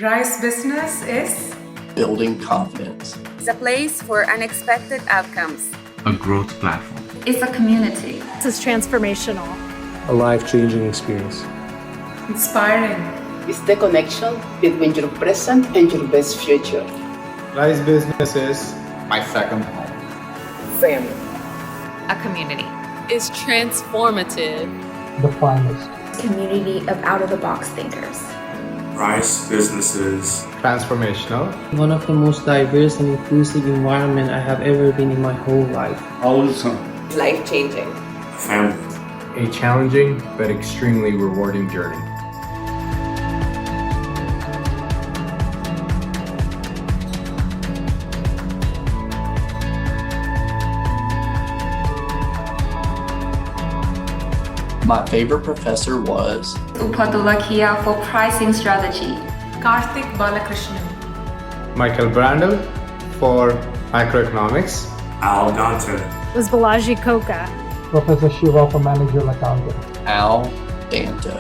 Rice business is building confidence. It's a place for unexpected outcomes. A growth platform. It's a community. This is transformational. A life-changing experience. inspiring. It's the connection between your present and your best future. Rice business is my second home. Family. A community. Is transformative. The finest. Community of out-of-the-box thinkers. Rice businesses. Transformational. One of the most diverse and inclusive environment I have ever been in my whole life. Awesome. Life-changing. Family. A challenging but extremely rewarding journey. My favorite professor was Upadulakia for pricing strategy. Karthik Balakrishnan. Michael Brandel for microeconomics. Al Dante. Was Balaji Koka. Professor Shiva for managerial accounting. Al Danto.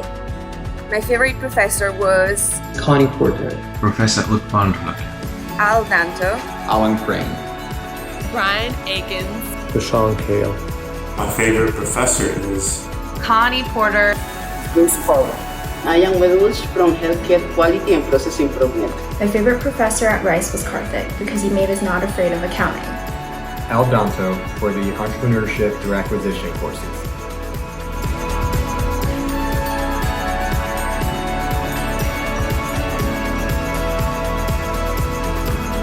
My favorite professor was Connie Porter. Professor Utpal. Al Danto. Alan Crane. Brian Akins. Rashawn Kale. My favorite professor is Connie Porter. Bruce Powell. I am Wedwush from Healthcare Quality and Process Improvement. My favorite professor at Rice was Karthik because he made us not afraid of accounting. Al Danto for the entrepreneurship through acquisition courses.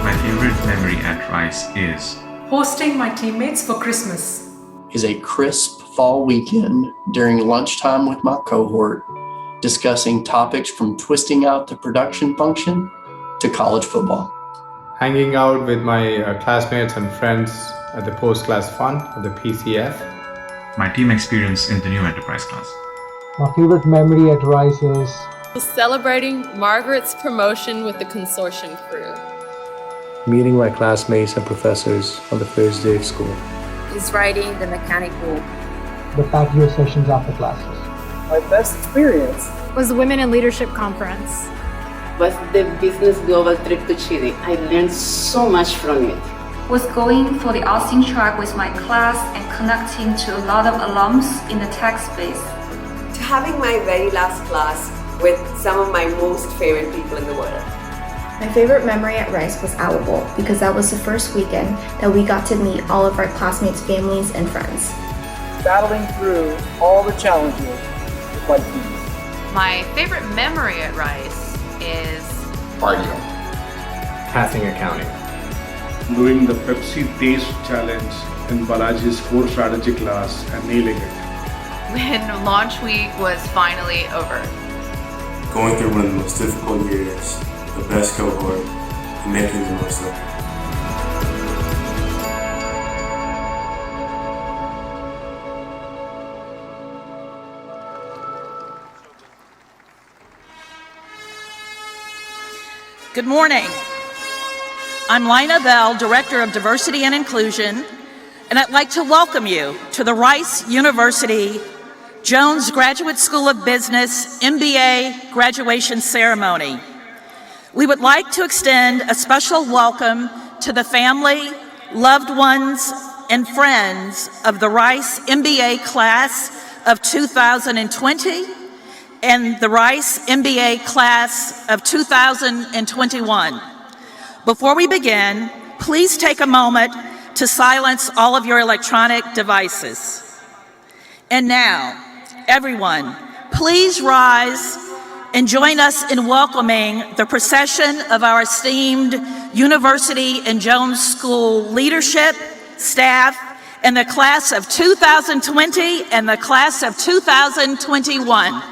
My favorite memory at Rice is Hosting my teammates for Christmas. Is a crisp fall weekend during lunchtime with my cohort, discussing topics from twisting out the production function to college football. Hanging out with my classmates and friends at the post-class fun at the PCF. my team experience in the new enterprise class. My favorite memory at Rice is Celebrating Margaret's promotion with the consortium crew. Meeting my classmates and professors on the first day of school. Is riding the mechanic bull. the patio sessions after classes. My best experience Was the Women in Leadership Conference. was the business global trip to Chile. I learned so much from it. Was going for the Austin track with my class and connecting to a lot of alums in the tech space. To having my very last class with some of my most favorite people in the world. My favorite memory at Rice was Owl Bowl because that was the first weekend that we got to meet all of our classmates' families and friends. Battling through all the challenges with my team. My favorite memory at Rice is Cardio. Passing accounting. doing the Pepsi Taste Challenge in Balaji's core strategy class and nailing it. when launch week was finally over. Going through one of the most difficult years, the best cohort, and making the most of it. Good morning. I'm Lina Bell, Director of Diversity and Inclusion, and I'd like to welcome you to the Rice University Jones Graduate School of Business MBA graduation ceremony. We would like to extend a special welcome to the family, loved ones, and friends of the Rice MBA class of 2020 and the Rice MBA class of 2021. Before we begin, please take a moment to silence all of your electronic devices. And now, everyone, please rise and join us in welcoming the procession of our esteemed University and Jones School leadership, staff, and the class of 2020 and the class of 2021.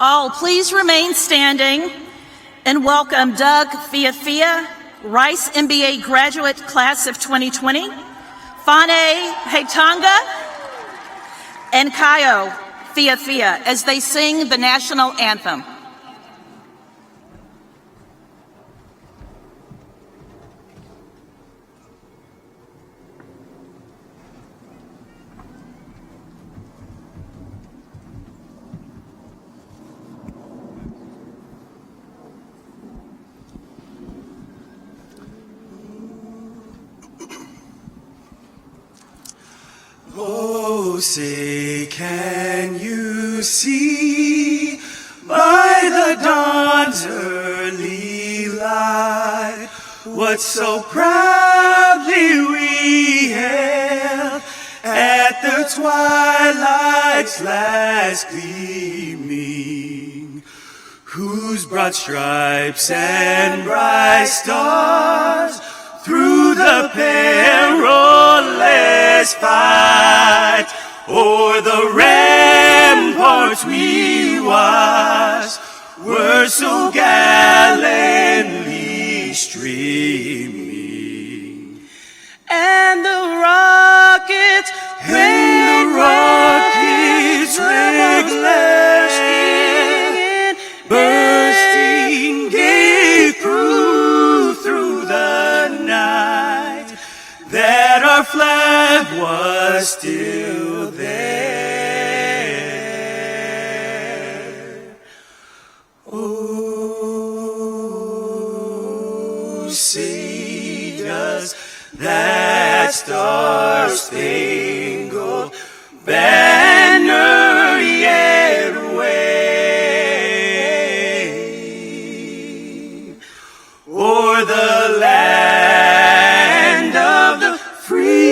All please remain standing and welcome Doug Fiafia, Rice MBA graduate class of 2020, Fane Heitanga, and Kayo Fiafia as they sing the national anthem. Oh, say, can you see by the dawn's early light what so proudly we hailed at the twilight's last gleaming, whose broad stripes and bright stars through the perilous fight o'er the ramparts we watched were so gallantly streaming, and the rockets bursting gay through the night, that our flag was still there. Oh, say does that star-spangled banner yet wave o'er the land of the free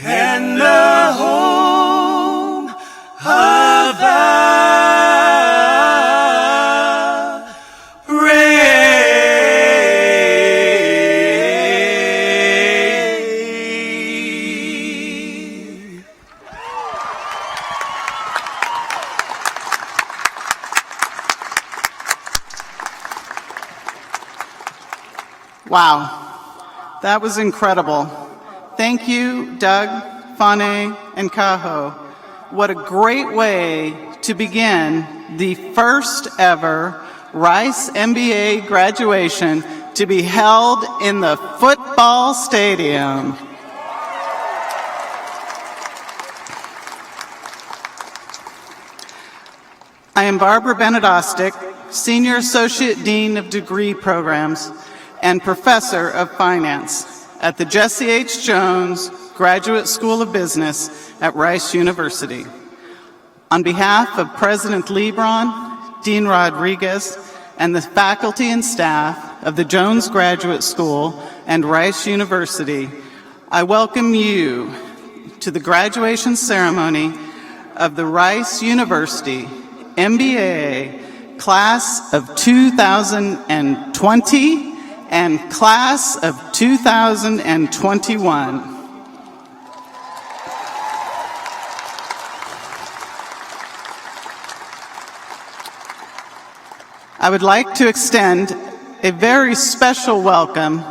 and the home of the Wow, that was incredible. Thank you, Doug, Fane, and Kaho. What a great way to begin the first ever Rice MBA graduation to be held in the football stadium. I am Barbara Benedostic, Senior Associate Dean of Degree Programs and Professor of Finance at the Jesse H. Jones Graduate School of Business at Rice University. On behalf of President Lebron, Dean Rodriguez, and the faculty and staff of the Jones Graduate School and Rice University, I welcome you to the graduation ceremony of the Rice University MBA Class of 2020 and Class of 2021. I would like to extend a very special welcome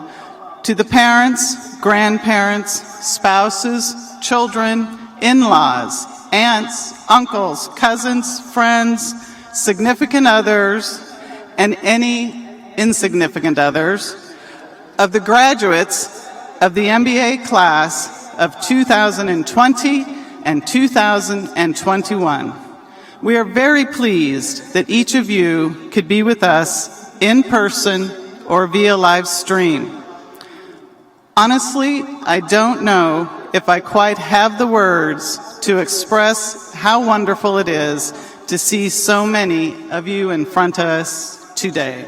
to the parents, grandparents, spouses, children, in-laws, aunts, uncles, cousins, friends, significant others, and any insignificant others of the graduates of the MBA class of 2020 and 2021. We are very pleased that each of you could be with us in person or via live stream. Honestly, I don't know if I quite have the words to express how wonderful it is to see so many of you in front of us today.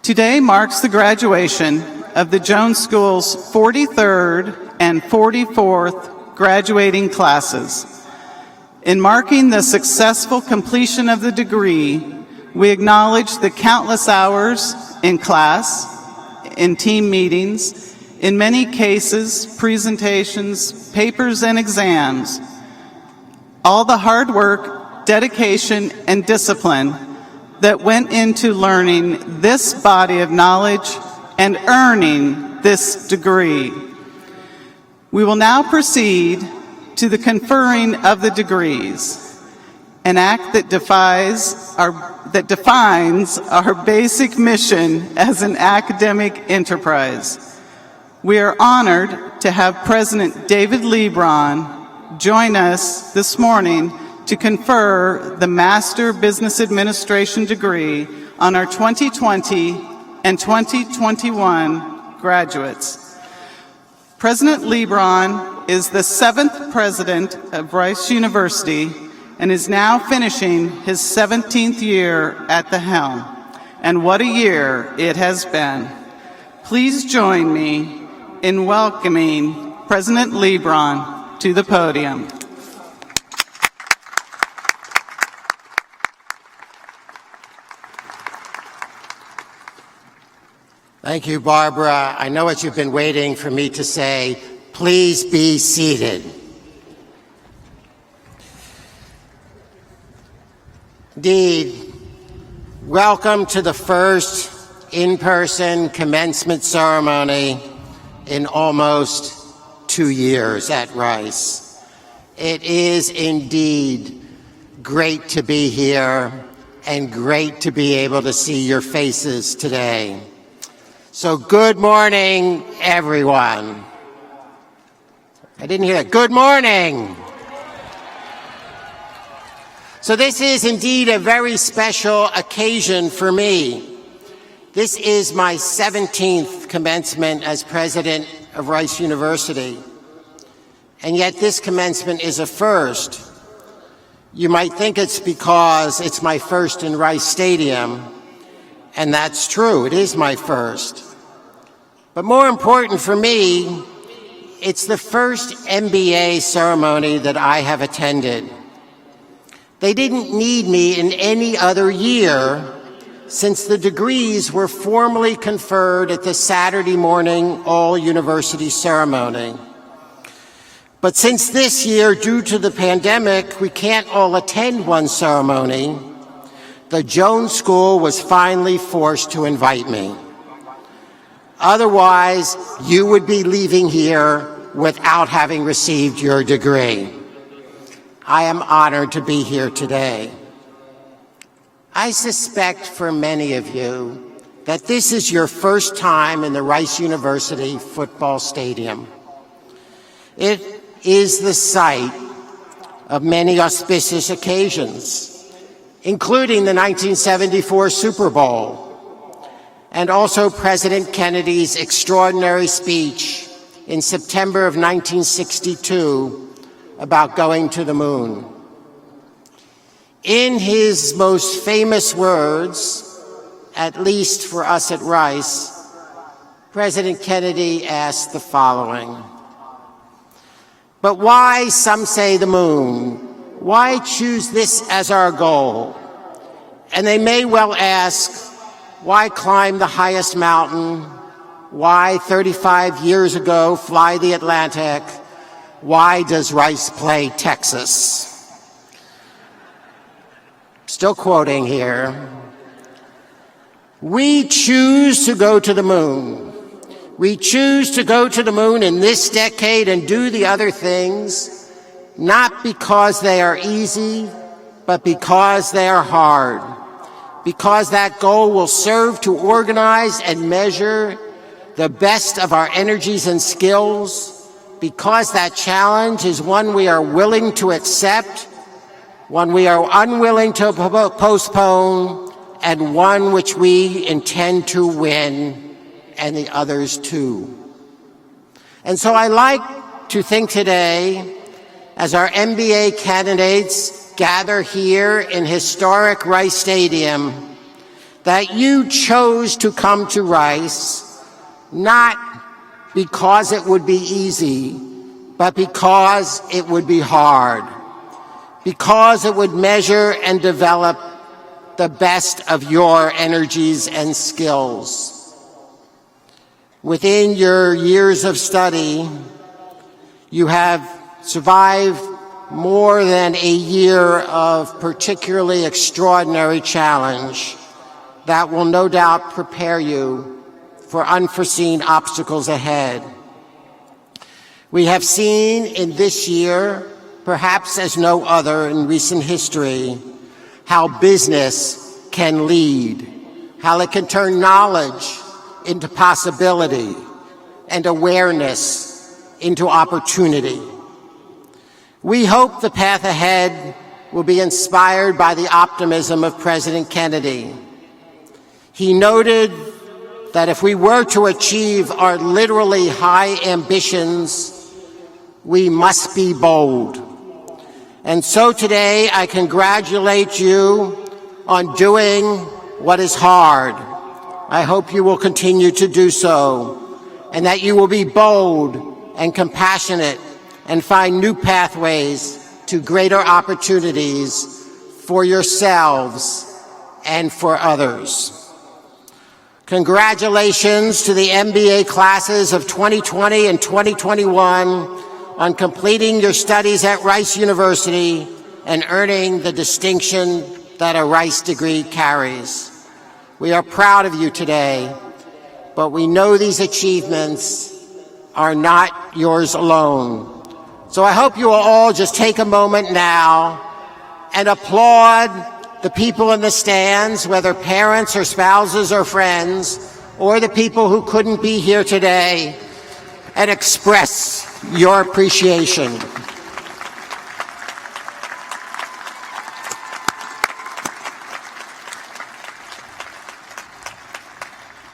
Today marks the graduation of the Jones School's 43rd and 44th graduating classes. In marking the successful completion of the degree, We acknowledge the countless hours in class, in team meetings, in many cases, presentations, papers, and exams. All the hard work, dedication, and discipline that went into learning this body of knowledge and earning this degree. We will now proceed to the conferring of the degrees, an act that defines our basic mission as an academic enterprise. We are honored to have President David Lebron join us this morning to confer the Master Business Administration degree on our 2020 and 2021 graduates. President Lebron is the 7th president of Rice University and is now finishing his 17th year at the helm. And what a year it has been. Please join me in welcoming President Lebron to the podium. Thank you, Barbara. I know what you've been waiting for me to say. Please be seated. Indeed, welcome to the first in-person commencement ceremony in almost 2 years at Rice. It is indeed great to be here and great to be able to see your faces today. So good morning, everyone. I didn't hear that. Good morning. So this is indeed a very special occasion for me. This is my 17th commencement as president of Rice University. And yet this commencement is a first. You might think it's because it's my first in Rice Stadium, and that's true, it is my first. But more important for me, it's the first MBA ceremony that I have attended. They didn't need me in any other year since the degrees were formally conferred at the Saturday morning all-university ceremony. But since this year, due to the pandemic, we can't all attend one ceremony, the Jones School was finally forced to invite me. Otherwise, you would be leaving here without having received your degree. I am honored to be here today. I suspect for many of you that this is your first time in the Rice University football stadium. It is the site of many auspicious occasions, including the 1974 Super Bowl, and also President Kennedy's extraordinary speech in September of 1962 about going to the moon. In his most famous words, at least for us at Rice, President Kennedy asked the following: "But why, some say, the moon? Why choose this as our goal?" And they may well ask, why climb the highest mountain? Why, 35 years ago, fly the Atlantic? Why does Rice play Texas? Still quoting here. We choose to go to the moon. We choose to go to the moon in this decade and do the other things, not because they are easy, but because they are hard. Because that goal will serve to organize and measure the best of our energies and skills, because that challenge is one we are willing to accept, one we are unwilling to postpone, and one which we intend to win, and the others too. And so I like to think today, as our MBA candidates gather here in historic Rice Stadium, that you chose to come to Rice not because it would be easy, but because it would be hard, because it would measure and develop the best of your energies and skills. Within your years of study, you have survived more than a year of particularly extraordinary challenge that will no doubt prepare you for unforeseen obstacles ahead. We have seen in this year, perhaps as no other in recent history, how business can lead, how it can turn knowledge into possibility and awareness into opportunity. We hope the path ahead will be inspired by the optimism of President Kennedy. He noted that if we were to achieve our literally high ambitions, we must be bold. And so today, I congratulate you on doing what is hard. I hope you will continue to do so, and that you will be bold and compassionate and find new pathways to greater opportunities for yourselves and for others. Congratulations to the MBA classes of 2020 and 2021 on completing your studies at Rice University and earning the distinction that a Rice degree carries. We are proud of you today, but we know these achievements are not yours alone. So I hope you will all just take a moment now and applaud the people in the stands, whether parents or spouses or friends, or the people who couldn't be here today, and express your appreciation.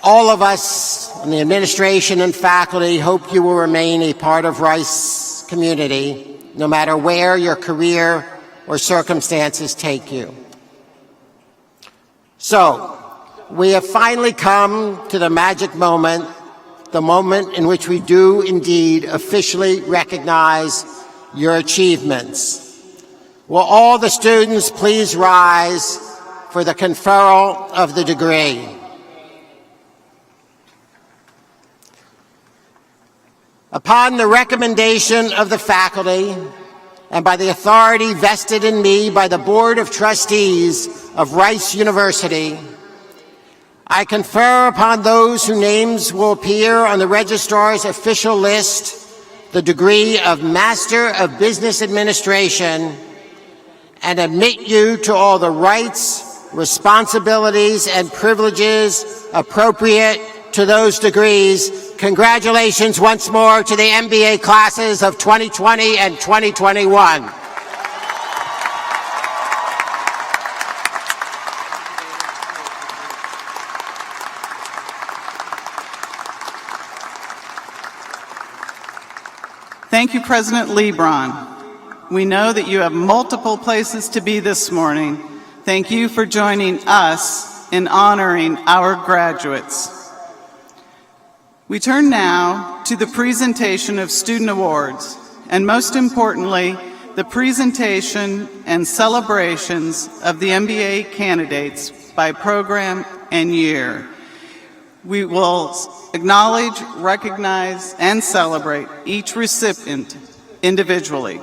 All of us in the administration and faculty hope you will remain a part of Rice community, no matter where your career or circumstances take you. So, we have finally come to the magic moment, the moment in which we do indeed officially recognize your achievements. Will all the students please rise for the conferral of the degree? Upon the recommendation of the faculty and by the authority vested in me by the Board of Trustees of Rice University, I confer upon those whose names will appear on the registrar's official list the degree of Master of Business Administration and admit you to all the rights, responsibilities, and privileges appropriate to those degrees. Congratulations once more to the MBA classes of 2020 and 2021. Thank you, President Lebron. We know that you have multiple places to be this morning. Thank you for joining us in honoring our graduates. We turn now to the presentation of student awards, and most importantly, the presentation and celebrations of the MBA candidates by program and year. We will acknowledge, recognize, and celebrate each recipient individually.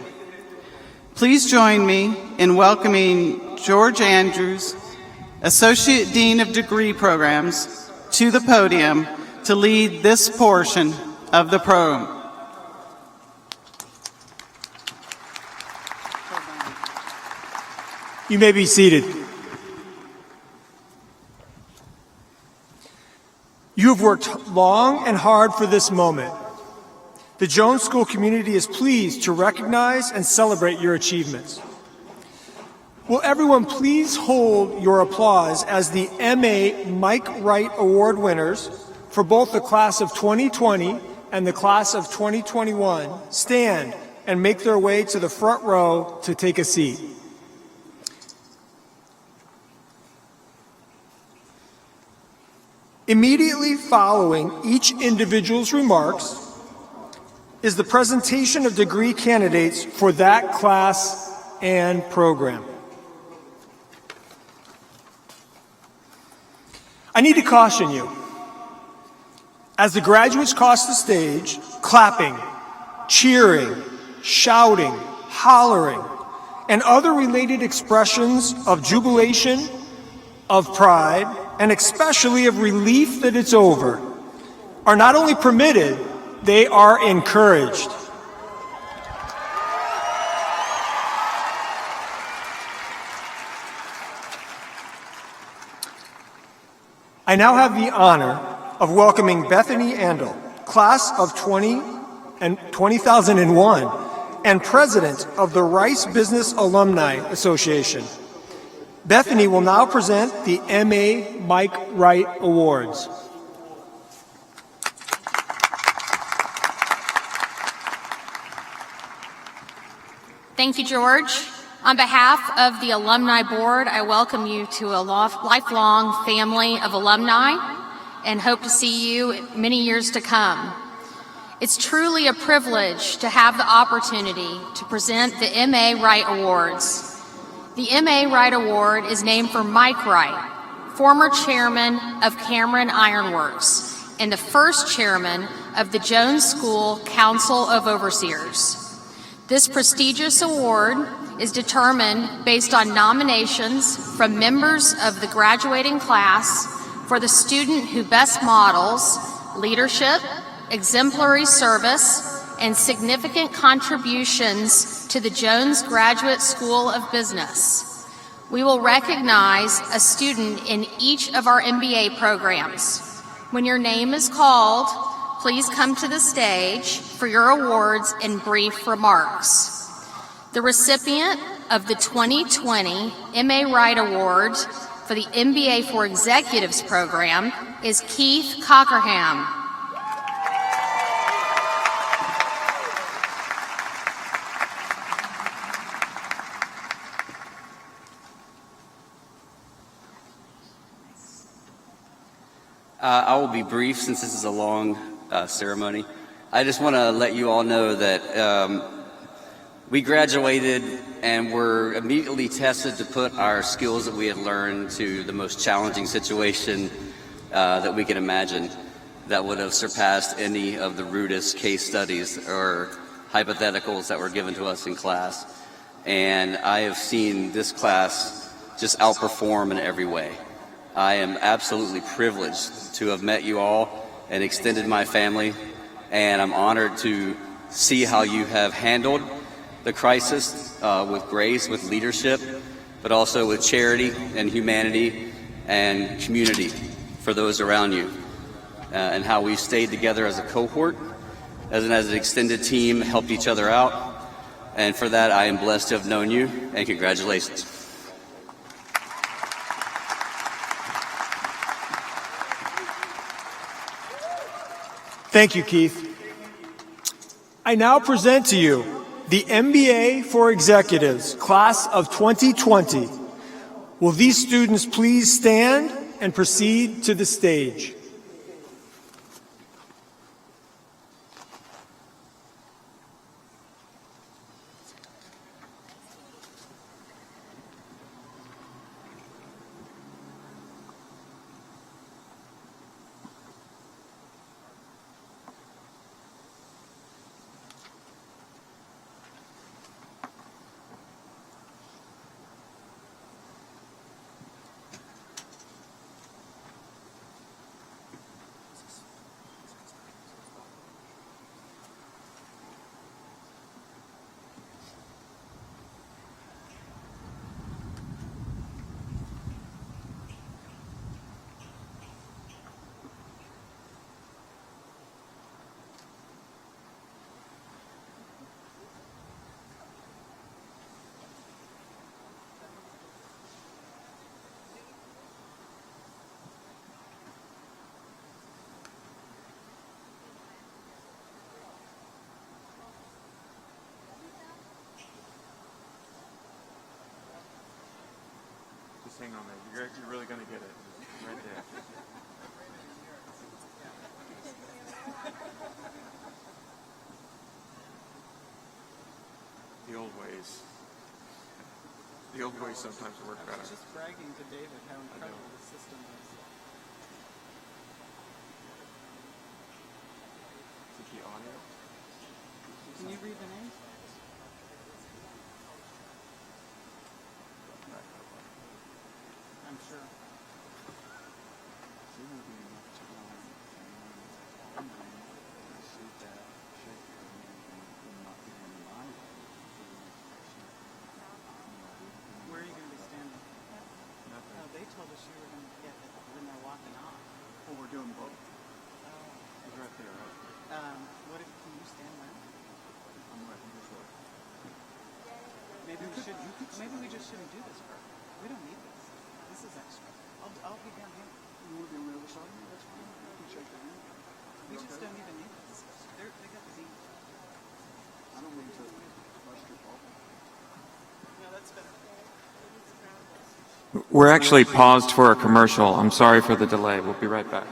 Please join me in welcoming George Andrews, Associate Dean of Degree Programs, to the podium to lead this portion of the program. You may be seated. You have worked long and hard for this moment. The Jones School community is pleased to recognize and celebrate your achievements. Will everyone please hold your applause as the MA Mike Wright Award winners for both the class of 2020 and the class of 2021 stand and make their way to the front row to take a seat. Immediately following each individual's remarks is the presentation of degree candidates for that class and program. I need to caution you. As the graduates cross the stage, clapping, cheering, shouting, hollering, and other related expressions of jubilation, of pride, and especially of relief that it's over, are not only permitted, they are encouraged. I now have the honor of welcoming Bethany Andel, class of 2001, and president of the Rice Business Alumni Association. Bethany will now present the MA Mike Wright Awards. Thank you, George. On behalf of the Alumni Board, I welcome you to a lifelong family of alumni and hope to see you many years to come. It's truly a privilege to have the opportunity to present the MA Wright Awards. The MA Wright Award is named for Mike Wright, former chairman of Cameron Ironworks and the first chairman of the Jones School Council of Overseers. This prestigious award is determined based on nominations from members of the graduating class for the student who best models leadership, exemplary service, and significant contributions to the Jones Graduate School of Business. We will recognize a student in each of our MBA programs. When your name is called, please come to the stage for your awards and brief remarks. The recipient of the 2020 MA Wright Award for the MBA for Executives program is Keith Cockerham. I will be brief since this is a long ceremony. I just want to let you all know that we graduated and were immediately tested to put our skills that we had learned to the most challenging situation that we can imagine that would have surpassed any of the rudest case studies or hypotheticals that were given to us in class. And I have seen this class just outperform in every way. I am absolutely privileged to have met you all and extended my family, and I'm honored to see how you have handled the crisis with grace, with leadership, but also with charity and humanity and community for those around you, and how we've stayed together as a cohort, as an extended team, helped each other out, and for that I am blessed to have known you, and congratulations. Thank you, Keith. I now present to you the MBA for Executives, class of 2020. Will these students please stand and proceed to the stage? Hang on there. You're really going to get it right there. The old ways. The old ways sometimes work better. Just bragging to David how incredible the system is. Can you read the names? I'm sure. Where are you going to be standing? No, they told us you were going to get when they're walking off. Well, we're doing both. He's right there, right? What if can you stand there? I'm right in this way. Maybe we just shouldn't do this part. We don't need this. This is extra. I'll be down here. You want to be on the other side? That's fine. You can shake the hand. We just don't even need this. They got the deed. I don't mean to bust your bubble. No, that's better. We're actually paused for a commercial. I'm sorry for the delay. We'll be right back.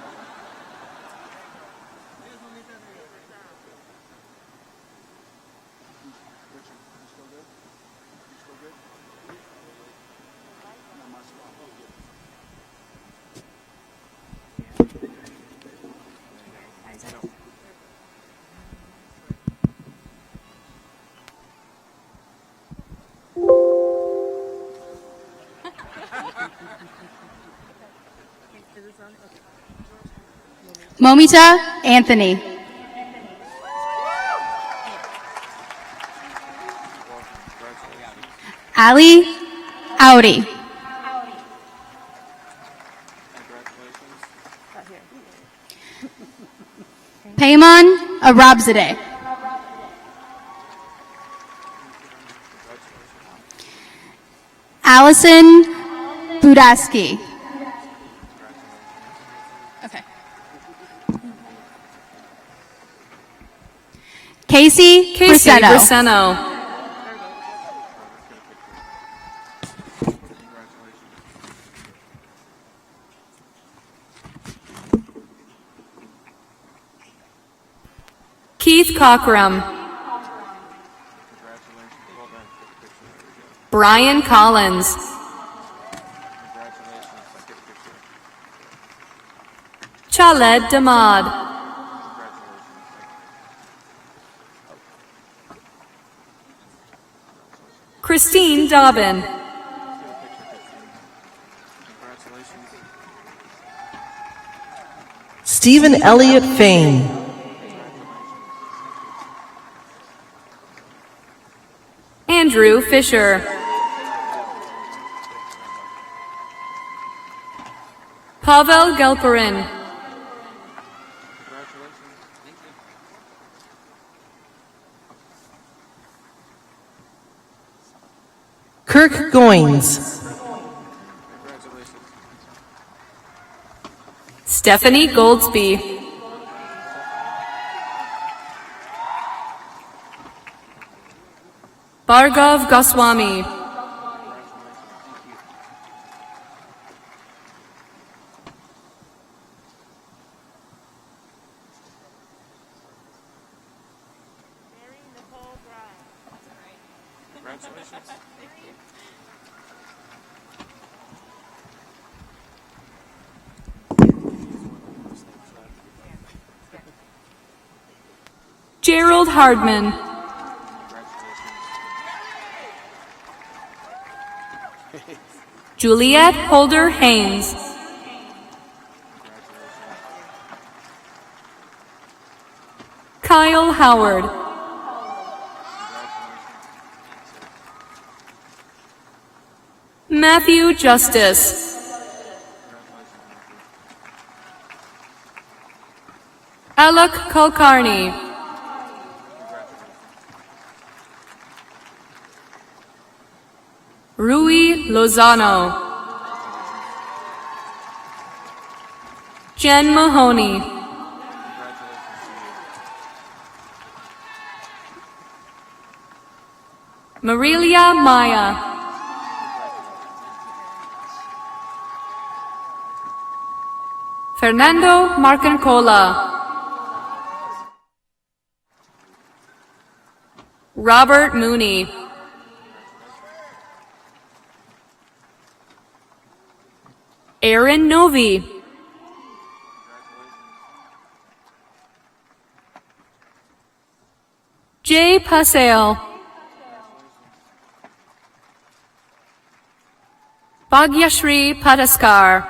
Momita Anthony. Ali Audi. Payman Arabzadeh. Allison Budaski. Okay. Casey Briseno. Keith Cockram. Brian Collins. Khaled Damad. Christine Dobbin. Stephen Elliott Fain. Andrew Fisher. Pavel Gelperin. Kirk Goins. Stephanie Goldsby. Bhargav Goswami. Gerald Hardman. Juliet Holder Haynes. Kyle Howard. Matthew Justice. Alok Kulkarni. Rui Lozano. Jen Mahoney. Marilia Maya. Fernando Marcancola. Robert Mooney. Aaron Novi. Jay Paseo. Bhagyashri Padaskar.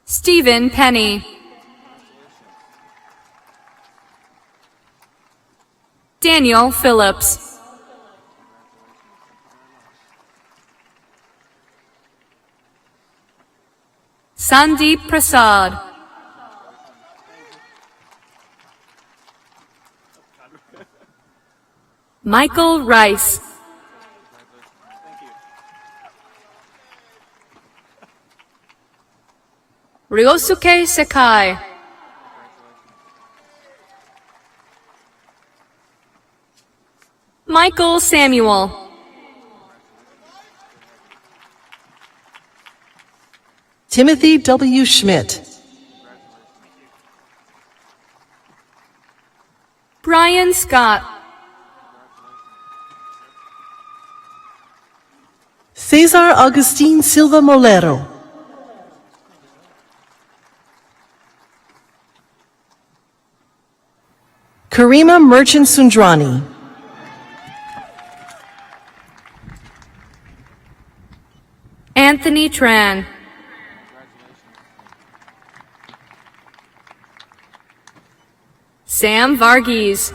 Stephen Penny. Daniel Phillips. Sandeep Prasad. Michael Rice. Ryosuke Sekai. Michael Samuel. Timothy W. Schmidt. Brian Scott. Cesar Agustin Silva Molero. Karima Merchant Sundrani. Anthony Tran. Sam Varghese.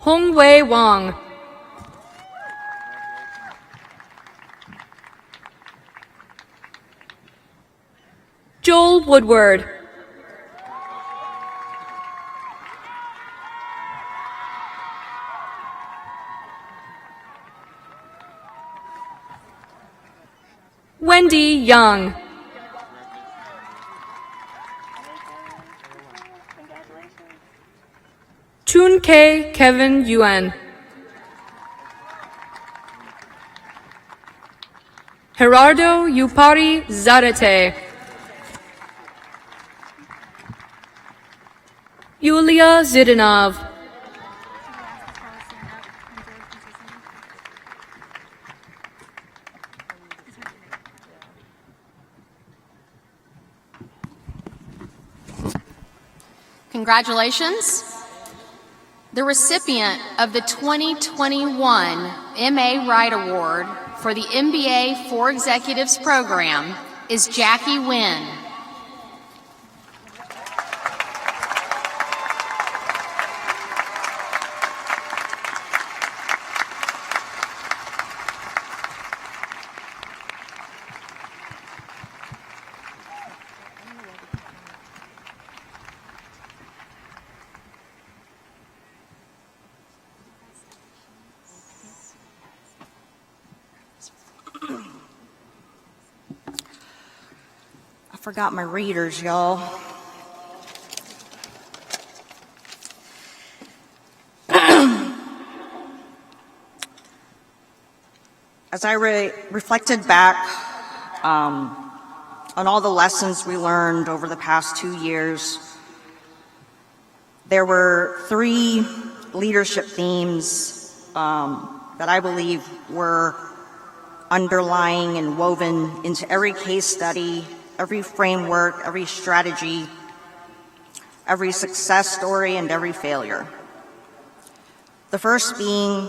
Hongwei Wang. Joel Woodward. Wendy Young. Chun K. Kevin Yuen. Gerardo Yupari Zarate. Yulia Zidanov. Congratulations. The recipient of the 2021 MA Wright Award for the MBA for Executives program is Jackie Wynn. I forgot my readers, y'all. As I reflected back on all the lessons we learned over the past 2 years, there were 3 leadership themes that I believe were underlying and woven into every case study, every framework, every strategy, every success story, and every failure. The first being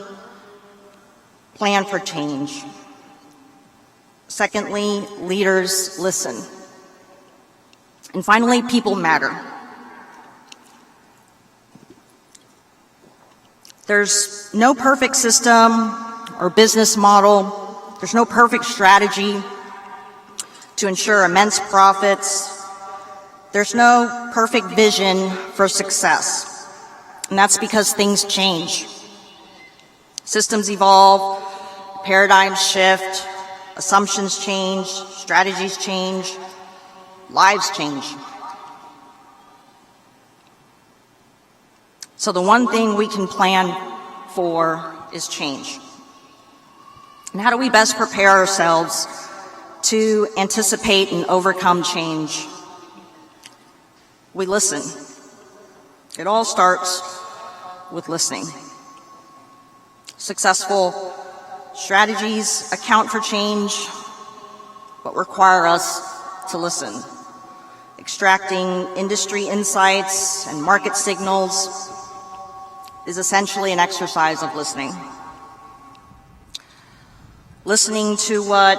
plan for change. Secondly, leaders listen. And finally, people matter. There's no perfect system or business model. There's no perfect strategy to ensure immense profits. There's no perfect vision for success. And that's because things change. Systems evolve, paradigms shift, assumptions change, strategies change, lives change. So the one thing we can plan for is change. And how do we best prepare ourselves to anticipate and overcome change? We listen. It all starts with listening. Successful Strategies account for change, but require us to listen. Extracting industry insights and market signals is essentially an exercise of listening. Listening to what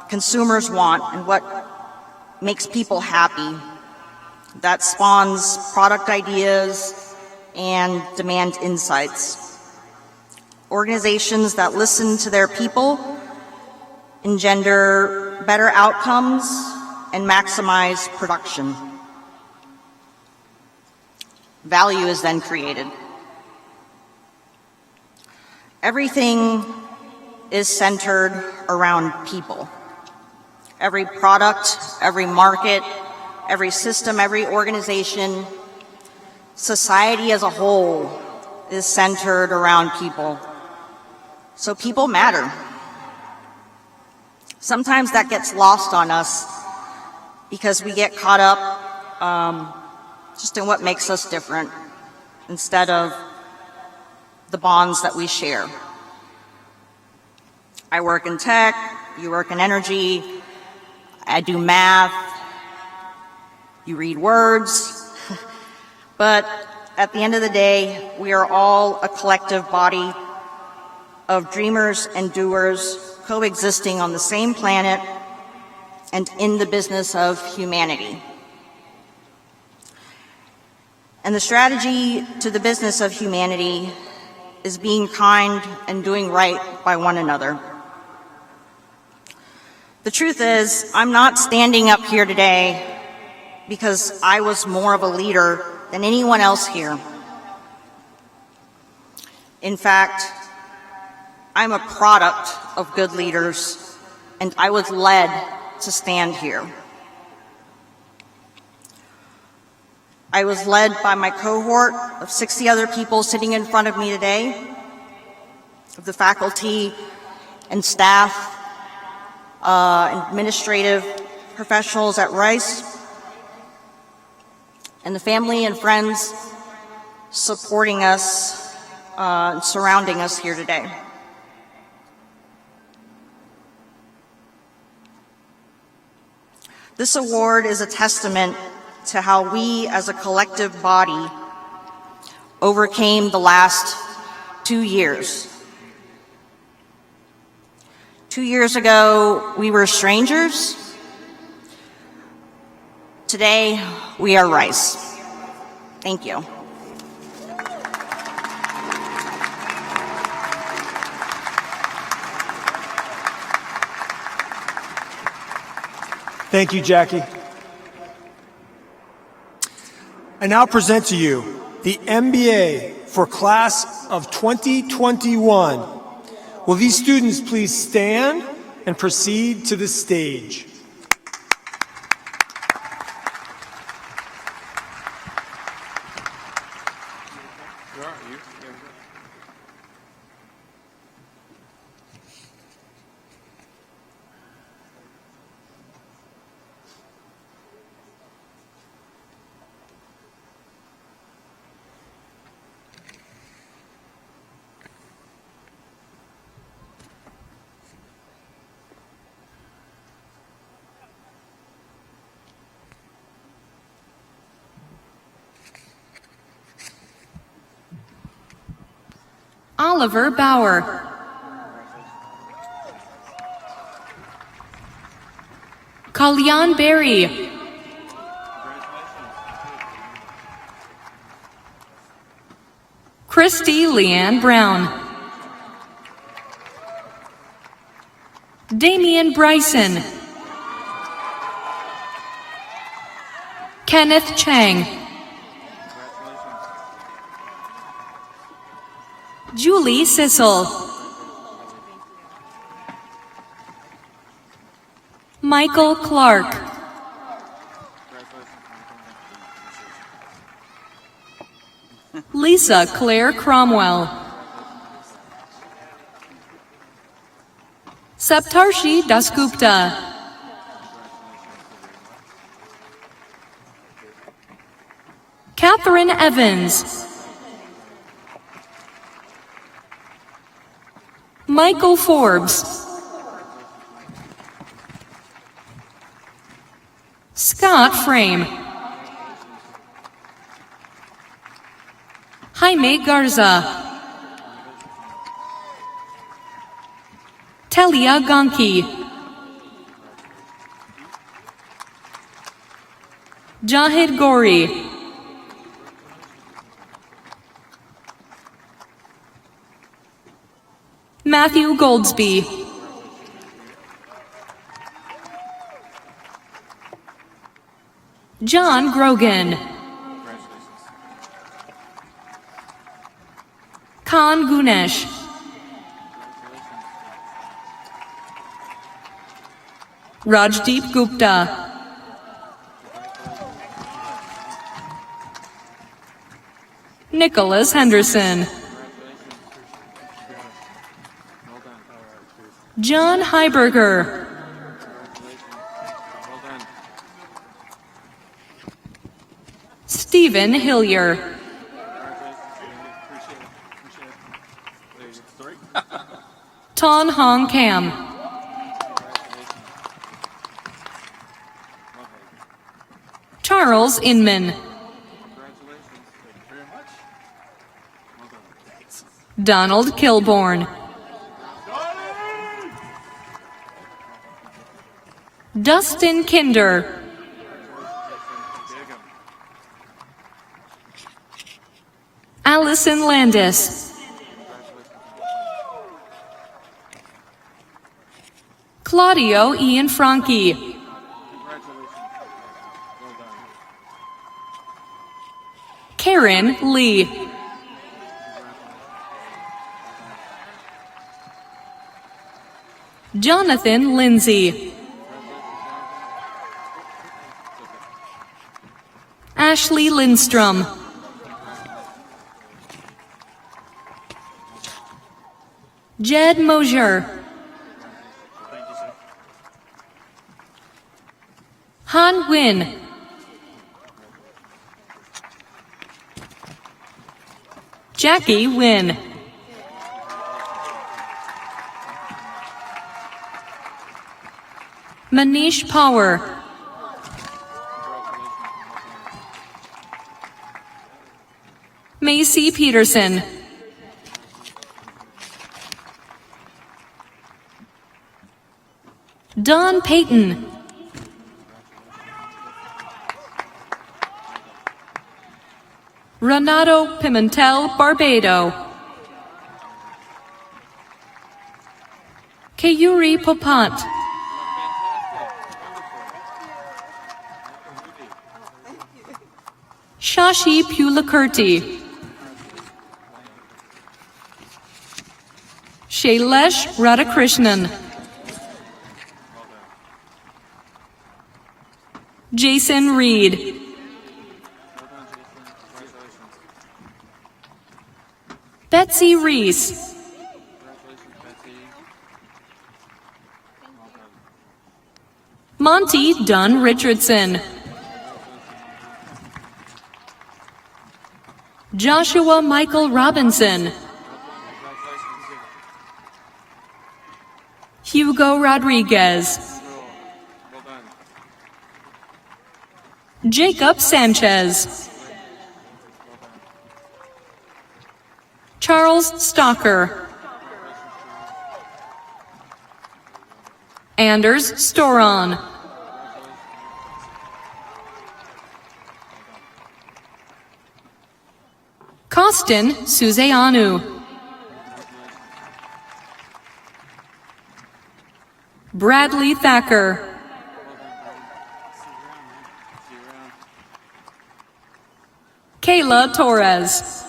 consumers want and what makes people happy. That spawns product ideas and demand insights. Organizations that listen to their people engender better outcomes and maximize production. Value is then created. Everything is centered around people. Every product, every market, every system, every organization, society as a whole is centered around people. So people matter. Sometimes that gets lost on us because we get caught up just in what makes us different instead of the bonds that we share. I work in tech, you work in energy, I do math, you read words, but at the end of the day, we are all a collective body of dreamers and doers coexisting on the same planet and in the business of humanity. And the strategy to the business of humanity is being kind and doing right by one another. The truth is, I'm not standing up here today because I was more of a leader than anyone else here. In fact, I'm a product of good leaders, and I was led to stand here. I was led by my cohort of 60 other people sitting in front of me today, of the faculty and staff, administrative professionals at Rice, and the family and friends supporting us and surrounding us here today. This award is a testament to how we as a collective body overcame the last 2 years. 2 years ago, we were strangers. Today, we are Rice. Thank you. Thank you, Jackie. I now present to you the MBA for class of 2021. Will these students please stand and proceed to the stage? Oliver Bauer. Kalyan Berry. Christy Leanne Brown. Damian Bryson. Kenneth Chang. Julie Sissel. Michael Clark. Lisa Claire Cromwell. Saptarshi Dasgupta. Catherine Evans. Michael Forbes, Scott Frame, Jaime Garza, Talia Gonki, Jahid Gori, Matthew Goldsby, John Grogan, Khan Gunesh, Rajdeep Gupta, Nicholas Henderson, John Heiberger, Stephen Hillier, Ton Hong Cam, Charles Inman, Donald Kilborn, Dustin Kinder, Allison Landis, Claudio Ian Franchi, Karen Lee, Jonathan Lindsay, Ashley Lindstrom, Jed Mosier, Han Nguyen, Jackie Nguyen, Manish Power, Macy Peterson, Don Payton, Renato Pimentel Barbado, Kayuri Popant, Shashi Pulakirti, Shailesh Radhakrishnan, Jason Reed, Betsy Reese, Monty Dunn Richardson, Joshua Michael Robinson, Hugo Rodriguez, Jacob Sanchez, Charles Stalker, Anders Storon, Kostin Suzeanu, Bradley Thacker, Kayla Torres,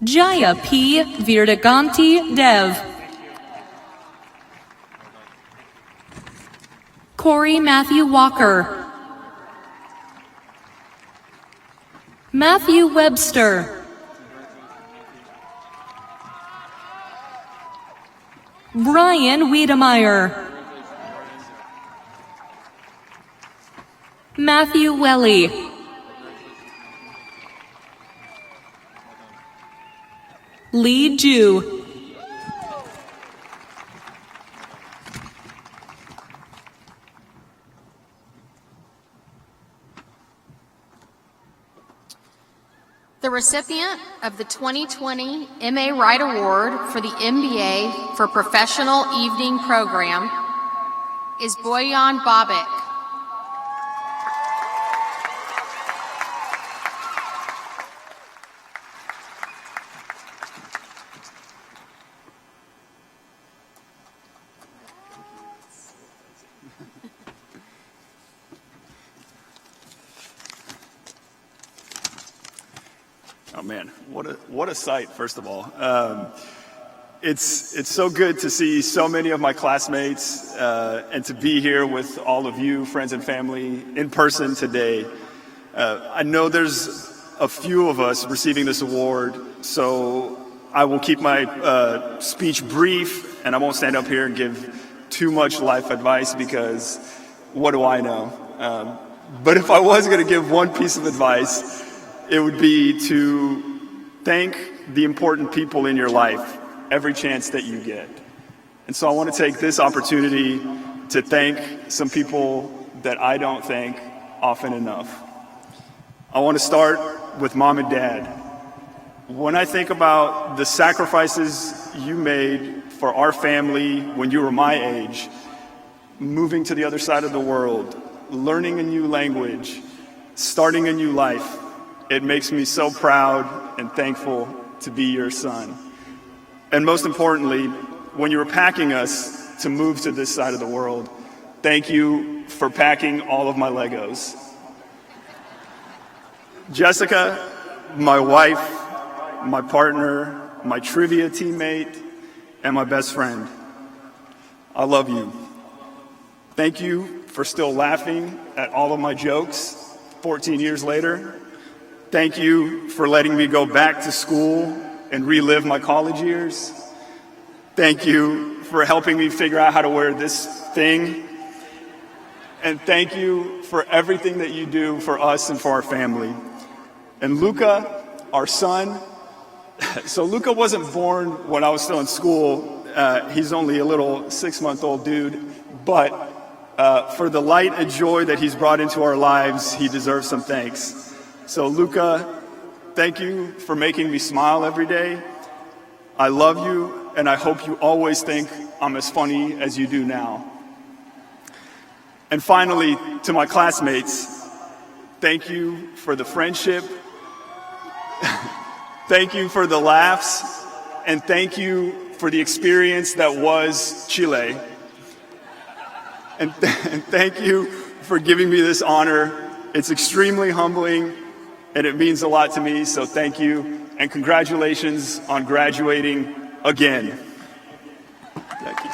Jaya P. Virdaganti Dev, Corey Matthew Walker, Matthew Webster, Brian Wiedemeyer, Matthew Welly, Lee Ju. The recipient of the 2020 MA Wright Award for the MBA for Professional Evening Program is Boyan Babik. Oh man, what a sight! First of all, it's so good to see so many of my classmates and to be here with all of you, friends and family, in person today. I know there's a few of us receiving this award, so I will keep my speech brief, and I won't stand up here and give too much life advice because what do I know? But if I was going to give one piece of advice, it would be to thank the important people in your life every chance that you get. And so I want to take this opportunity to thank some people that I don't thank often enough. I want to start with Mom and Dad. When I think about the sacrifices you made for our family when you were my age, moving to the other side of the world, learning a new language, starting a new life, it makes me so proud and thankful to be your son. And most importantly, when you were packing us to move to this side of the world, thank you for packing all of my Legos. Jessica, my wife, my partner, my trivia teammate, and my best friend, I love you. Thank you for still laughing at all of my jokes 14 years later. Thank you for letting me go back to school and relive my college years. Thank you for helping me figure out how to wear this thing. And thank you for everything that you do for us and for our family. And Luca, our son, so Luca wasn't born when I was still in school. He's only a little 6-month-old dude, but for the light and joy that he's brought into our lives, he deserves some thanks. So Luca, thank you for making me smile every day. I love you, and I hope you always think I'm as funny as you do now. And finally, to my classmates, thank you for the friendship, thank you for the laughs, and thank you for the experience that was Chile. And thank you for giving me this honor. It's extremely humbling, and it means a lot to me, so thank you, and congratulations on graduating again. Thank you.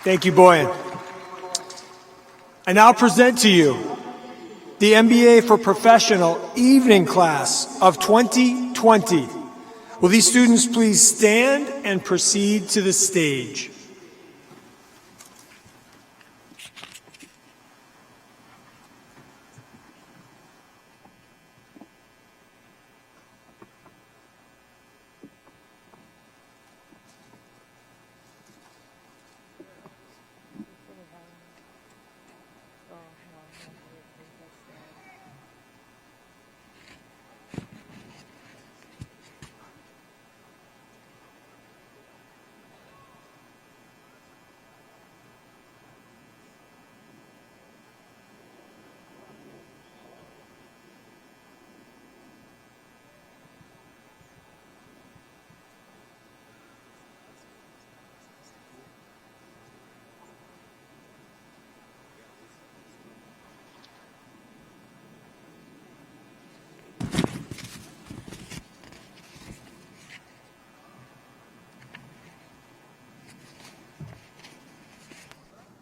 Thank you, Boyan. I now present to you the MBA for Professional Evening Class of 2020. Will these students please stand and proceed to the stage?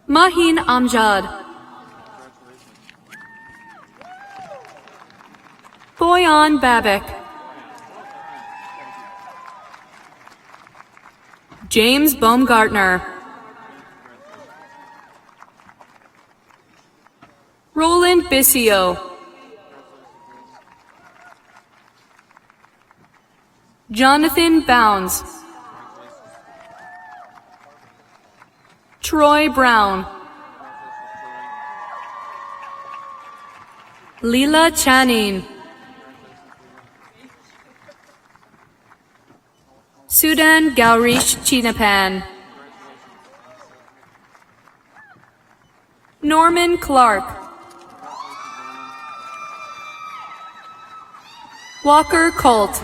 Mahin Amjad. Boyan Babik. James Baumgartner. Roland Roland Bissio, Jonathan Bounds, Troy Brown, Leela Channing, Sudan Gaurish Chinapan, Norman Clark, Walker Colt,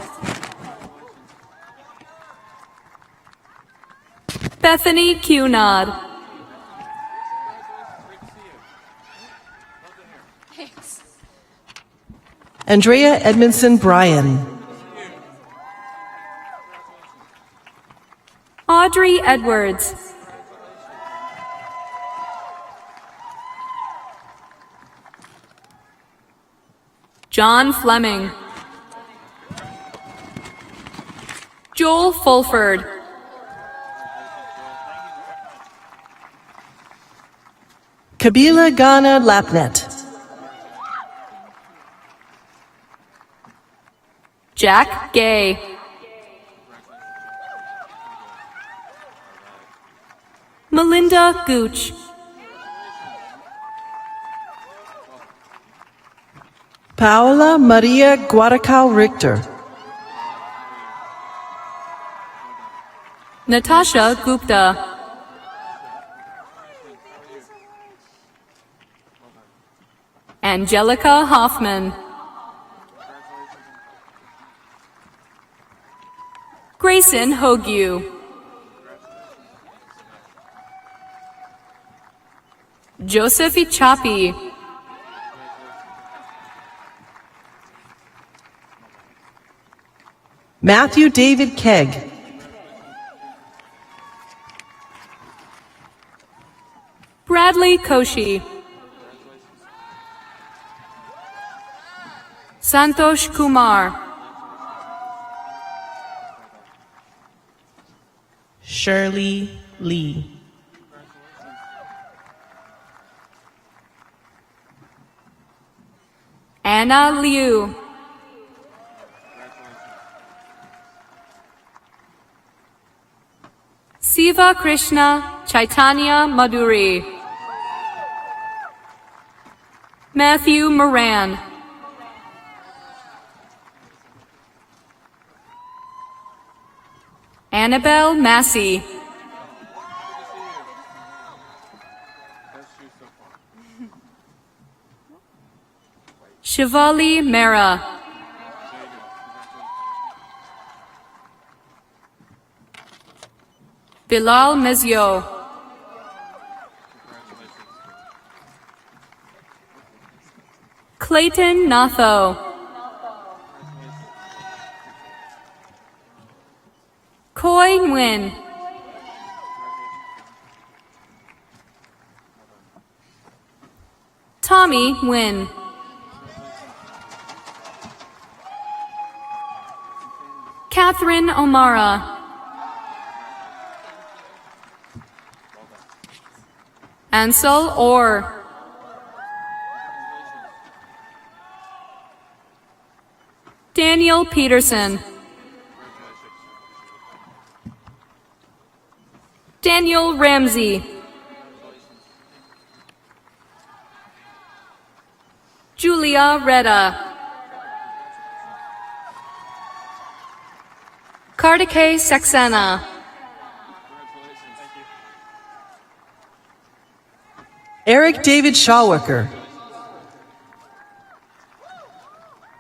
Bethany Cunard, Andrea Edmondson Bryan, Audrey Edwards, John Fleming, Joel Fulford, Kabila Ghana Lapnet, Jack Gay, Melinda Gooch, Paola Maria Guaracal Richter, Natasha Gupta, Angelica Hoffman, Grayson Hogue, Joseph Ichapi, Matthew David Kegg, Bradley Koshi, Santosh Kumar, Shirley Lee, Anna Liu, Siva Krishna Chaitanya Maduri, Matthew Moran, Annabelle Massey, Shivali Mehra, Bilal Mezio, Clayton Natho, Koi Nguyen, Tommy Nguyen, Catherine O'Mara, Ansel Orr, Daniel Peterson, Daniel Ramsey, Julia Reda, Kartike Saxena, Eric David Shawwicker,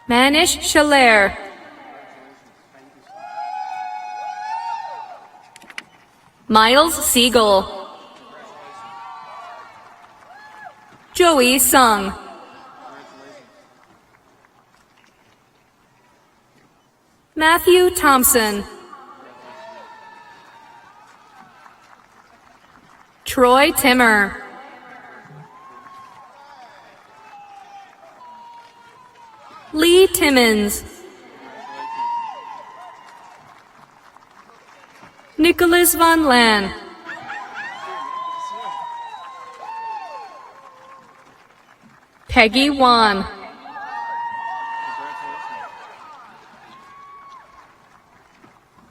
Manish Shalair, Miles Siegel, Joey Sung, Matthew Thompson, Troy Timmer, Lee Timmons, Nicholas Van Lan, Peggy Wan.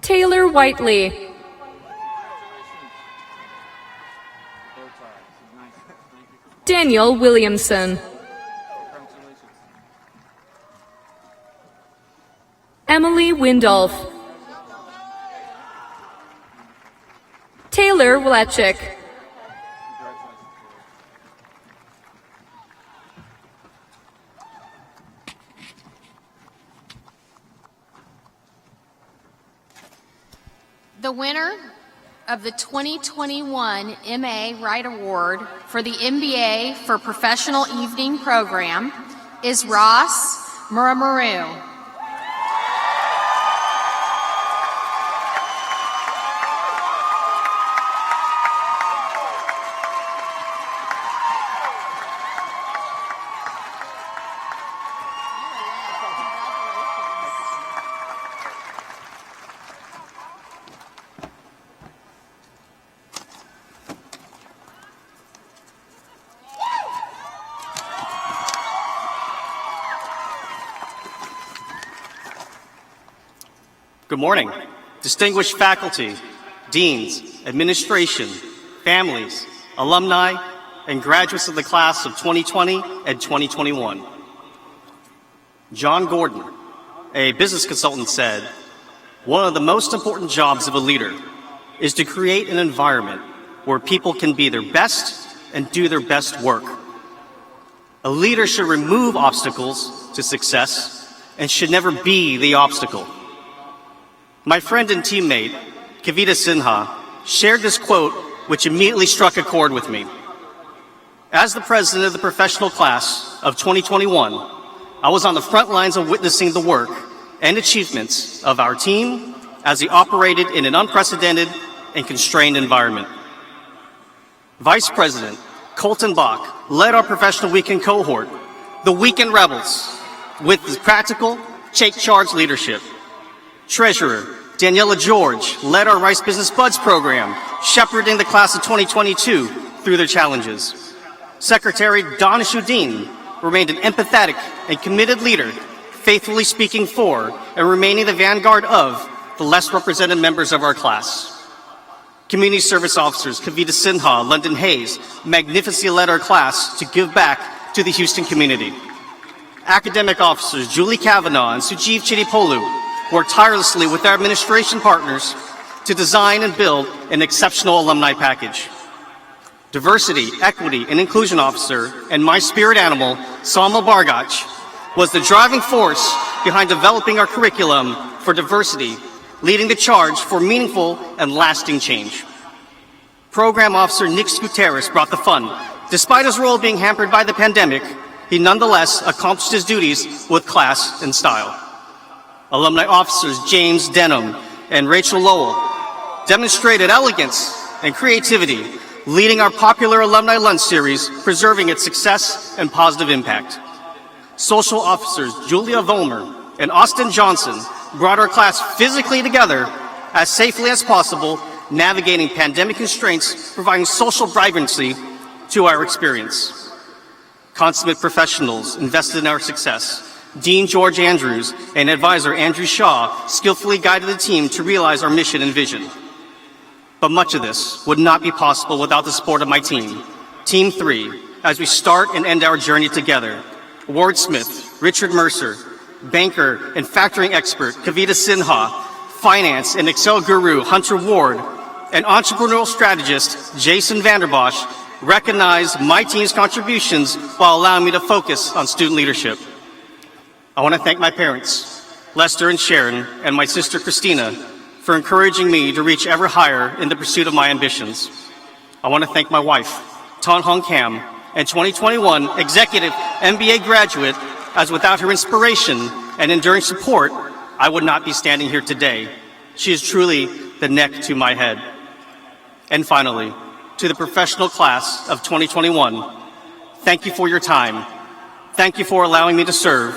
Taylor Whiteley. Daniel Williamson. Emily Windolf. Taylor Wleczek. The winner of the 2021 MA Wright Award for the MBA for Professional Evening Program is Ross Muramaru. Good morning, distinguished faculty, deans, administration, families, alumni, and graduates of the class of 2020 and 2021. John Gordon, a business consultant, said, "One of the most important jobs of a leader is to create an environment where people can be their best and do their best work. A leader should remove obstacles to success and should never be the obstacle." My friend and teammate, Kavita Sinha, shared this quote, which immediately struck a chord with me. As the president of the professional class of 2021, I was on the front lines of witnessing the work and achievements of our team as we operated in an unprecedented and constrained environment. Vice President Colton Bach led our professional weekend cohort, the Weekend Rebels, with practical, take charge leadership. Treasurer Daniela George led our Rice Business Buds program, shepherding the class of 2022 through their challenges. Secretary Donna Shudeen remained an empathetic and committed leader, faithfully speaking for and remaining the vanguard of the less represented members of our class. Community service officers Kavita Sinha, London Hayes magnificently led our class to give back to the Houston community. Academic officers Julie Kavanaugh and Sujeev Chidipolu worked tirelessly with our administration partners to design and build an exceptional alumni package. Diversity, Equity, and Inclusion Officer and my spirit animal, Salma Bargach, was the driving force behind developing our curriculum for diversity, leading the charge for meaningful and lasting change. Program Officer Nick Gutierrez brought the fun. Despite his role being hampered by the pandemic, he nonetheless accomplished his duties with class and style. Alumni officers James Denham and Rachel Lowell demonstrated elegance and creativity, leading our popular alumni lunch series, preserving its success and positive impact. Social officers Julia Vollmer and Austin Johnson brought our class physically together as safely as possible, navigating pandemic constraints, providing social vibrancy to our experience. Consummate professionals invested in our success. Dean George Andrews and advisor Andrew Shaw skillfully guided the team to realize our mission and vision. But much of this would not be possible without the support of my team, Team 3, as we start and end our journey together. Wordsmith, Richard Mercer, banker and factoring expert Kavita Sinha, finance and Excel guru Hunter Ward, and entrepreneurial strategist Jason Vanderbosch recognize my team's contributions while allowing me to focus on student leadership. I want to thank my parents, Lester and Sharon, and my sister Christina, for encouraging me to reach ever higher in the pursuit of my ambitions. I want to thank my wife, Ton Hong Kam, and 2021 executive MBA graduate, as without her inspiration and enduring support, I would not be standing here today. She is truly the neck to my head. And finally, to the professional class of 2021, thank you for your time. Thank you for allowing me to serve.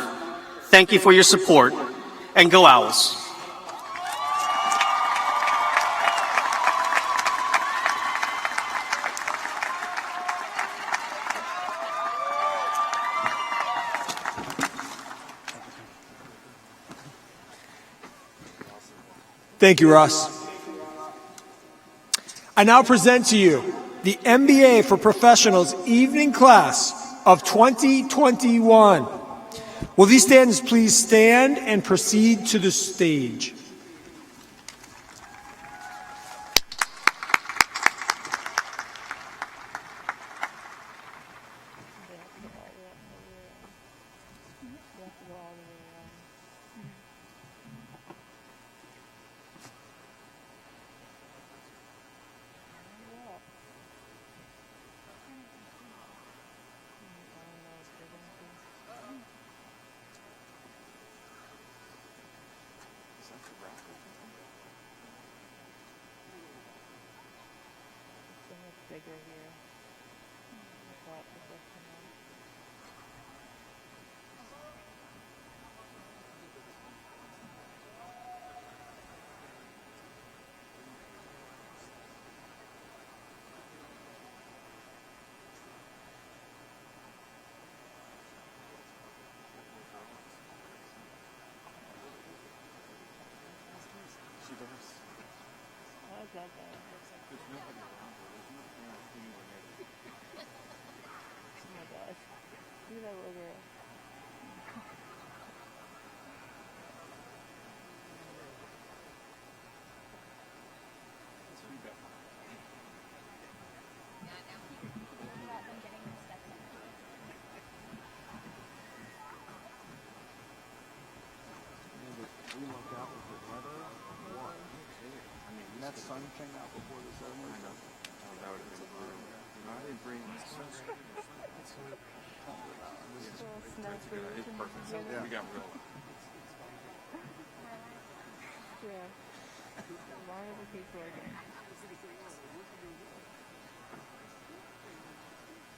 Thank you for your support, and go Owls. Thank you, Russ. I now present to you the MBA for Professionals evening class of 2021. Will these students please stand and proceed to the stage?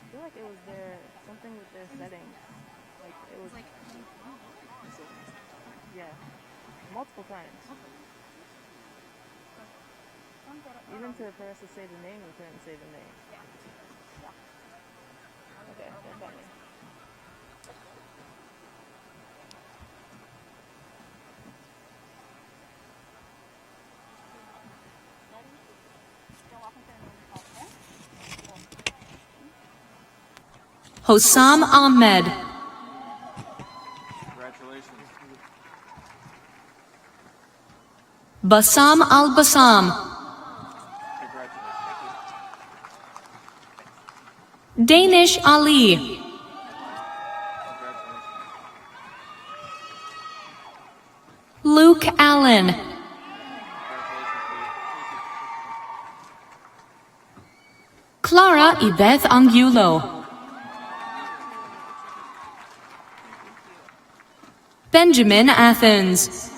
I feel like it was something with their settings. Like it was like, yeah, multiple times. Even for us to say the name, we couldn't say the name. Okay, they're coming. Hossam Ahmed. Congratulations. Bassam Al-Bassam. Danish Ali. Luke Allen. Clara Ibeth Angulo. Benjamin Athens.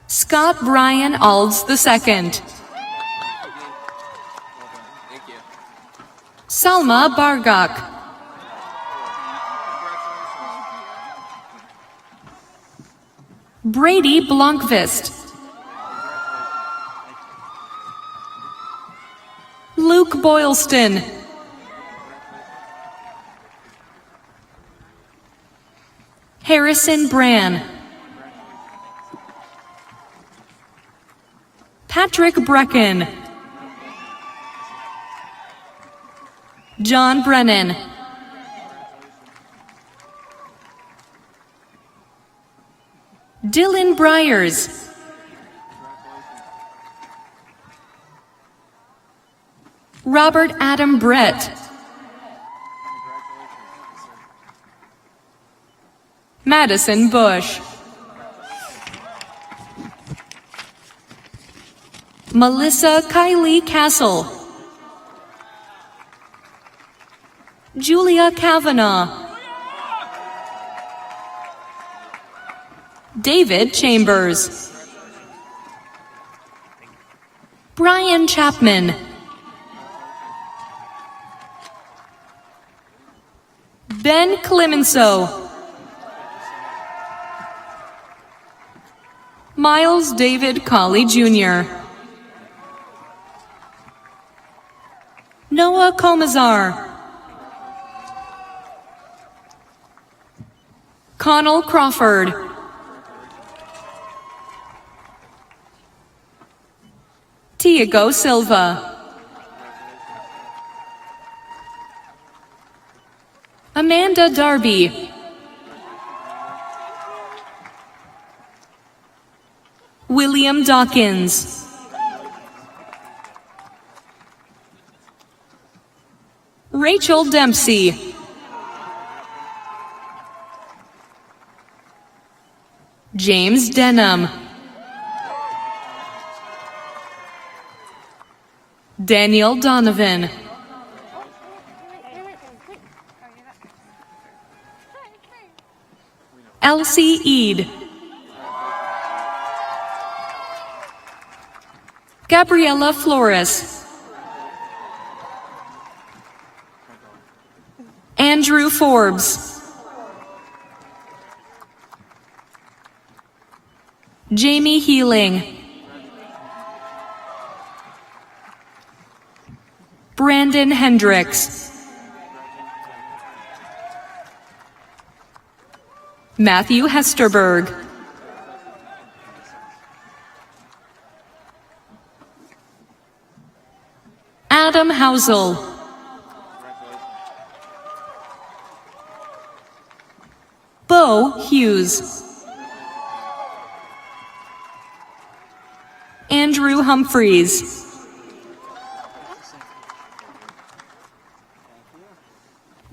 Scott Brian Alds II. Salma Bargak. Brady Blomqvist. Luke Boylston. Harrison Brann. Patrick Brecken. John Brennan. Dylan Byers. Robert Adam Brett. Madison Bush. Melissa Kylie Castle. Julia Kavanaugh. David Chambers. Brian Chapman. Ben Clemenceau. Miles David Colley Jr. Noah Comazar. Connell Crawford. Diego Silva. Amanda Darby. William Dawkins. Rachel Dempsey. James Denham. Daniel Donovan. Elsie Eade. Gabriela Flores. Andrew Forbes. Jamie Healing. Brandon Hendricks. Matthew Hesterberg. Adam Housel. Bo Hughes. Andrew Humphreys.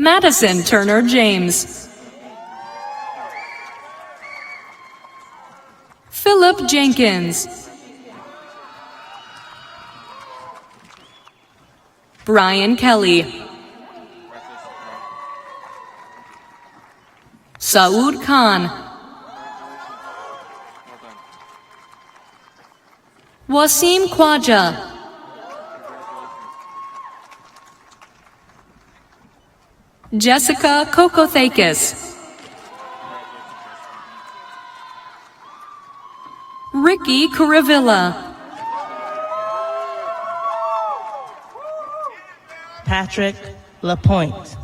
Madison Turner James. Philip Jenkins. Brian Kelly. Saud Khan. Wasim Khwaja. Jessica Kokothakis. Ricky Caravilla. Patrick Lapointe.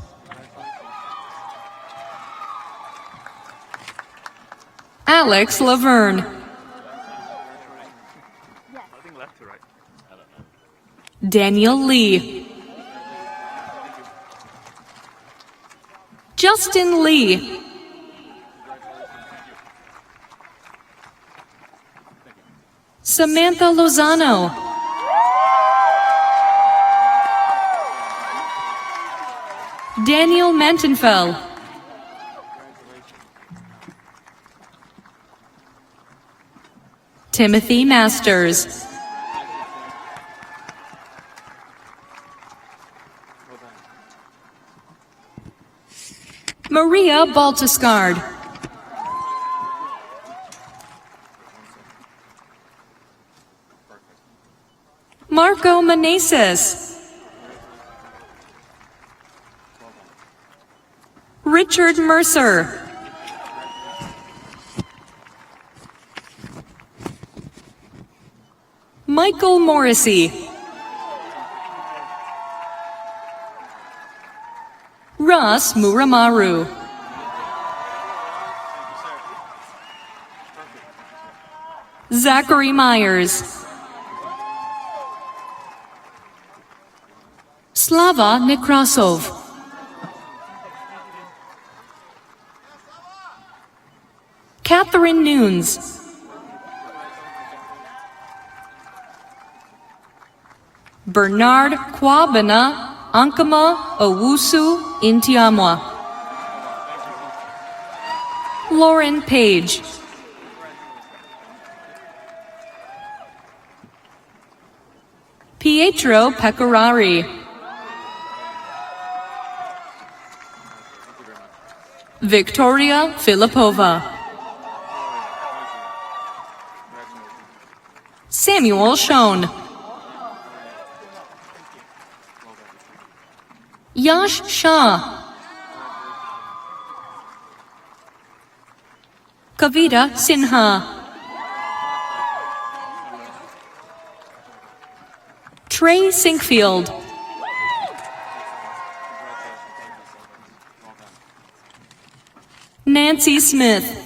Alex Laverne. Daniel Lee. Justin Lee. Samantha Lozano. Daniel Mentenfeld. Timothy Masters. Maria Baltascard. Marco Meneses. Richard Mercer. Michael Morrissey. Ross Muramaru. Zachary Myers. Slava Nekrasov. Catherine Nunes. Bernard Kwabena Ankama Owusu Intiamwa. Lauren Page. Pietro Pecorari. Victoria Filipova. Samuel Schoen. Yash Shah. Kavita Sinha. Trey Sinkfield. Nancy Smith.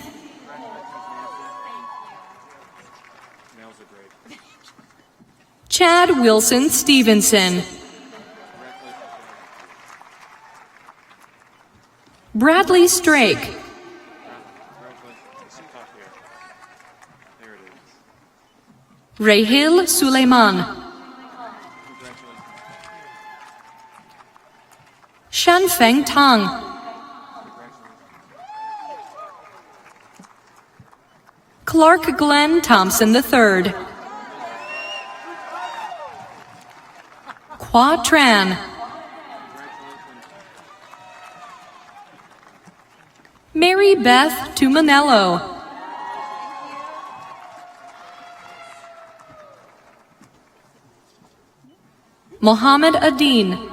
Chad Wilson Stevenson. Bradley Strake. Rahil Suleiman. Shanfeng Tang. Clark Glenn Thompson III. Qua Tran. Mary Beth Tumanello. Mohammed Adin.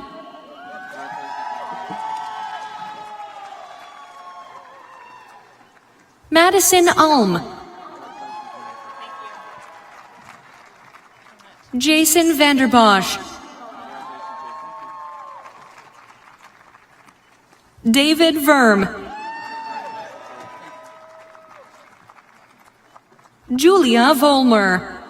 Madison Alm. Jason Vanderbosch. David Verm. Julia Volmer.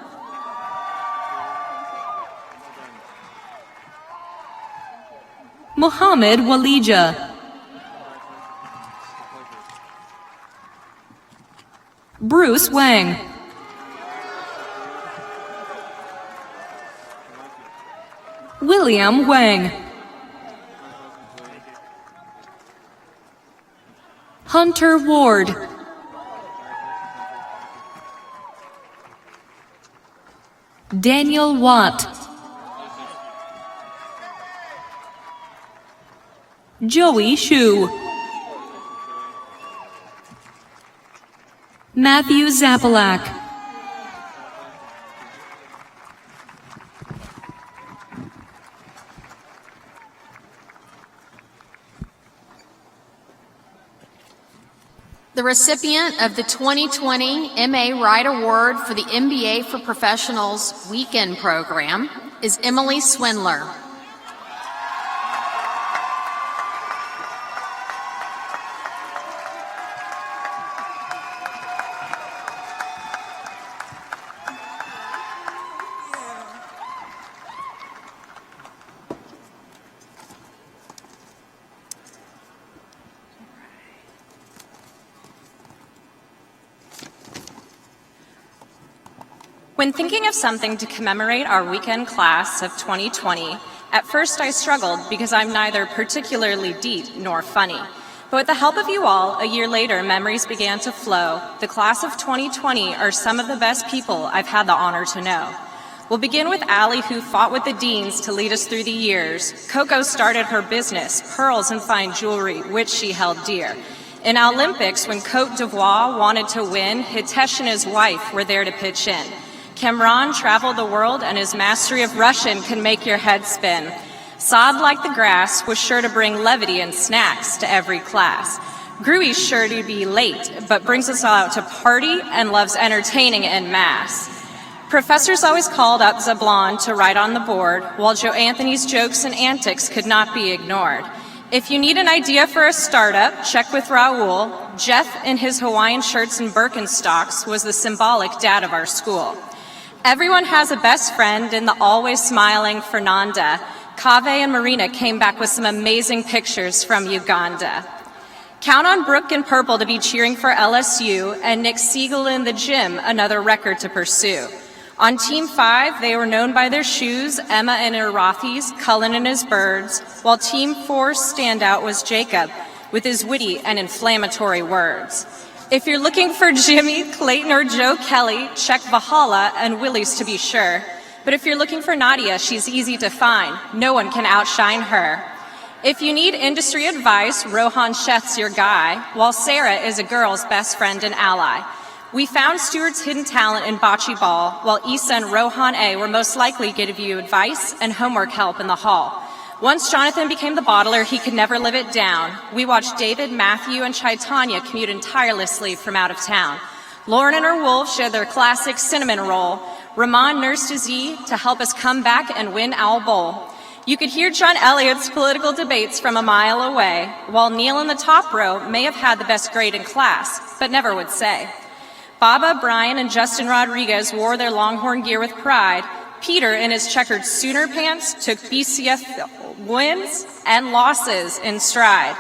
Mohammed Walija. Bruce Wang. William Wang. Hunter Ward. Daniel Watt. Joey Shu. Matthew Zapalak. The recipient of the 2020 MA Wright Award for the MBA for Professionals Weekend Program is Emily Swindler. When thinking of something to commemorate our weekend class of 2020, at first I struggled because I'm neither particularly deep nor funny. But with the help of you all, a year later, memories began to flow. The class of 2020 are some of the best people I've had the honor to know. We'll begin with Allie, who fought with the deans to lead us through the years. Coco started her business, pearls and fine jewelry, which she held dear. In Olympics, when Cote d'Ivoire wanted to win, Hitesh and his wife were there to pitch in. Kamran traveled the world, and his mastery of Russian can make your head spin. Saad, like the grass, was sure to bring levity and snacks to every class. Gruey's sure to be late, but brings us all out to party and loves entertaining en masse. Professors always called up Zablon to write on the board, while Joe Anthony's jokes and antics could not be ignored. If you need an idea for a startup, check with Raul. Jeff, in his Hawaiian shirts and Birkenstocks, was the symbolic dad of our school. Everyone has a best friend in the always smiling Fernanda. Kave and Marina came back with some amazing pictures from Uganda. Count on Brooke in purple to be cheering for LSU, and Nick Siegel in the gym, another record to pursue. On Team 5, they were known by their shoes, Emma and her Rothies, Cullen and his birds, while Team 4's standout was Jacob, with his witty and inflammatory words. If you're looking for Jimmy, Clayton, or Joe Kelly, check Valhalla and Willie's to be sure. But if you're looking for Nadia, she's easy to find. No one can outshine her. If you need industry advice, Rohan Sheth's your guy, while Sarah is a girl's best friend and ally. We found Stuart's hidden talent in bocce ball, while Issa and Rohan A were most likely to give you advice and homework help in the hall. Once Jonathan became the bottler, he could never live it down. We watched David, Matthew, and Chaitanya commute tirelessly from out of town. Lauren and her wolf shared their classic cinnamon roll. Ramon nursed his E to help us come back and win Owl Bowl. You could hear John Elliott's political debates from a mile away, while Neil in the top row may have had the best grade in class, but never would say. Baba, Brian, and Justin Rodriguez wore their Longhorn gear with pride. Peter, in his checkered Sooner pants, took BCF wins and losses in stride.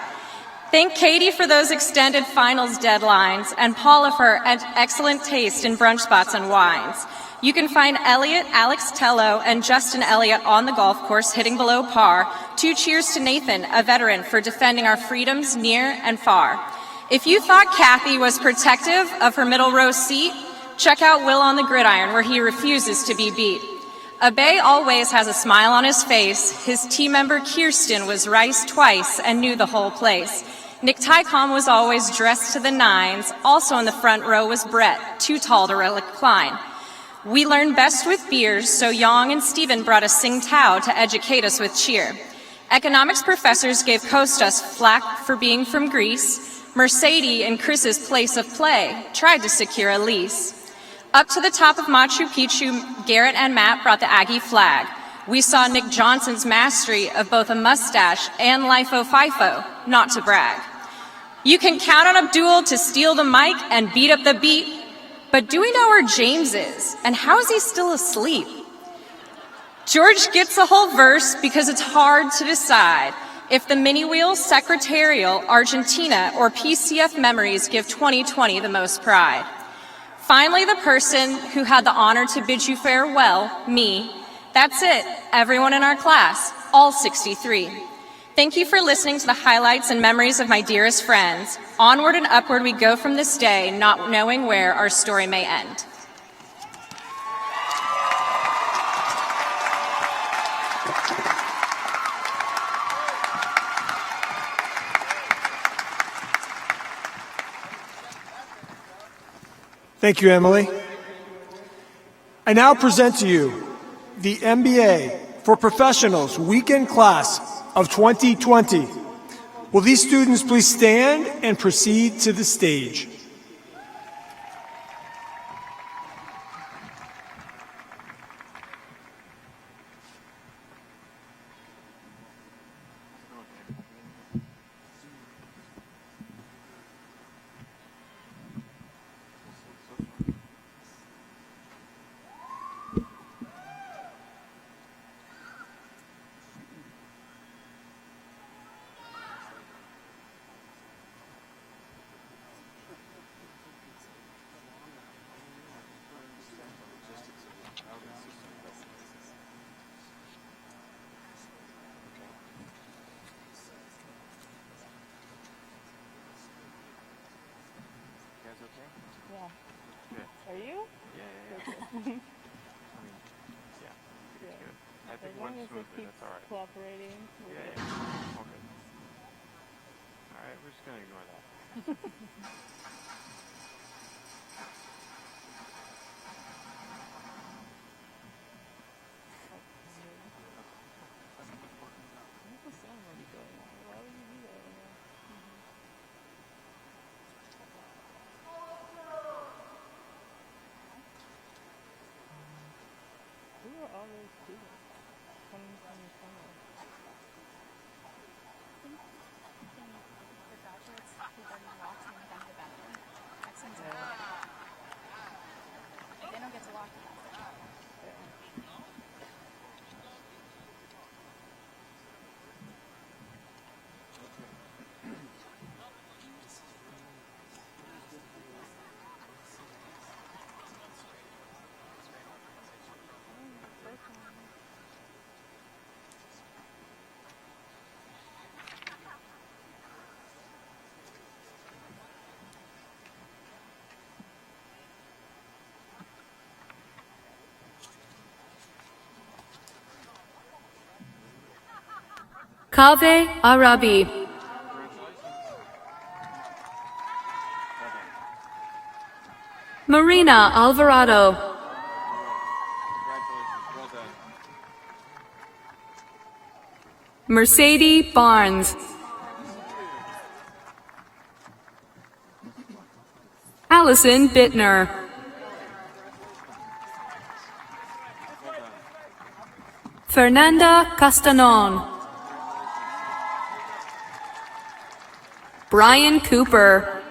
Thank Katie for those extended finals deadlines, and Paula for her excellent taste in brunch spots and wines. You can find Elliot, Alex Tello, and Justin Elliott on the golf course hitting below par. 2 cheers to Nathan, a veteran, for defending our freedoms near and far. If you thought Kathy was protective of her middle row seat, check out Will on the gridiron, where he refuses to be beat. Abay always has a smile on his face. His team member Kirsten was Rice twice and knew the whole place. Nick Tycom was always dressed to the nines. Also in the front row was Brett, too tall to recline. We learned best with beers, so Yang and Stephen brought a Tsingtao to educate us with cheer. Economics professors gave Kostas flack for being from Greece. Mercedes, in Chris's place of play, tried to secure a lease. Up to the top of Machu Picchu, Garrett and Matt brought the Aggie flag. We saw Nick Johnson's mastery of both a mustache and LIFO FIFO, not to brag. You can count on Abdul to steal the mic and beat up the beat, but do we know where James is, and how is he still asleep? George gets a whole verse because it's hard to decide if the mini wheels, secretarial, Argentina, or PCF memories give 2020 the most pride. Finally, the person who had the honor to bid you farewell, me. That's it, everyone in our class, all 63. Thank you for listening to the highlights and memories of my dearest friends. Onward and upward we go from this day, not knowing where our story may end. Thank you, Emily. I now present to you the MBA for Professionals Weekend Class of 2020. Will these students please stand and proceed to the stage? Are you? Yeah. I think As long one as smoothly, they keep that's all right. cooperating. Yeah. Okay. All right, we're just gonna ignore that. Who are all those students coming from the summer? The graduates who've already walked in and gone to the bathroom. Excellent. If they don't get to walk, Kaveh Arabi. Marina Alvarado. Mercedes Barnes. Allison Bittner. Fernanda Castanon. Brian Cooper.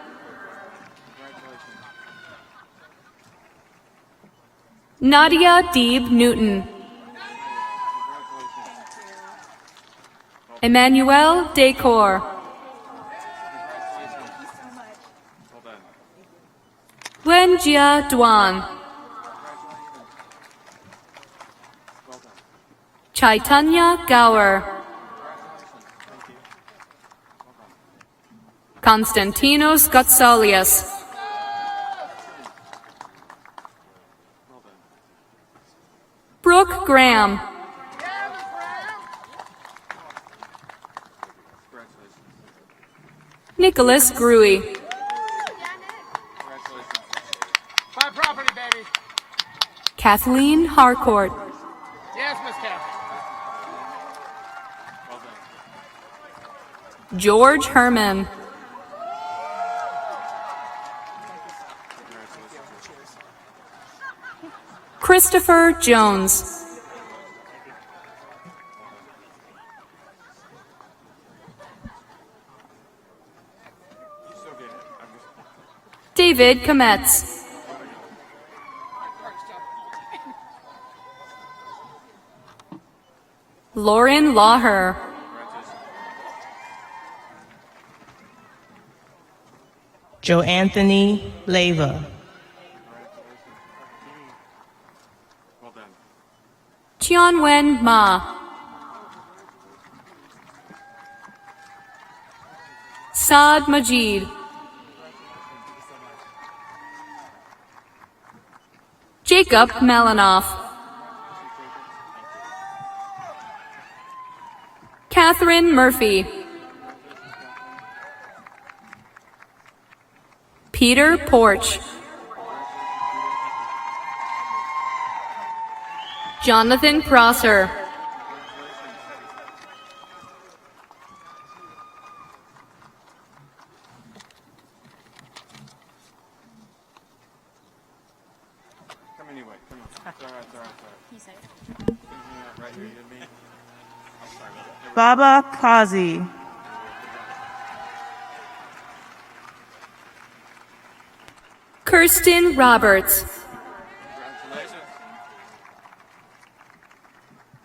Nadia Deeb Newton. Emmanuel Decor. Wenjia Duan. Chaitanya Gower. Konstantinos Gatsalias. Brooke Graham. Nicholas Gruey. Buy property, baby. Kathleen Harcourt. Yes, Miss Kathy. George Herman. Christopher Jones. David Kometz. Lauren Lawher. Joe Anthony Leva. Tianwen Ma. Saad Majid. Jacob Malinoff. Catherine Murphy. Peter Porch. Jonathan Prosser. Come anyway. Come on. It's all right. It's all right. He said Right here, you and me. I'm sorry about that. Baba Kazi. Kirsten Roberts.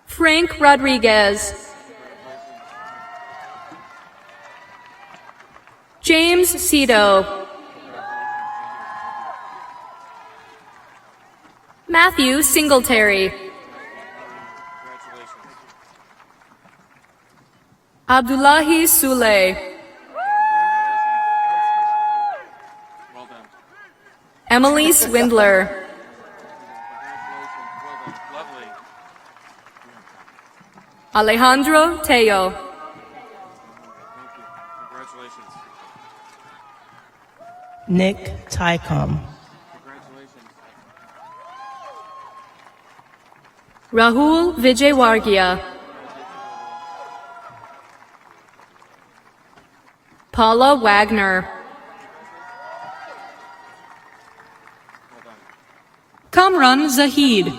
Frank Rodriguez. James Cito. Matthew Singletary. Abdullahi Sule. Emily Swindler. Alejandro Teo. Congratulations. Nick Tycom. Rahul Vijaywargia. Paula Wagner. Kamran Zahid.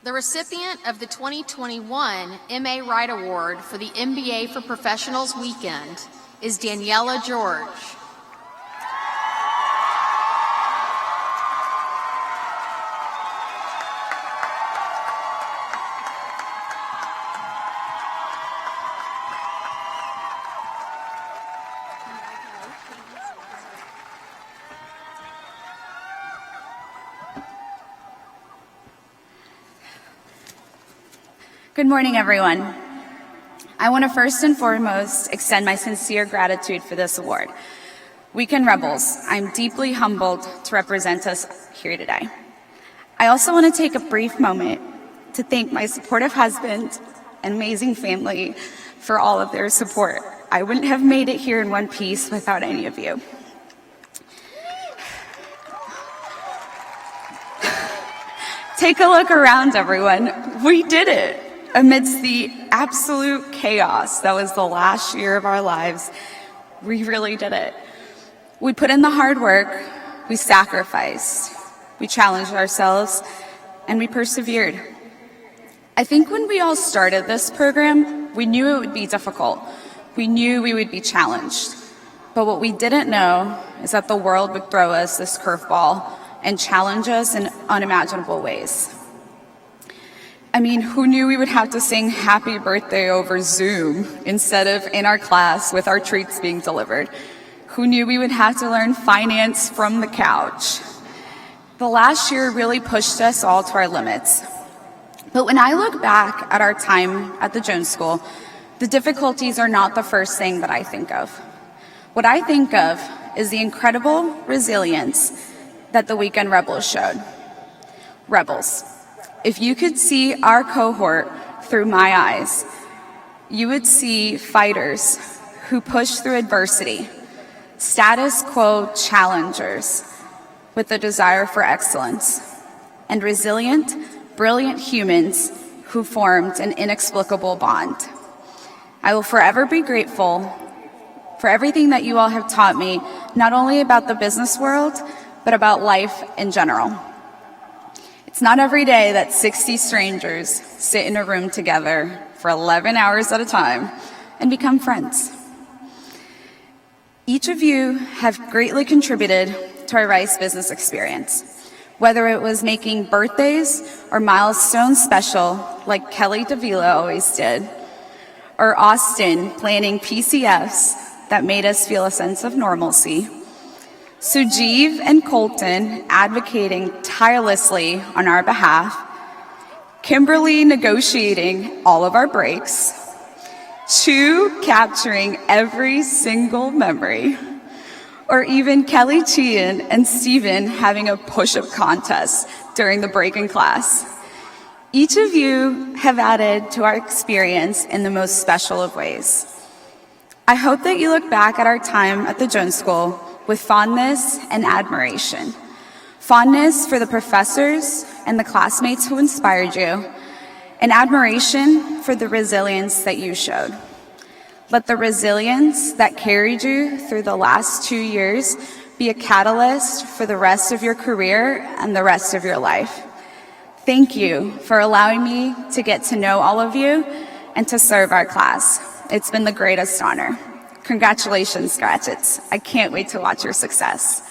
The recipient of the 2021 MA Wright Award for the MBA for Professionals Weekend is Daniela George. Good morning, everyone. I want to first and foremost extend my sincere gratitude for this award. Weekend Rebels, I'm deeply humbled to represent us here today. I also want to take a brief moment to thank my supportive husband and amazing family for all of their support. I wouldn't have made it here in one piece without any of you. Take a look around, everyone. We did it. Amidst the absolute chaos that was the last year of our lives, we really did it. We put in the hard work, we sacrificed, we challenged ourselves, and we persevered. I think when we all started this program, we knew it would be difficult. We knew we would be challenged. But what we didn't know is that the world would throw us this curveball and challenge us in unimaginable ways. I mean, who knew we would have to sing happy birthday over Zoom instead of in our class with our treats being delivered? Who knew we would have to learn finance from the couch? The last year really pushed us all to our limits. But when I look back at our time at the Jones School, the difficulties are not the first thing that I think of. What I think of is the incredible resilience that the Weekend Rebels showed. Rebels, if you could see our cohort through my eyes, you would see fighters who push through adversity, status quo challengers with a desire for excellence, and resilient, brilliant humans who formed an inexplicable bond. I will forever be grateful for everything that you all have taught me, not only about the business world, but about life in general. It's not every day that 60 strangers sit in a room together for 11 hours at a time and become friends. Each of you have greatly contributed to our Rice business experience, whether it was making birthdays or milestones special like Kelly DeVila always did, or Austin planning PCFs that made us feel a sense of normalcy, Sujeev and Colton advocating tirelessly on our behalf, Kimberly negotiating all of our breaks, Chu capturing every single memory, or even Kelly Chien and Steven having a push-up contest during the break in class. Each of you have added to our experience in the most special of ways. I hope that you look back at our time at the Jones School with fondness and admiration. Fondness for the professors and the classmates who inspired you, and admiration for the resilience that you showed. Let the resilience that carried you through the last 2 years be a catalyst for the rest of your career and the rest of your life. Thank you for allowing me to get to know all of you and to serve our class. It's been the greatest honor. Congratulations, graduates. I can't wait to watch your success.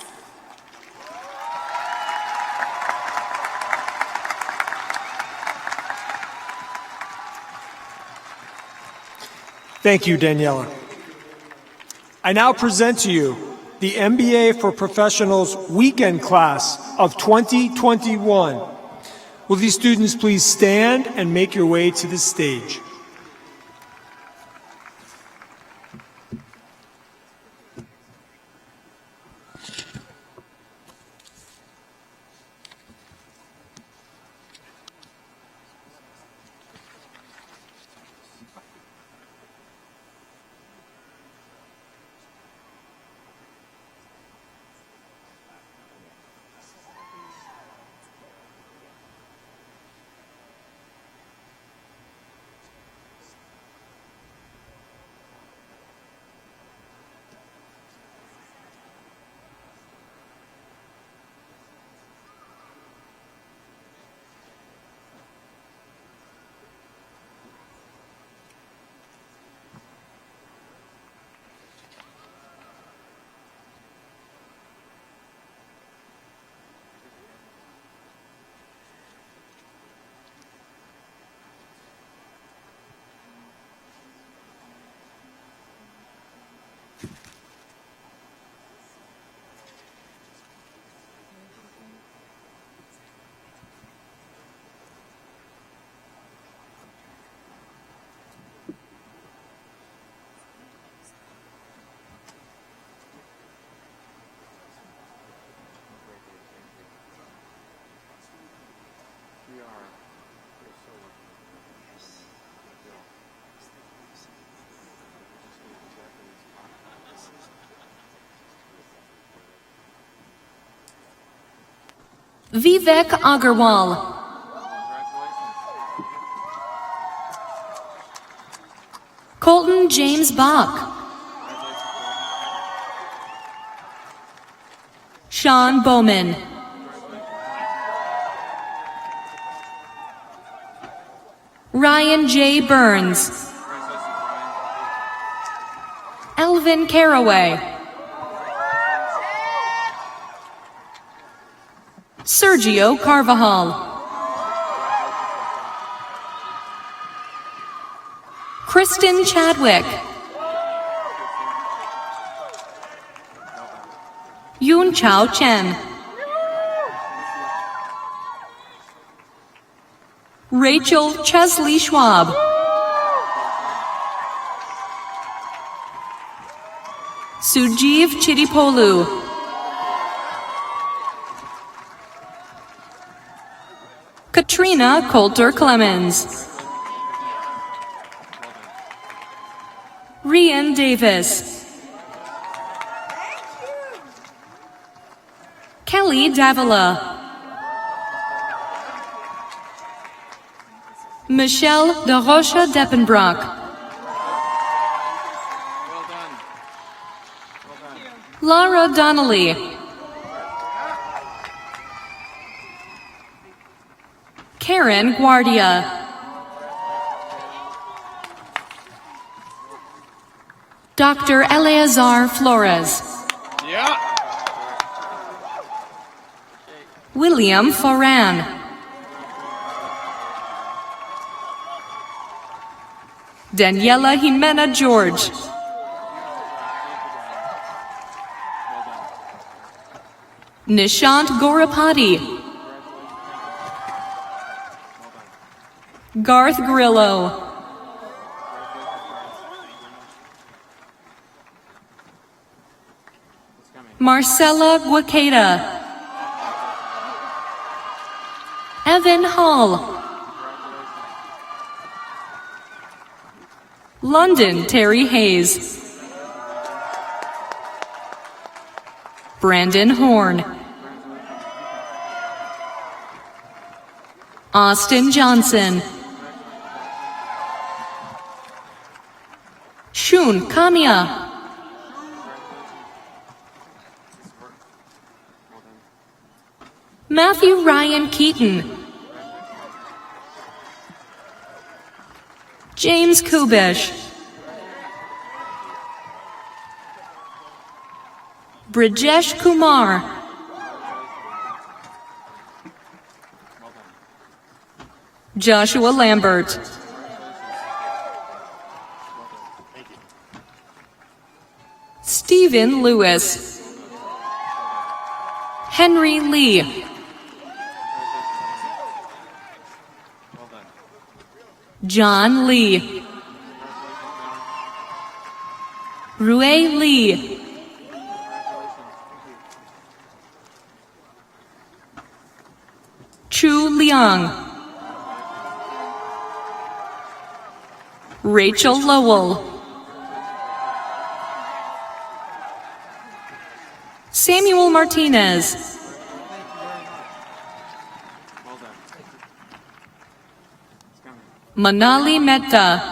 Thank you, Daniela. I now present to you the MBA for Professionals Weekend Class of 2021. Will these students please stand and make your way to the stage? Vivek Agarwal. Colton James Bach. Sean Bowman. Ryan J. Burns. Elvin Caraway. Sergio Carvajal. Kristen Chadwick. Yoon Chao Chen. Rachel Chesley Schwab. Sujeev Chidipolu. Katrina Coulter Clemens. Rian Davis. Kelly Davila. Michelle de Rocha Deppenbrock. Lara Donnelly. Karen Guardia. Dr. Eleazar Flores. Yeah. William Foran. Daniela Jimena George. Nishant Gorapati. Garth Grillo. Marcella Guaqueta. Evan Hall. London Terry Hayes. Brandon Horn. Austin Johnson. Shun Kamiya. Matthew Ryan Keaton. James Kubish. Brijesh Kumar. Joshua Lambert. Stephen Lewis. Henry Lee. John Lee. Rui Lee. Chu Liang. Rachel Lowell. Samuel Martinez. Manali Mehta.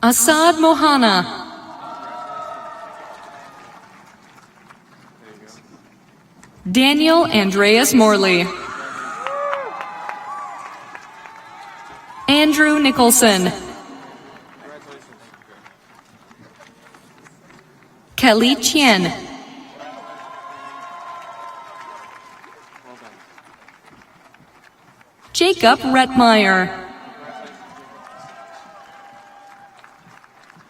Asad Mohana. Daniel Andreas Morley. Andrew Nicholson. Kelly Chien. Jacob Rettmeyer.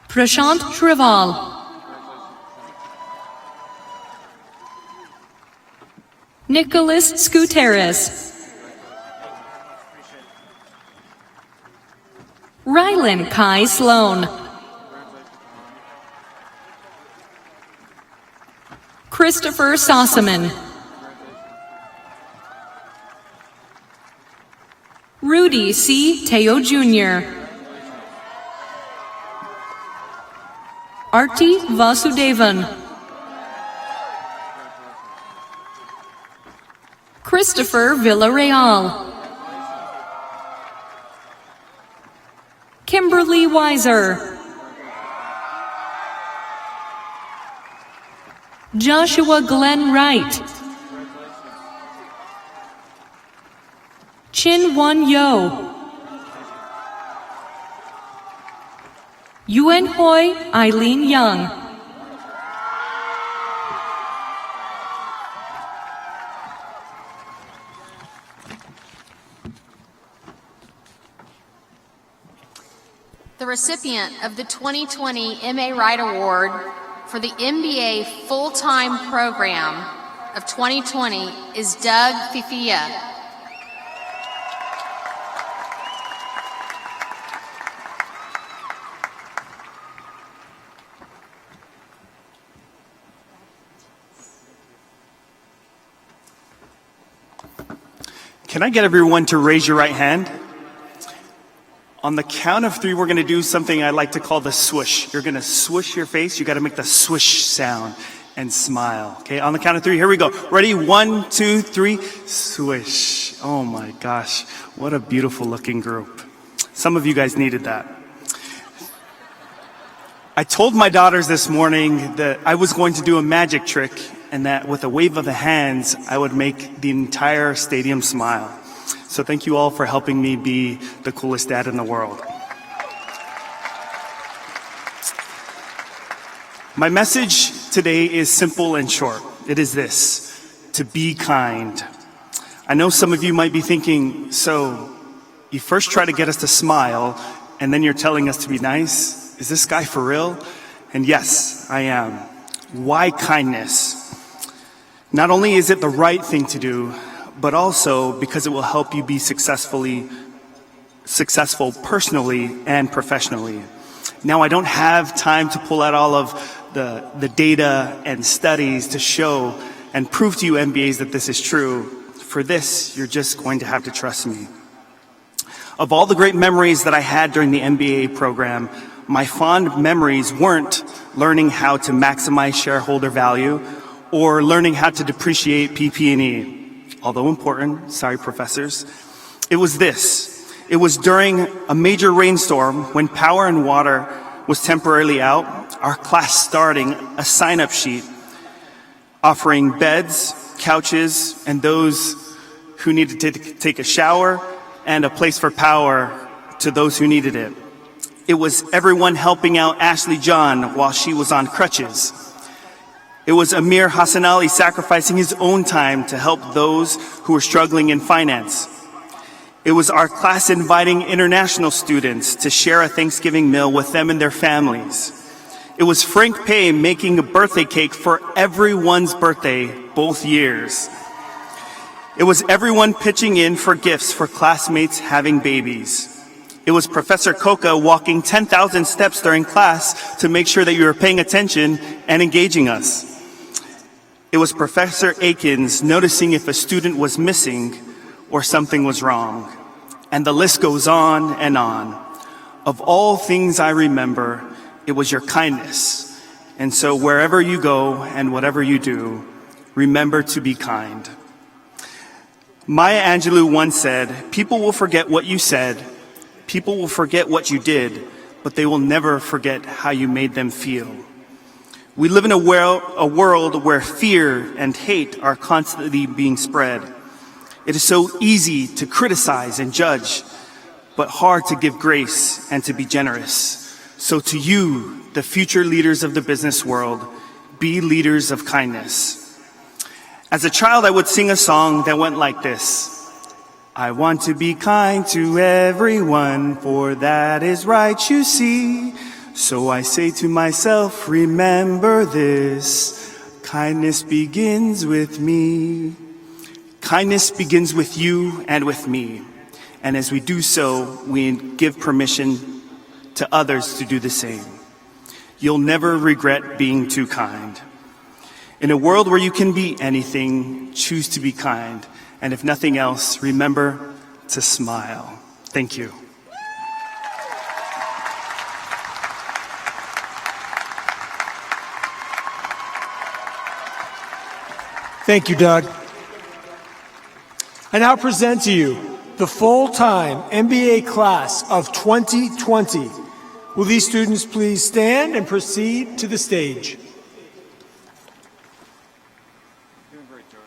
Prashant Shrival. Nicholas Skuteris. Rylan Kai Sloan. Christopher Sossaman. Rudy C. Teo Jr. Arti Vasudevan. Christopher Villarreal. Kimberly Weiser. Joshua Glenn Wright. Chin Won Yo. Yuen Hoi Eileen Young. the recipient of the 2020 MA Wright Award for the MBA Full-Time Program of 2020 is Doug Fifia. Can I get everyone to raise your right hand? On the count of 3, we're going to do something I like to call the swoosh. You're going to swoosh your face. You got to make the swoosh sound and smile. Okay, on the count of 3, here we go. Ready? 1, 2, 3, swish. Oh my gosh, what a beautiful looking group. Some of you guys needed that. I told my daughters this morning that I was going to do a magic trick and that with a wave of the hands, I would make the entire stadium smile. So thank you all for helping me be the coolest dad in the world. My message today is simple and short. It is this: to be kind. I know some of you might be thinking, so you first try to get us to smile, and then you're telling us to be nice? Is this guy for real? And yes, I am. Why kindness? Not only is it the right thing to do, but also because it will help you be successful personally and professionally. Now, I don't have time to pull out all of the data and studies to show and prove to you MBAs that this is true. For this, you're just going to have to trust me. Of all the great memories that I had during the MBA program, my fond memories weren't learning how to maximize shareholder value or learning how to depreciate PP&E, although important, sorry professors. It was this. It was during a major rainstorm when power and water was temporarily out, our class starting a sign-up sheet offering beds, couches, and those who needed to take a shower and a place for power to those who needed it. It was everyone helping out Ashley John while she was on crutches. It was Amir Hassan Ali sacrificing his own time to help those who were struggling in finance. It was our class inviting international students to share a Thanksgiving meal with them and their families. It was Frank Pay making a birthday cake for everyone's birthday both years. It was everyone pitching in for gifts for classmates having babies. It was Professor Coca walking 10,000 steps during class to make sure that you were paying attention and engaging us. It was Professor Akins noticing if a student was missing or something was wrong. And the list goes on and on. Of all things I remember, it was your kindness. And so wherever you go and whatever you do, remember to be kind. Maya Angelou once said, "People will forget what you said, people will forget what you did, but they will never forget how you made them feel." We live in a world where fear and hate are constantly being spread. It is so easy to criticize and judge, but hard to give grace and to be generous. So to you, the future leaders of the business world, be leaders of kindness. As a child, I would sing a song that went like this. I want to be kind to everyone, for that is right, you see. So I say to myself, remember this, kindness begins with me. Kindness begins with you and with me. And as we do so, we give permission to others to do the same. You'll never regret being too kind. In a world where you can be anything, choose to be kind. And if nothing else, remember to smile. Thank you. Thank you, Doug. I now present to you the full-time MBA class of 2020. Will these students please stand and proceed to the stage? Doing great, George.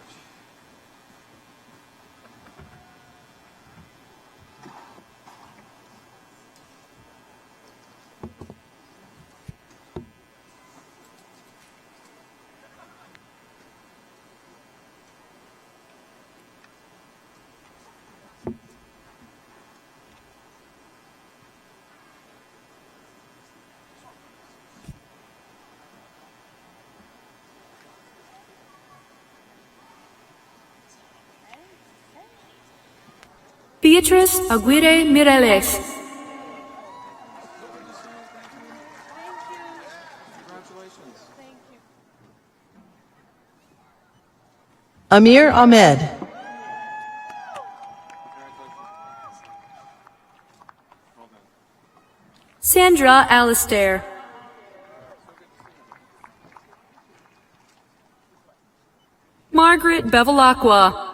Beatrice Aguirre Mireles. Amir Ahmed. Sandra Alistair. Margaret Bevilacqua.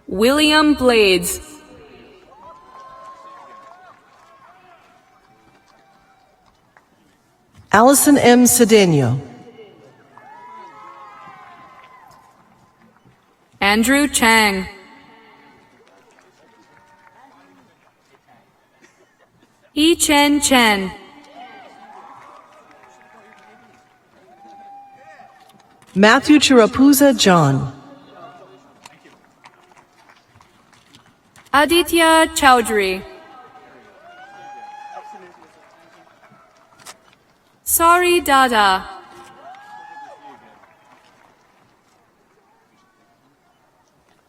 William Blades. Allison M. Cedeno. Andrew Chang. Yi Chen Chen. Matthew Chirapuza John. Aditya Chowdhury. Sari Dada.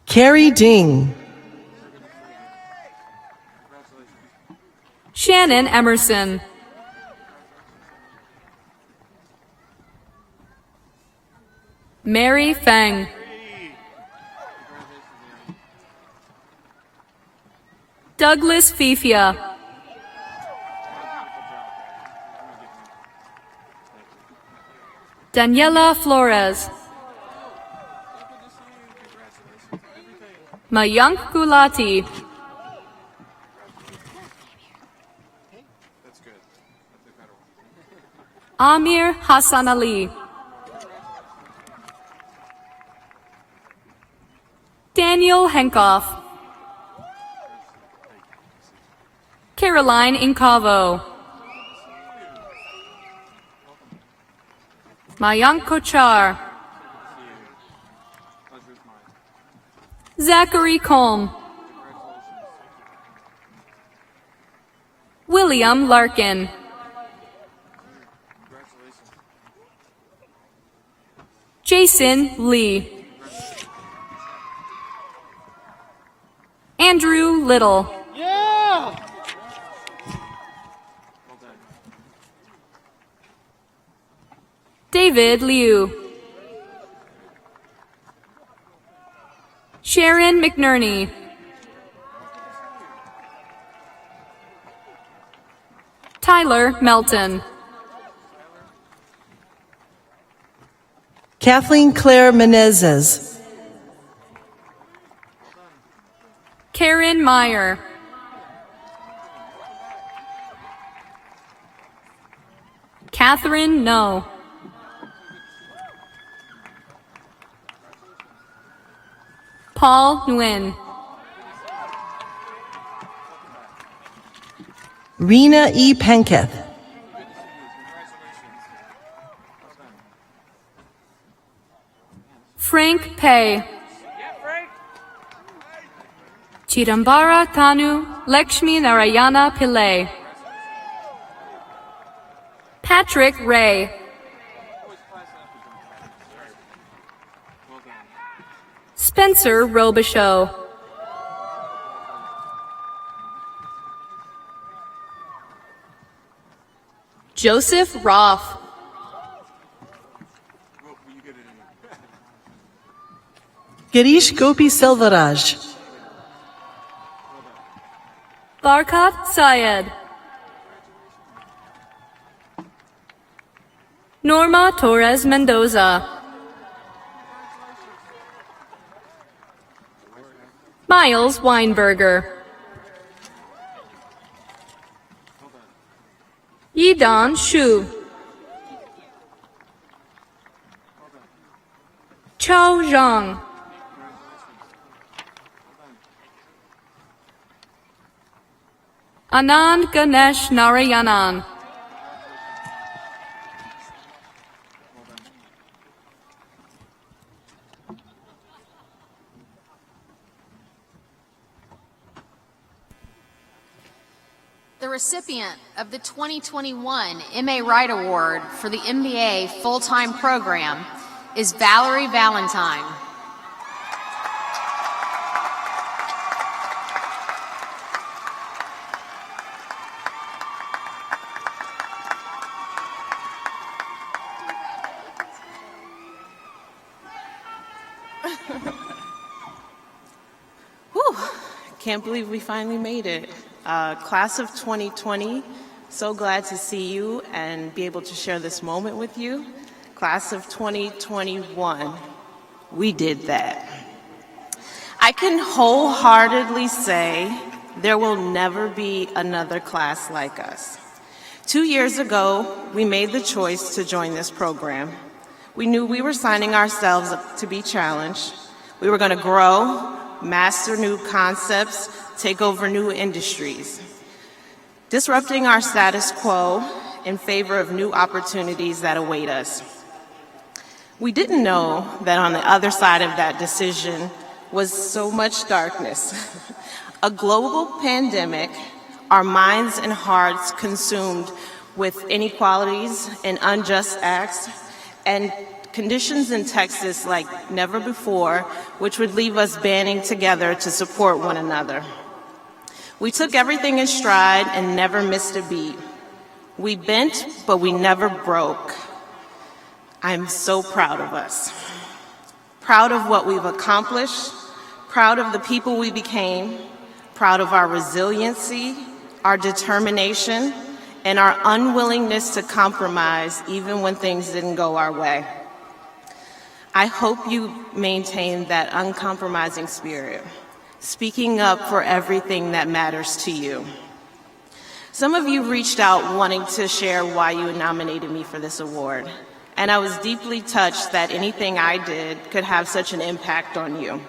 Carrie Ding. Shannon Emerson. Mary Feng. Douglas Fifia. Daniela Flores. Mayank Gulati. Amir Hassan Ali. Daniel Henkoff. Caroline Incavo. Mayank Kochar. Zachary Colm. William Larkin. Jason Lee. Andrew Little. Yeah! David Liu. Sharon McNerney. Tyler Melton. Kathleen Claire Menezes. Karen Meyer. Catherine No. Paul Nguyen. Rena E. Penketh. Frank Pei. Chidambara Tanu Lakshmi Narayana Pillai. Patrick Ray. Spencer Robichaux. Joseph Roth. Girish Gopi Selvaraj. Barkat Syed. Norma Torres Mendoza. Miles Weinberger. Yidan Shu. Chao Zhang. Anand Ganesh Narayanan. The recipient of the 2021 MA Wright Award for the MBA full-time program is Valerie Valentine. Can't believe we finally made it. Class of 2020, so glad to see you and be able to share this moment with you. Class of 2021, we did that. I can wholeheartedly say there will never be another class like us. 2 years ago, we made the choice to join this program. We knew we were signing ourselves up to be challenged. We were going to grow, master new concepts, take over new industries, disrupting our status quo in favor of new opportunities that await us. We didn't know that on the other side of that decision was so much darkness. A global pandemic, our minds and hearts consumed with inequalities and unjust acts, and conditions in Texas like never before, which would leave us banding together to support one another. We took everything in stride and never missed a beat. We bent, but we never broke. I'm so proud of us. Proud of what we've accomplished, proud of the people we became, proud of our resiliency, our determination, and our unwillingness to compromise even when things didn't go our way. I hope you maintain that uncompromising spirit, speaking up for everything that matters to you. Some of you reached out wanting to share why you nominated me for this award, and I was deeply touched that anything I did could have such an impact on you.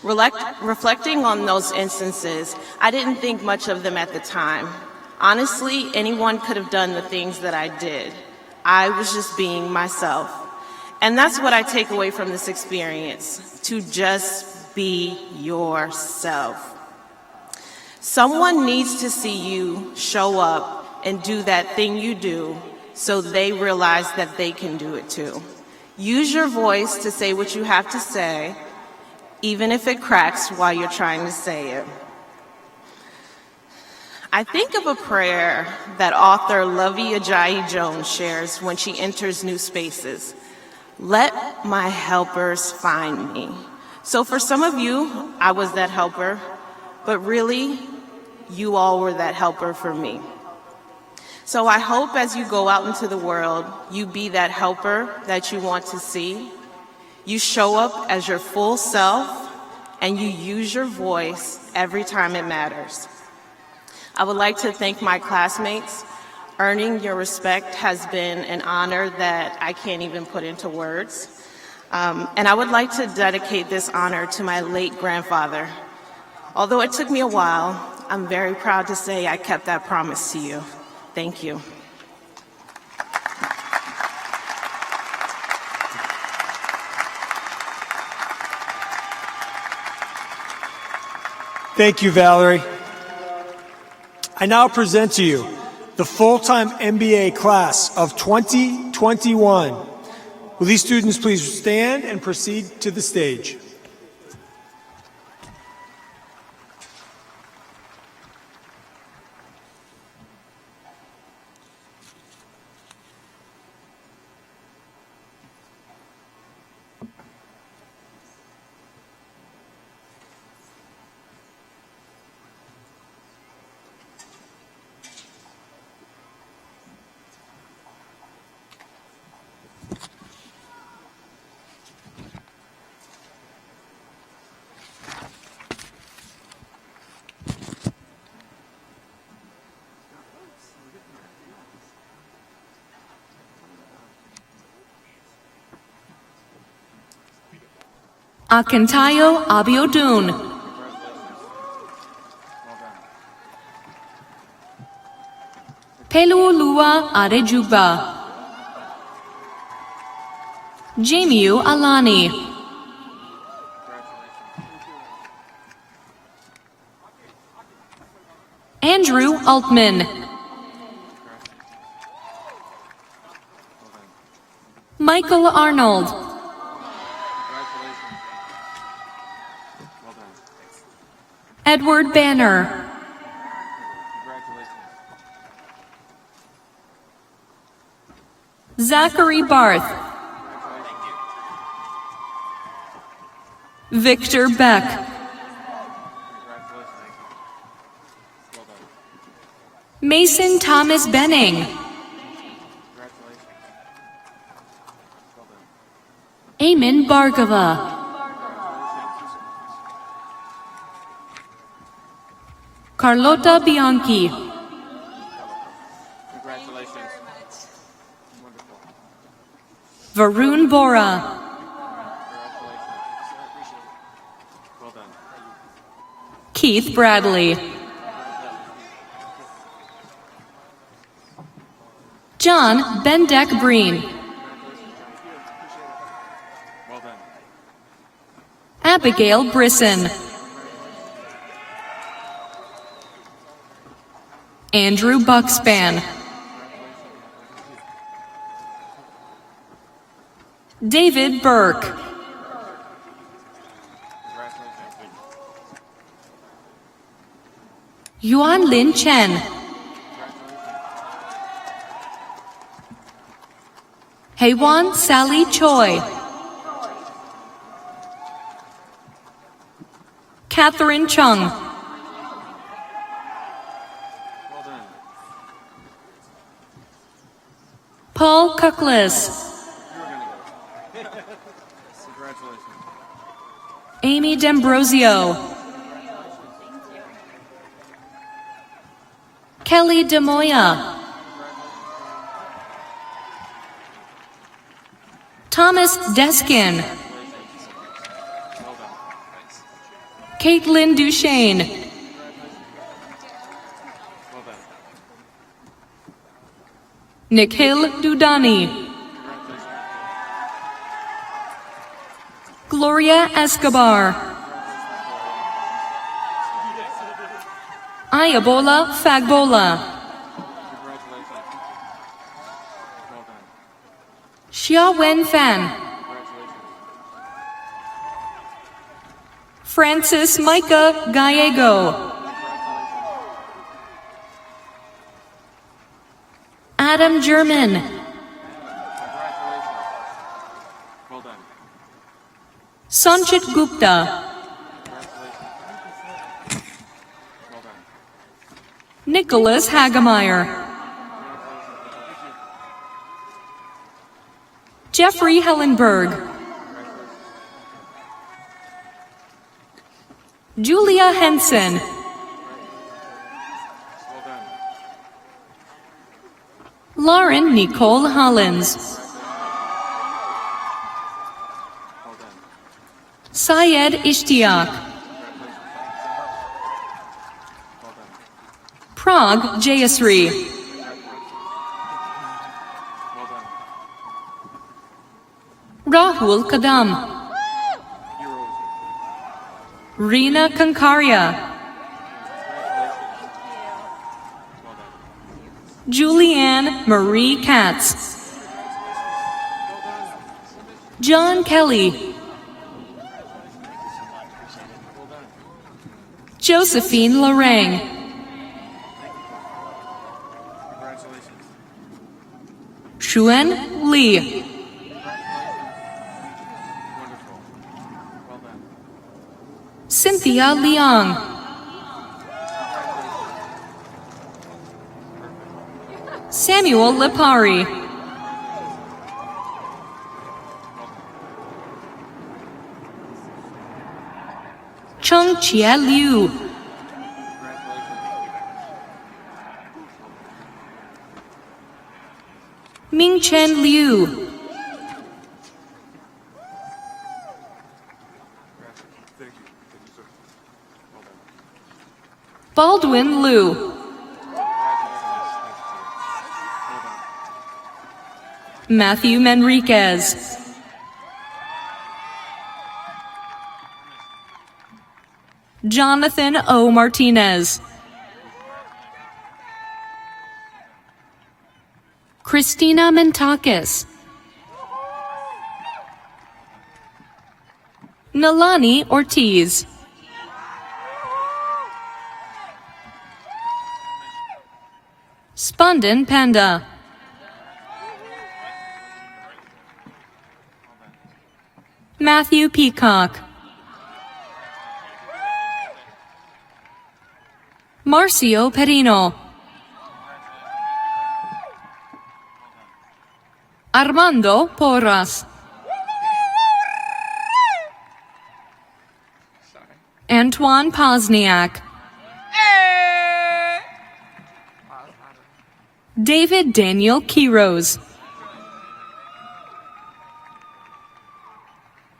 Reflecting on those instances, I didn't think much of them at the time. Honestly, anyone could have done the things that I did. I was just being myself. And that's what I take away from this experience, to just be yourself. Someone needs to see you show up and do that thing you do so they realize that they can do it too. Use your voice to say what you have to say, even if it cracks while you're trying to say it. I think of a prayer that author Lovey Ajayi Jones shares when she enters new spaces. Let my helpers find me. So for some of you, I was that helper, but really, you all were that helper for me. So I hope as you go out into the world, you be that helper that you want to see. You show up as your full self, and you use your voice every time it matters. I would like to thank my classmates. Earning your respect has been an honor that I can't even put into words. And I would like to dedicate this honor to my late grandfather. Although it took me a while, I'm very proud to say I kept that promise to you. Thank you. Thank you, Valerie. I now present to you the full-time MBA class of 2021. Will these students please stand and proceed to the stage? Akintayo Abiodun. Peluolua Adejuba. Jamiu Alani. Andrew Altman. Michael Arnold. Edward Banner. Zachary Barth. Victor Beck. Mason Thomas Benning. Amen Bhargava. Carlota Bianchi. Congratulations. Wonderful. Varun Bora. Well done. Keith Bradley. John Bendeck Breen. Well done. Abigail Brisson. Andrew Buckspan. David Burke. Yuan Lin Chen. Heywan Sally Choi. Catherine Chung. Paul Cucklis. Congratulations. Amy D'Ambrosio. Kelly DeMoya. Thomas Deskin. Caitlin Duchesne. Nikhil Dudani. Gloria Escobar. Ayabola Fagbola. Xia Wen Fan. Francis Micah Gallego. Adam German. Well done. Sanchit Gupta. Well done. Nicholas Hagemeyer. Jeffrey Hellenberg. Julia Henson. Well done. Lauren Nicole Hollins. Well done. Syed Ishtiaq. Well done. Prague Jayasri. Well done. Rahul Kadam. Reena Kankaria. Julianne Marie Katz. John Kelly. Josephine Lorang. Congratulations. Xuan Li. Wonderful. Well done. Cynthia Liang. Samuel Lipari. Chung Chia Liu. Ming Chen Liu. Baldwin Liu. Matthew Manriquez. Jonathan O. Martinez. Christina Mentakis. Nalani Ortiz. Spandan Panda. Matthew Peacock. Marcio Perino. Armando Porras. Antoine Pozniak. David Daniel Quiroz.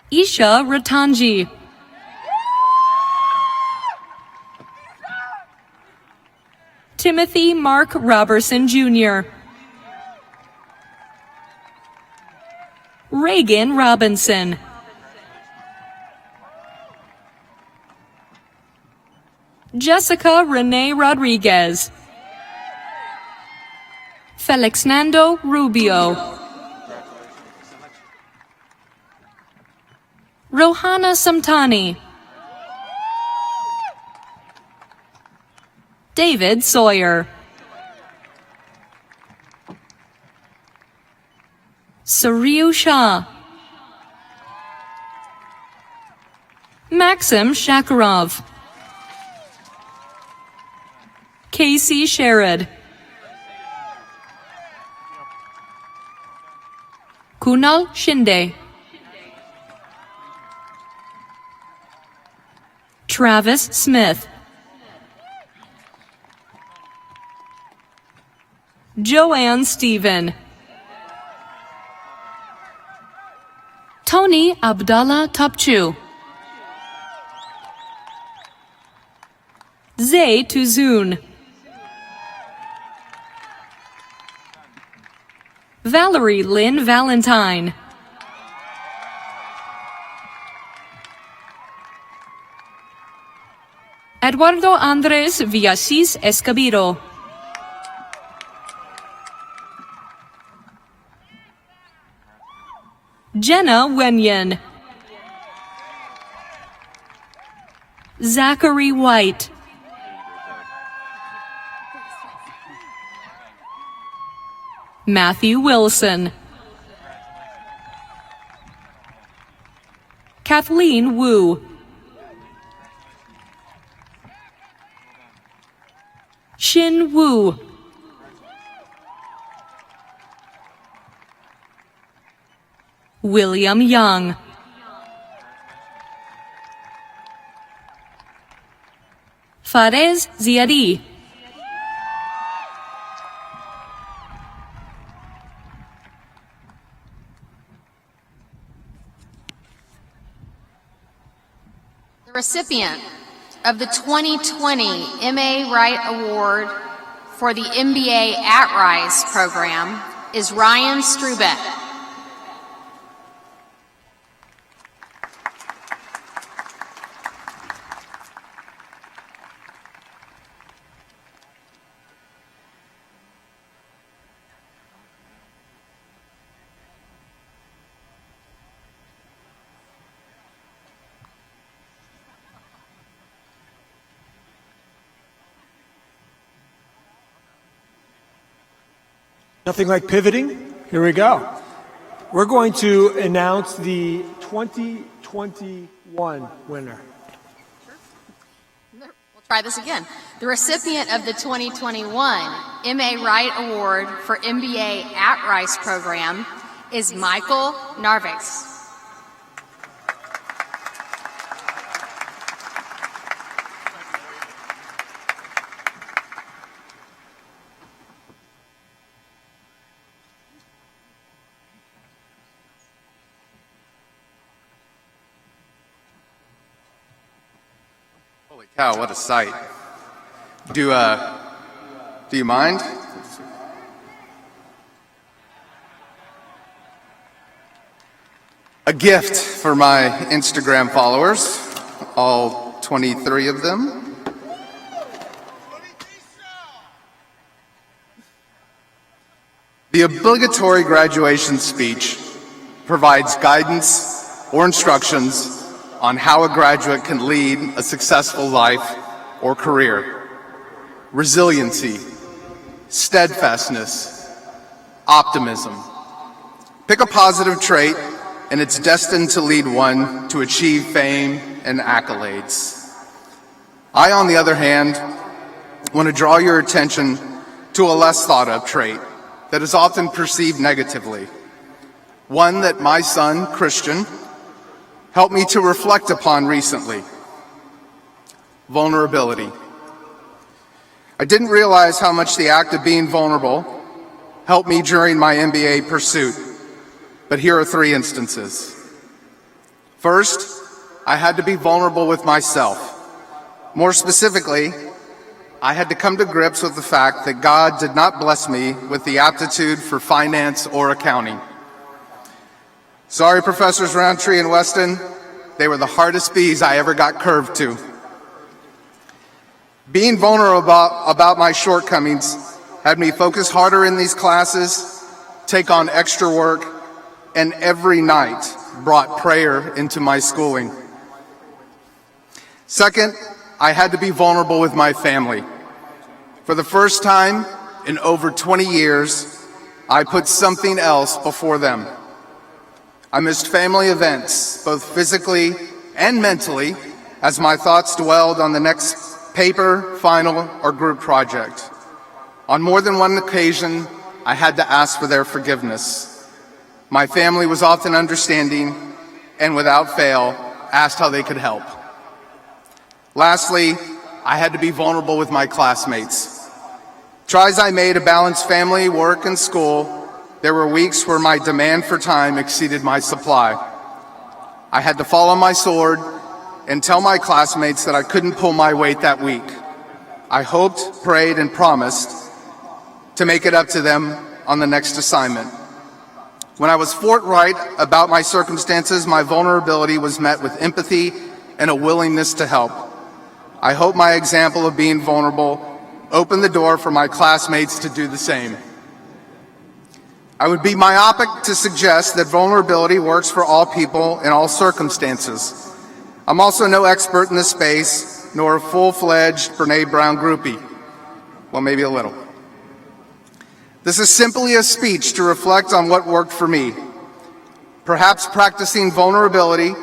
Isha Ratanji. Timothy Mark Robertson Jr. Reagan Robinson. Jessica Renee Rodriguez. Felix Nando Rubio. Rohana Samtani. David Sawyer. Sariu Shah. Maxim Shakarov. Casey Sherrod. Kunal Shinde. Travis Smith. Joanne Stephen. Tony Abdallah Topchu. Zay Tuzun. Valerie Lynn Valentine. Eduardo Andres Villasis Escabiro. Jenna Wenyan. Zachary White. Matthew Wilson. Kathleen Wu. Shin Wu. William Young. Farez Ziadi. The recipient of the 2020 MA Wright Award for the MBA at Rice program is Ryan Strubeck. Nothing like pivoting. Here we go. We're going to announce the 2021 winner. We'll try this again. The recipient of the 2021 MA Wright Award for MBA at Rice program is Michael Narvix. Holy cow, what a sight. Do you mind? A gift for my Instagram followers, all 23 of them. The obligatory graduation speech provides guidance or instructions on how a graduate can lead a successful life or career. Resiliency, steadfastness, optimism. Pick a positive trait, and it's destined to lead one to achieve fame and accolades. I, on the other hand, want to draw your attention to a less thought of trait that is often perceived negatively, one that my son, Christian, helped me to reflect upon recently: vulnerability. I didn't realize how much the act of being vulnerable helped me during my MBA pursuit, but here are 3 instances. First, I had to be vulnerable with myself. More specifically, I had to come to grips with the fact that God did not bless me with the aptitude for finance or accounting. Sorry, Professors Roundtree and Weston, they were the hardest B's I ever got curved to. Being vulnerable about my shortcomings had me focus harder in these classes, take on extra work, and every night brought prayer into my schooling. Second, I had to be vulnerable with my family. For the first time in over 20 years, I put something else before them. I missed family events, both physically and mentally, as my thoughts dwelled on the next paper, final, or group project. On more than one occasion, I had to ask for their forgiveness. My family was often understanding and without fail asked how they could help. Lastly, I had to be vulnerable with my classmates. Try as I may to balance family, work, and school, there were weeks where my demand for time exceeded my supply. I had to fall on my sword and tell my classmates that I couldn't pull my weight that week. I hoped, prayed, and promised to make it up to them on the next assignment. When I was forthright about my circumstances, my vulnerability was met with empathy and a willingness to help. I hope my example of being vulnerable opened the door for my classmates to do the same. I would be myopic to suggest that vulnerability works for all people in all circumstances. I'm also no expert in this space, nor a full-fledged Brene Brown groupie. Well, maybe a little. This is simply a speech to reflect on what worked for me. Perhaps practicing vulnerability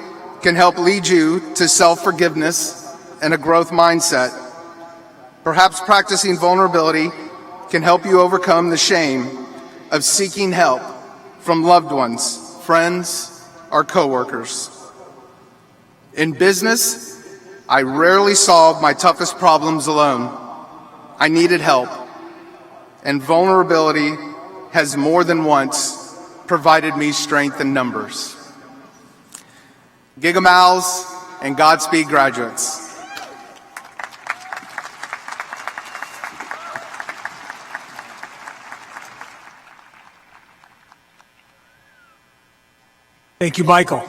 can help lead you to self-forgiveness and a growth mindset. Perhaps practicing vulnerability can help you overcome the shame of seeking help from loved ones, friends, or coworkers. In business, I rarely solved my toughest problems alone. I needed help, and vulnerability has more than once provided me strength in numbers. Gigamals and Godspeed, graduates. Thank you, Michael.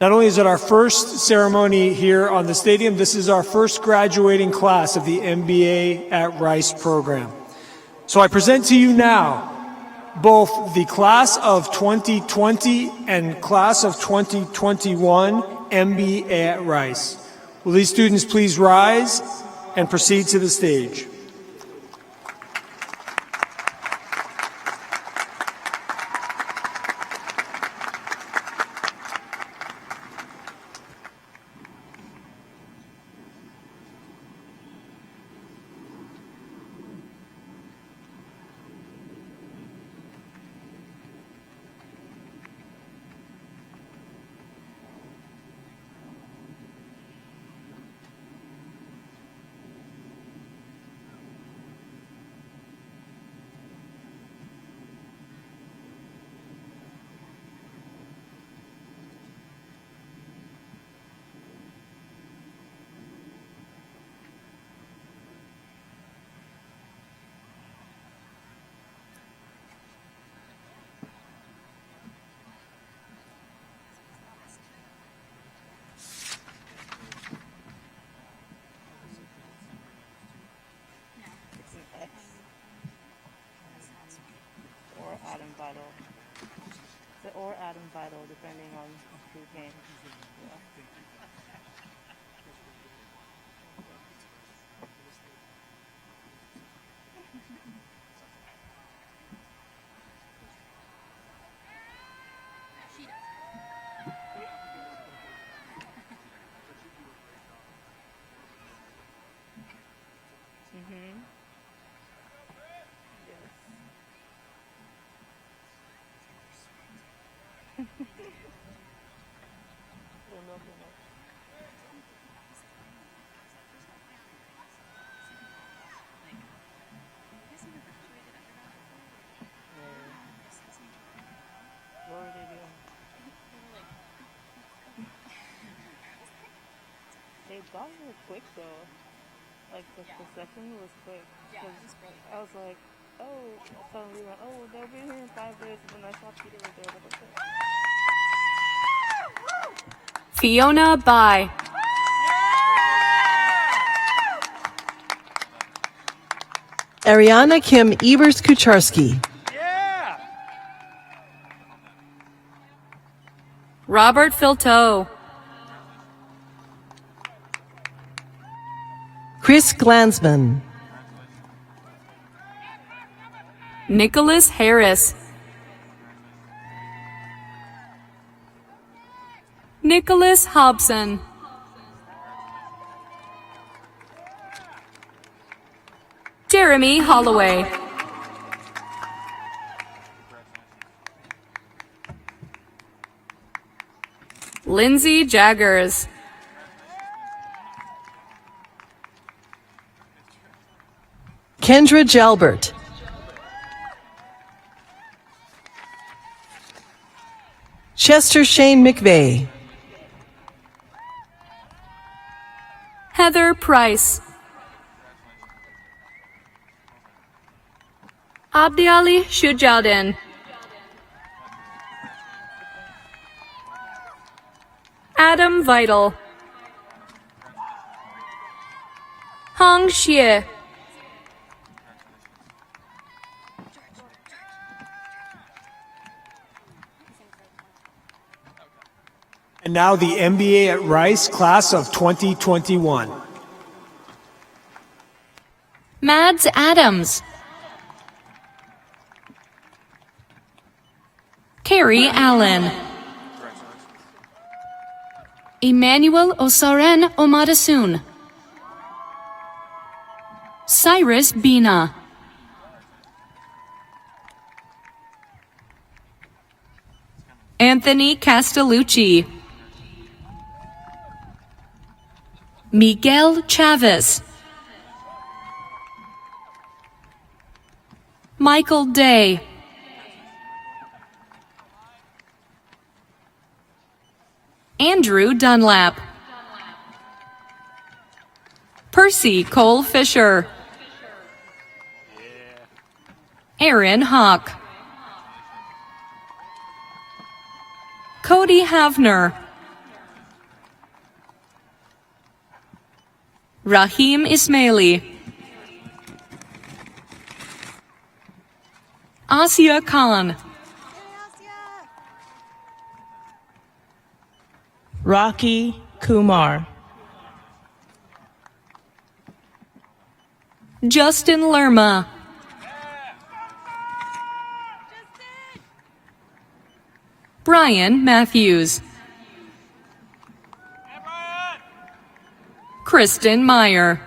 Not only is it our first ceremony here on the stadium, this is our first graduating class of the MBA at Rice program. So I present to you now both the class of 2020 and class of 2021 MBA at Rice. Will these students please rise and proceed to the stage? Or Adam Vital, depending on who came. Yeah. What were they doing? They got here quick though. Like the session was quick. I was like, oh, I told them, oh, they'll be here in 5 days. When I saw Peter was there, I was like, Fiona Bai. Ariana Kim Evers Kucharski. Robert Filto. Chris Glansman. Nicholas Harris. Nicholas Hobson. Jeremy Holloway. Lindsay Jaggers. Kendra Jalbert. Chester Shane McVeigh. Heather Price. Abdiali Shujaudin. Adam Vital. Hong Xie. And now the MBA at Rice class of 2021. Mads Adams. Carrie Allen. Emmanuel Osaren Omadasun. Cyrus Bina. Anthony Castellucci. Miguel Chavez. Michael Day. Andrew Dunlap. Percy Cole Fisher. Aaron Hawk. Cody Havner. Rahim Ismaili. Asia Khan. Rocky Kumar. Justin Lerma. Brian Matthews. Kristen Meyer.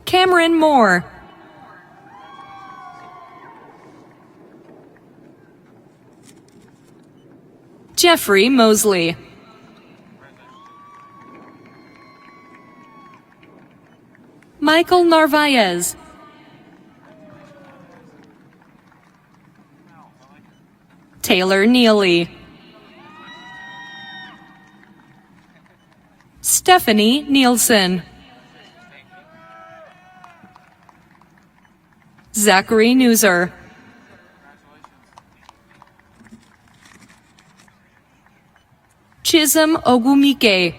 Cameron Moore. Jeffrey Mosley. Michael Narvaez. Taylor Neely. Stephanie Nielsen. Zachary Newser. Chisholm Ogumike.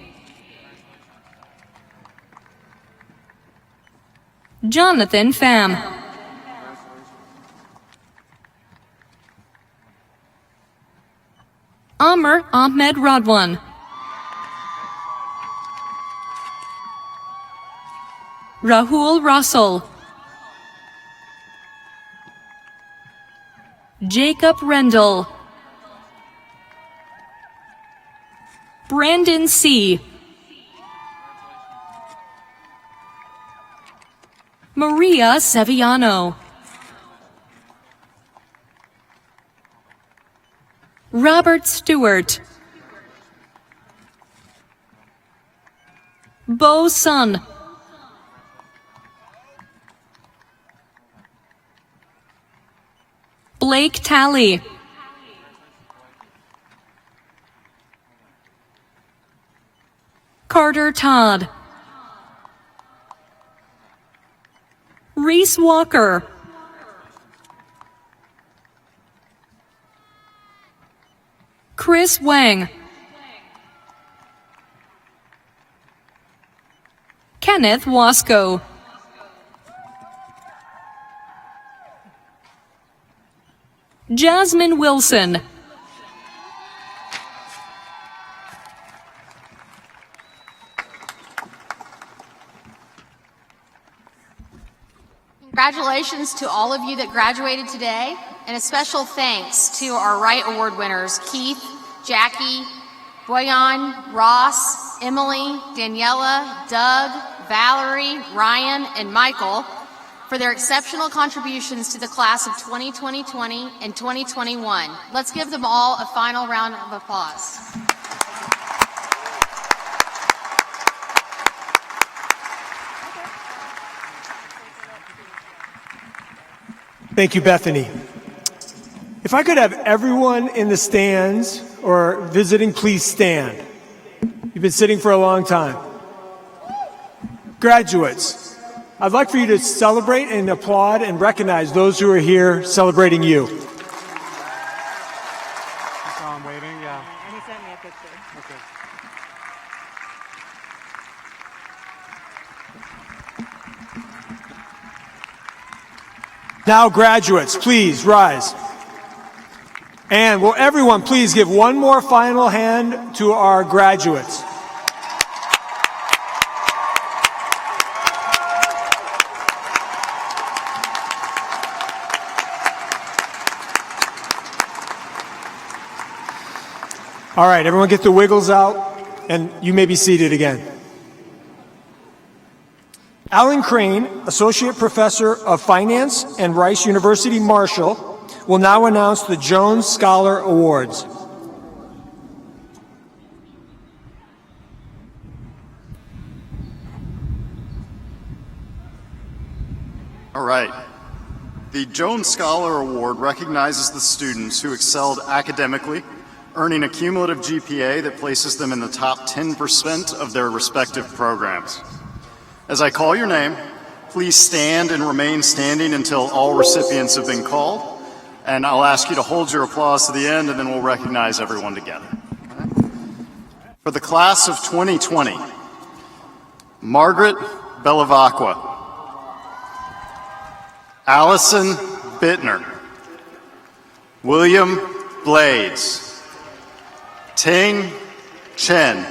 Jonathan Pham. Amr Ahmed Radwan. Rahul Russell. Jacob Rendell. Brandon C. Maria Sevillano. Robert Stewart, Bo Sun, Blake Talley, Carter Todd, Reese Walker, Chris Wang, Kenneth Wasco, Jasmine Wilson, Congratulations to all of you that graduated today, and a special thanks to our Wright Award winners, Keith, Jackie, Boyan, Ross, Emily, Daniela, Doug, Valerie, Ryan, and Michael for their exceptional contributions to the class of 2020 and 2021. Let's give them all a final round of applause. Thank you, Bethany. If I could have everyone in the stands or visiting, please stand. You've been sitting for a long time. Graduates, I'd like for you to celebrate and applaud and recognize those who are here celebrating you. I'm waiting, yeah. And he sent me a picture. Okay. Now, graduates, please rise. And will everyone please give one more final hand to our graduates? All right, everyone get the wiggles out, and you may be seated again. Alan Crane, Associate Professor of Finance and Rice University, Marshall, will now announce the Jones Scholar Awards. All right. The Jones Scholar Award recognizes the students who excelled academically, earning a cumulative GPA that places them in the top 10% of their respective programs. As I call your name, please stand and remain standing until all recipients have been called, and I'll ask you to hold your applause to the end, and then we'll recognize everyone together. For the class of 2020, Margaret Bellavacqua, Allison Bittner, William Blades, Ting Chen,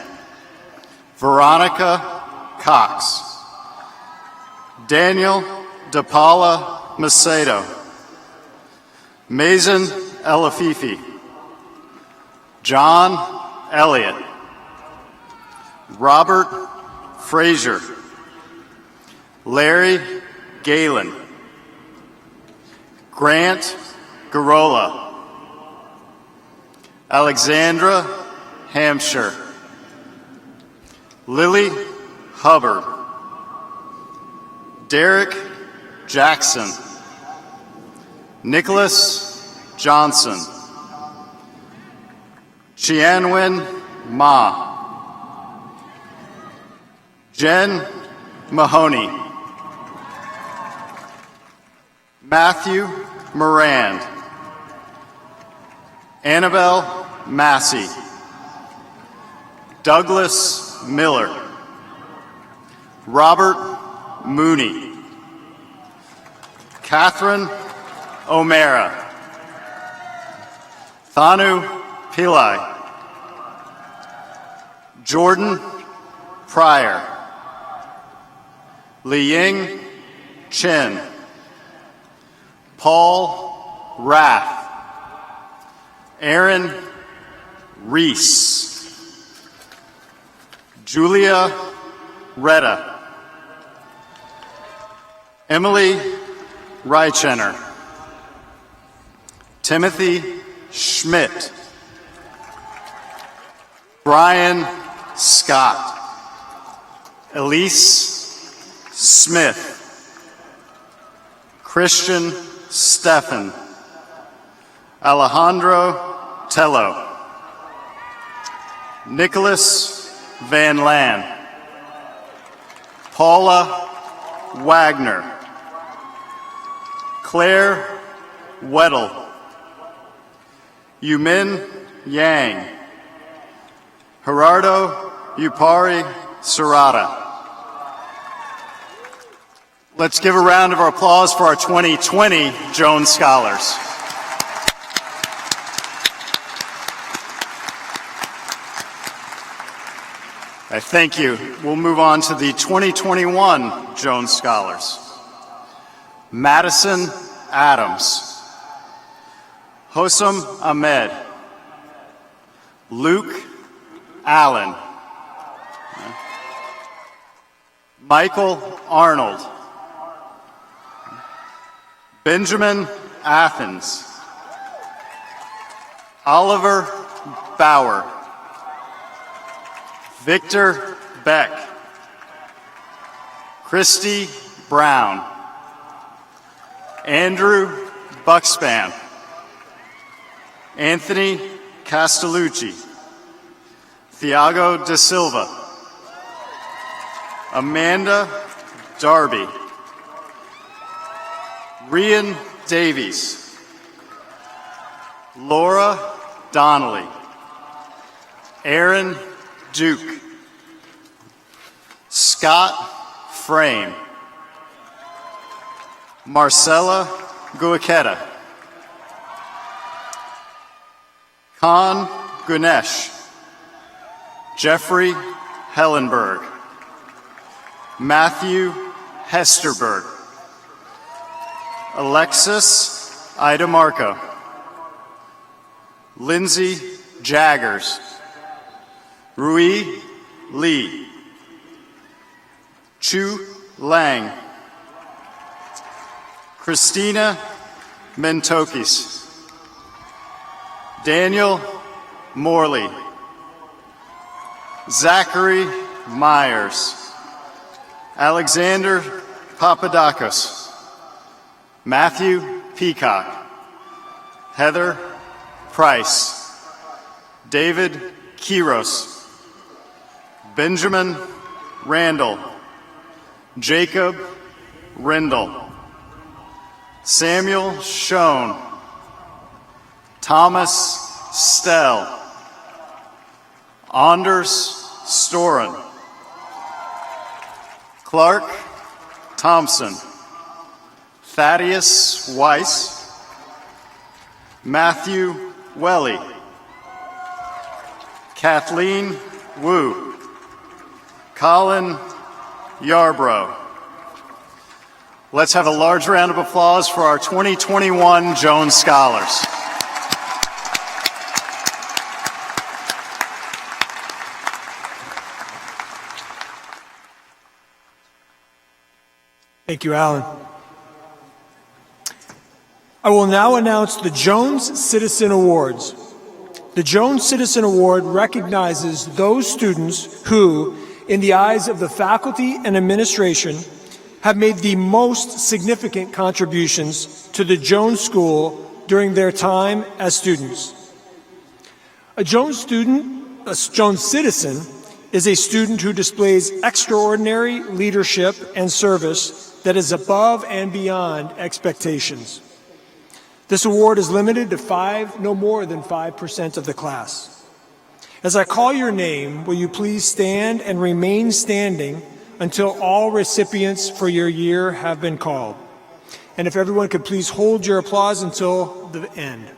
Veronica Cox, Daniel DePaula Macedo, Mazen Elafifi, John Elliott, Robert Frazier, Larry Galen, Grant Garola, Alexandra Hampshire, Lily Hubbard, Derek Jackson, Nicholas Johnson, Chianwen Ma, Jen Mahoney, Matthew Moran, Annabelle Massey, Douglas Miller, Robert Mooney, Catherine O'Mara, Thanu Pillai, Jordan Pryor, Liying Chen, Paul Rath, Aaron Reese, Julia Retta, Emily Reichener, Timothy Schmidt, Brian Scott. Elise Smith. Christian Steffen. Alejandro Tello. Nicholas Van Lan. Paula Wagner. Claire Weddle. Yumin Yang. Gerardo Upari Serrata. Let's give a round of applause for our 2020 Jones Scholars. Thank you. We'll move on to the 2021 Jones Scholars. Madison Adams. Hossam Ahmed. Luke Allen. Michael Arnold. Benjamin Athens. Oliver Bauer. Victor Beck. Christy Brown. Andrew Buckspan. Anthony Castellucci. Thiago da Silva. Amanda Darby. Rian Davies. Laura Donnelly. Aaron Duke. Scott Frame. Marcella Guaqueta. Khan Gunesh. Jeffrey Hellenberg. Matthew Hesterberg. Alexis Ida Marco. Lindsay Jaggers. Rui Lee. Chu Lang. Christina Mentokis. Daniel Morley. Zachary Myers. Alexander Papadakis. Matthew Peacock. Heather Price. David Kiros. Benjamin Randall. Jacob Rendell. Samuel Schoen. Thomas Stell. Anders Storen. Clark Thompson. Thaddeus Weiss. Matthew Welly. Kathleen Wu. Colin Yarbrough. Let's have a large round of applause for our 2021 Jones Scholars. Thank you, Alan. I will now announce the Jones Citizen Awards. The Jones Citizen Award recognizes those students who, in the eyes of the faculty and administration, have made the most significant contributions to the Jones School during their time as students. A Jones citizen, is a student who displays extraordinary leadership and service that is above and beyond expectations. This award is limited to no more than 5% of the class. As I call your name, will you please stand and remain standing until all recipients for your year have been called? And if everyone could please hold your applause until the end.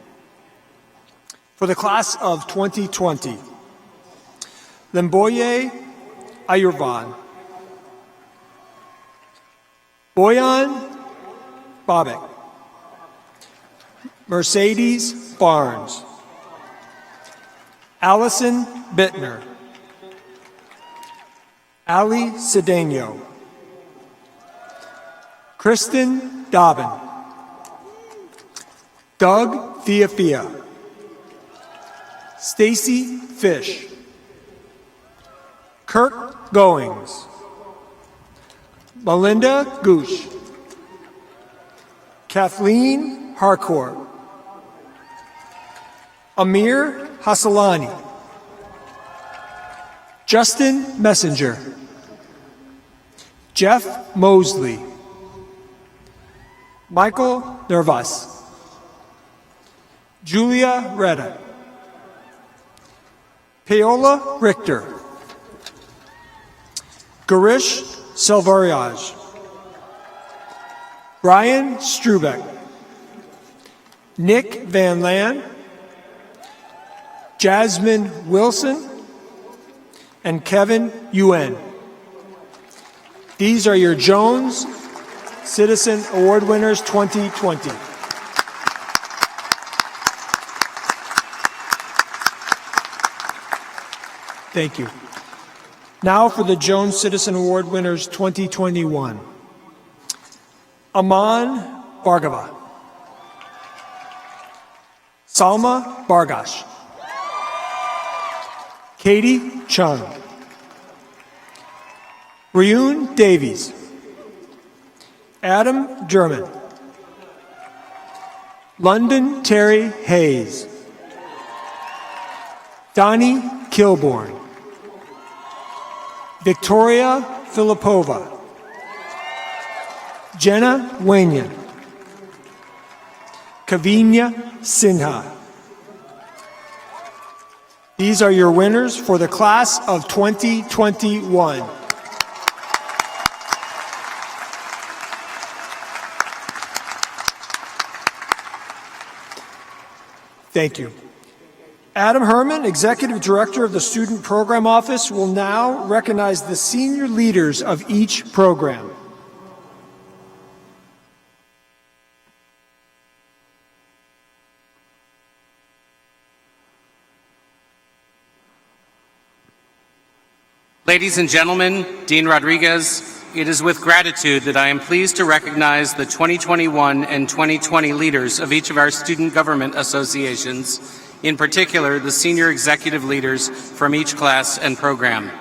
For the class of 2020, Lemboye Ayurvan. Boyan Bobek. Mercedes Barnes. Allison Bittner. Ali Cedeno. Kristen Dobbin. Doug Theofia. Stacy Fish. Kirk Goings, Melinda Gooch, Kathleen Harcourt, Amir Hassalani, Justin Messenger, Jeff Mosley, Michael Nervas, Julia Retta, Paola Richter, Garish Selvaraj, Brian Strubeck, Nick Van Lan, Jasmine Wilson, and Kevin Yuen. These are your Jones Citizen Award winners 2020. Thank you. Now for the Jones Citizen Award winners 2021. Aman Bhargava, Salma Bargash, Katie Chung, Ryun Davies, Adam German, London Terry Hayes, Donnie Kilborn, Victoria Filipova, Jenna Wanyan, Kavinya Sinha. These are your winners for the class of 2021. Thank you. Adam Herman, Executive Director of the Student Program Office, will now recognize the senior leaders of each program. Ladies and gentlemen, Dean Rodriguez, it is with gratitude that I am pleased to recognize the 2021 and 2020 leaders of each of our student government associations, in particular the senior executive leaders from each class and program.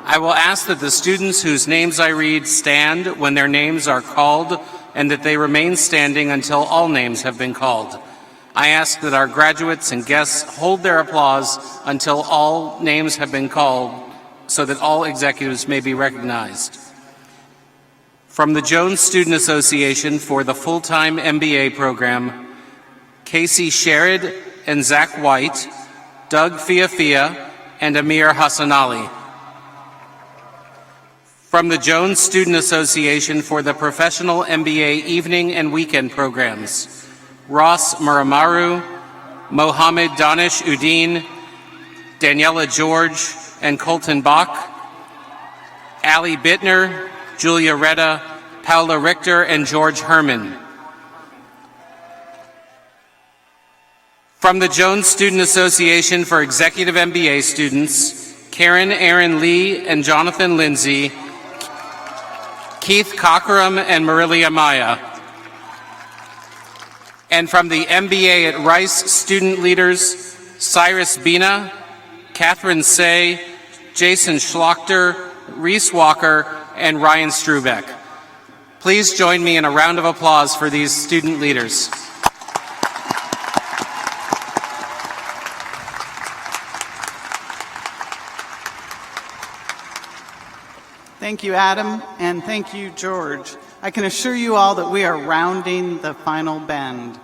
I will ask that the students whose names I read stand when their names are called and that they remain standing until all names have been called. I ask that our graduates and guests hold their applause until all names have been called so that all executives may be recognized. From the Jones Student Association for the full-time MBA program, Casey Sherrod and Zach White, Doug Fiafia, and Amir Hassanali. From the Jones Student Association for the professional MBA evening and weekend programs, Ross Muramaru, Mohammed Danish Udin, Daniela George, and Colton Bach, Ali Bittner, Julia Retta, Paula Richter, and George Herman. From the Jones Student Association for Executive MBA students, Karen Aaron Lee and Jonathan Lindsay, Keith Cockram and Marilia Maya. And from the MBA at Rice student leaders, Cyrus Bina, Catherine Say, Jason Schlochter, Reese Walker, and Ryan Strubeck. Please join me in a round of applause for these student leaders. Thank you, Adam, and thank you, George. I can assure you all that we are rounding the final bend.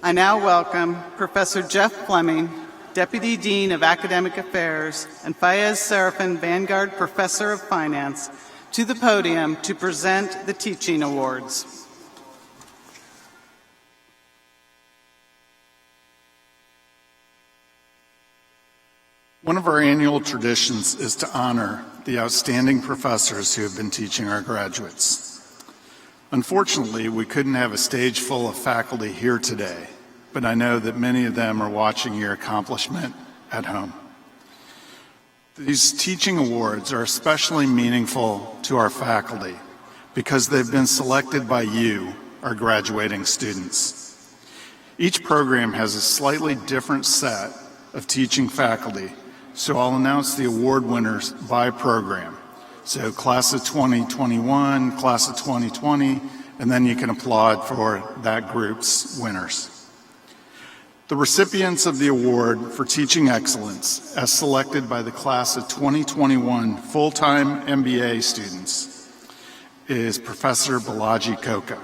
I now welcome Professor Jeff Fleming, Deputy Dean of Academic Affairs, and Fayez Serafin, Vanguard Professor of Finance, to the podium to present the Teaching Awards. One of our annual traditions is to honor the outstanding professors who have been teaching our graduates. Unfortunately, we couldn't have a stage full of faculty here today, but I know that many of them are watching your accomplishment at home. These teaching awards are especially meaningful to our faculty because they've been selected by you, our graduating students. Each program has a slightly different set of teaching faculty, So I'll announce the award winners by program. So class of 2021, class of 2020, and then you can applaud for that group's winners. The recipients of the award for teaching excellence, as selected by the class of 2021 full-time MBA students, is Professor Balaji Koka.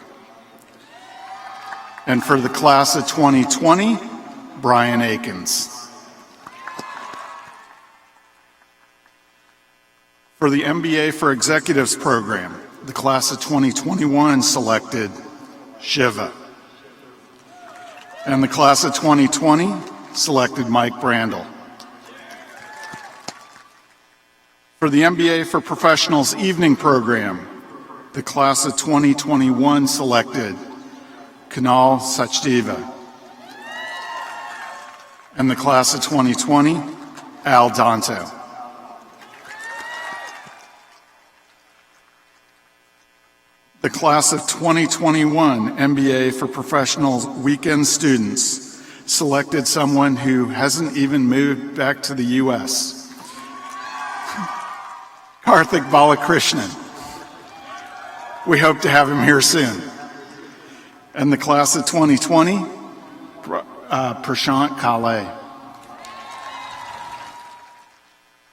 And for the class of 2020, Brian Akins. For the MBA for Executives program, the class of 2021 selected Shiva. And the class of 2020 selected Mike Brandel. For the MBA for Professionals evening program, the class of 2021 selected Kunal Sachdeva. And the class of 2020, Al Danto. The class of 2021 MBA for Professionals weekend students selected someone who hasn't even moved back to the U.S. Karthik Balakrishnan. We hope to have him here soon. And the class of 2020, Prashant Kale.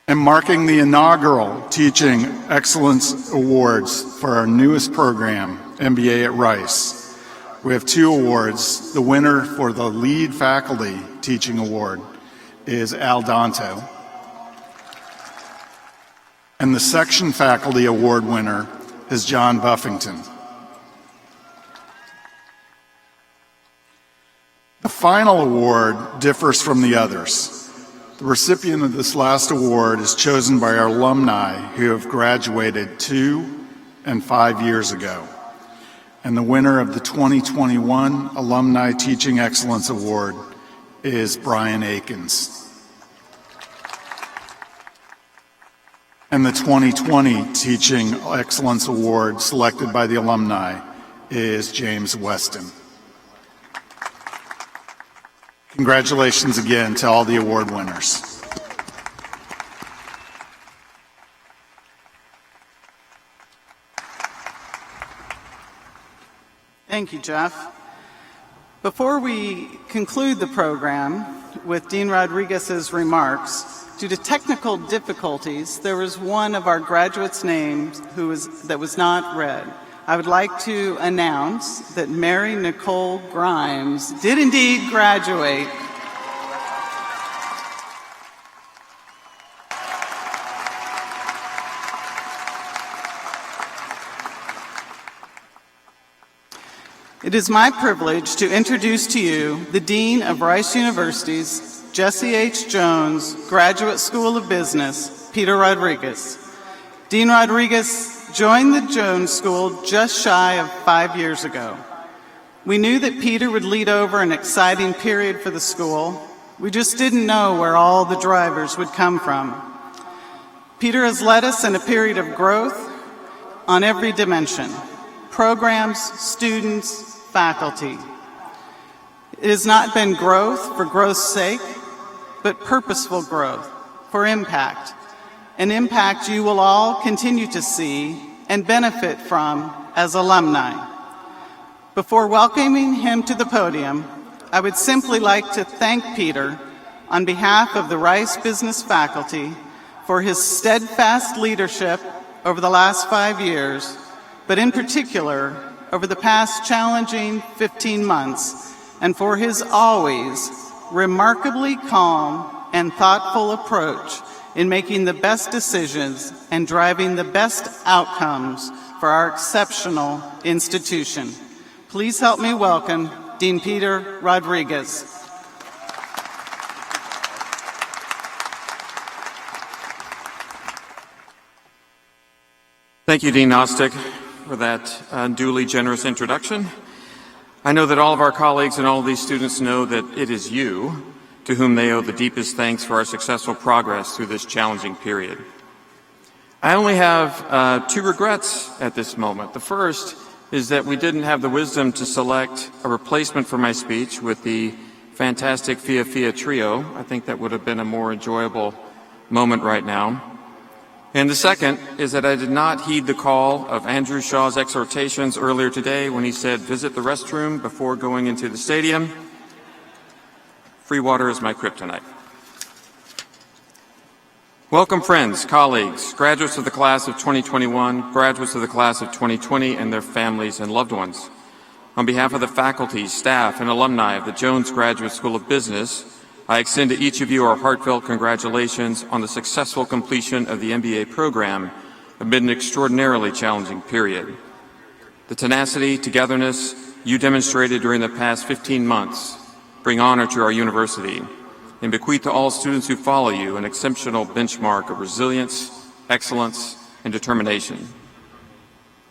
And marking the inaugural Teaching Excellence Awards for our newest program, MBA at Rice, we have 2 awards. The winner for the Lead Faculty Teaching Award is Al Danto. And the Section Faculty Award winner is John Buffington. The final award differs from the others. The recipient of this last award is chosen by our alumni who have graduated 2 and 5 years ago. And the winner of the 2021 Alumni Teaching Excellence Award is Brian Akins. And the 2020 Teaching Excellence Award selected by the alumni is James Weston. Congratulations again to all the award winners. Thank you, Jeff. Before we conclude the program with Dean Rodriguez's remarks, due to technical difficulties, there was one of our graduates' names that was not read. I would like to announce that Mary Nicole Grimes did indeed graduate. It is my privilege to introduce to you the Dean of Rice University's Jesse H. Jones Graduate School of Business, Peter Rodriguez. Dean Rodriguez joined the Jones School just shy of 5 years ago. We knew that Peter would lead over an exciting period for the school. We just didn't know where all the drivers would come from. Peter has led us in a period of growth on every dimension: programs, students, faculty. It has not been growth for growth's sake, but purposeful growth for impact. An impact you will all continue to see and benefit from as alumni. Before welcoming him to the podium, I would simply like to thank Peter on behalf of the Rice Business faculty for his steadfast leadership over the last 5 years, but in particular over the past challenging 15 months, and for his always remarkably calm and thoughtful approach in making the best decisions and driving the best outcomes for our exceptional institution. Please help me welcome Dean Peter Rodriguez. Thank you, Dean Nostick, for that unduly generous introduction. I know that all of our colleagues and all of these students know that it is you to whom they owe the deepest thanks for our successful progress through this challenging period. I only have 2 regrets at this moment. The first is that we didn't have the wisdom to select a replacement for my speech with the fantastic Fia Fia trio. I think that would have been a more enjoyable moment right now. And the second is that I did not heed the call of Andrew Shaw's exhortations earlier today when he said, visit the restroom before going into the stadium. Free water is my kryptonite. Welcome, friends, colleagues, graduates of the class of 2021, graduates of the class of 2020, and their families and loved ones. On behalf of the faculty, staff, and alumni of the Jones Graduate School of Business, I extend to each of you our heartfelt congratulations on the successful completion of the MBA program amid an extraordinarily challenging period. The tenacity, togetherness you demonstrated during the past 15 months bring honor to our university and bequeath to all students who follow you an exceptional benchmark of resilience, excellence, and determination.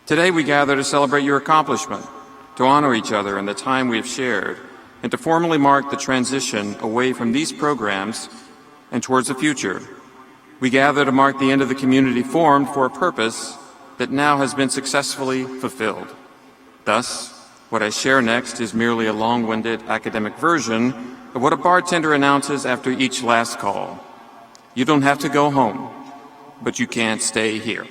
Today we gather to celebrate your accomplishment, to honor each other in the time we have shared, and to formally mark the transition away from these programs and towards the future. We gather to mark the end of the community formed for a purpose that now has been successfully fulfilled. Thus, what I share next is merely a long-winded academic version of what a bartender announces after each last call. You don't have to go home, but you can't stay here.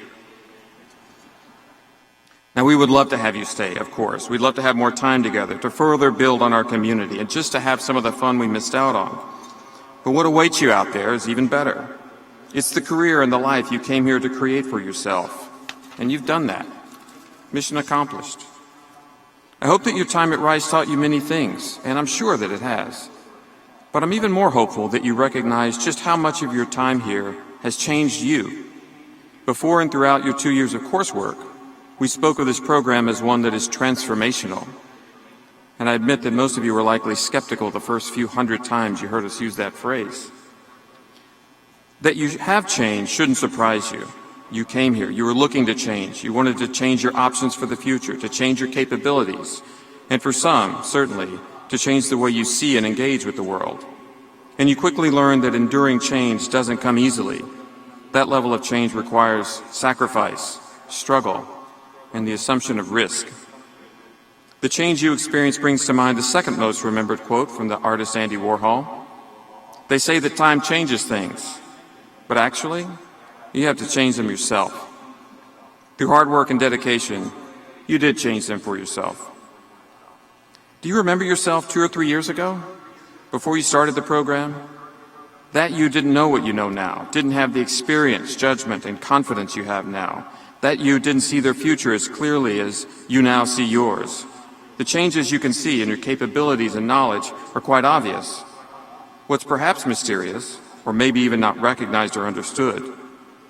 Now, we would love to have you stay, of course. We'd love to have more time together, to further build on our community, and just to have some of the fun we missed out on. But what awaits you out there is even better. It's the career and the life you came here to create for yourself. And you've done that. Mission accomplished. I hope that your time at Rice taught you many things, and I'm sure that it has. But I'm even more hopeful that you recognize just how much of your time here has changed you. Before and throughout your 2 years of coursework, we spoke of this program as one that is transformational. And I admit that most of you were likely skeptical the first few hundred times you heard us use that phrase. That you have changed shouldn't surprise you. You came here, you were looking to change. You wanted to change your options for the future, to change your capabilities. And for some, certainly, to change the way you see and engage with the world. And you quickly learned that enduring change doesn't come easily. That level of change requires sacrifice, struggle, and the assumption of risk. The change you experienced brings to mind the second most remembered quote from the artist Andy Warhol. They say that time changes things, but actually, you have to change them yourself. Through hard work and dedication, you did change them for yourself. Do you remember yourself 2 or 3 years ago, before you started the program? That you didn't know what you know now, didn't have the experience, judgment, and confidence you have now. That you didn't see their future as clearly as you now see yours. The changes you can see in your capabilities and knowledge are quite obvious. What's perhaps mysterious, or maybe even not recognized or understood,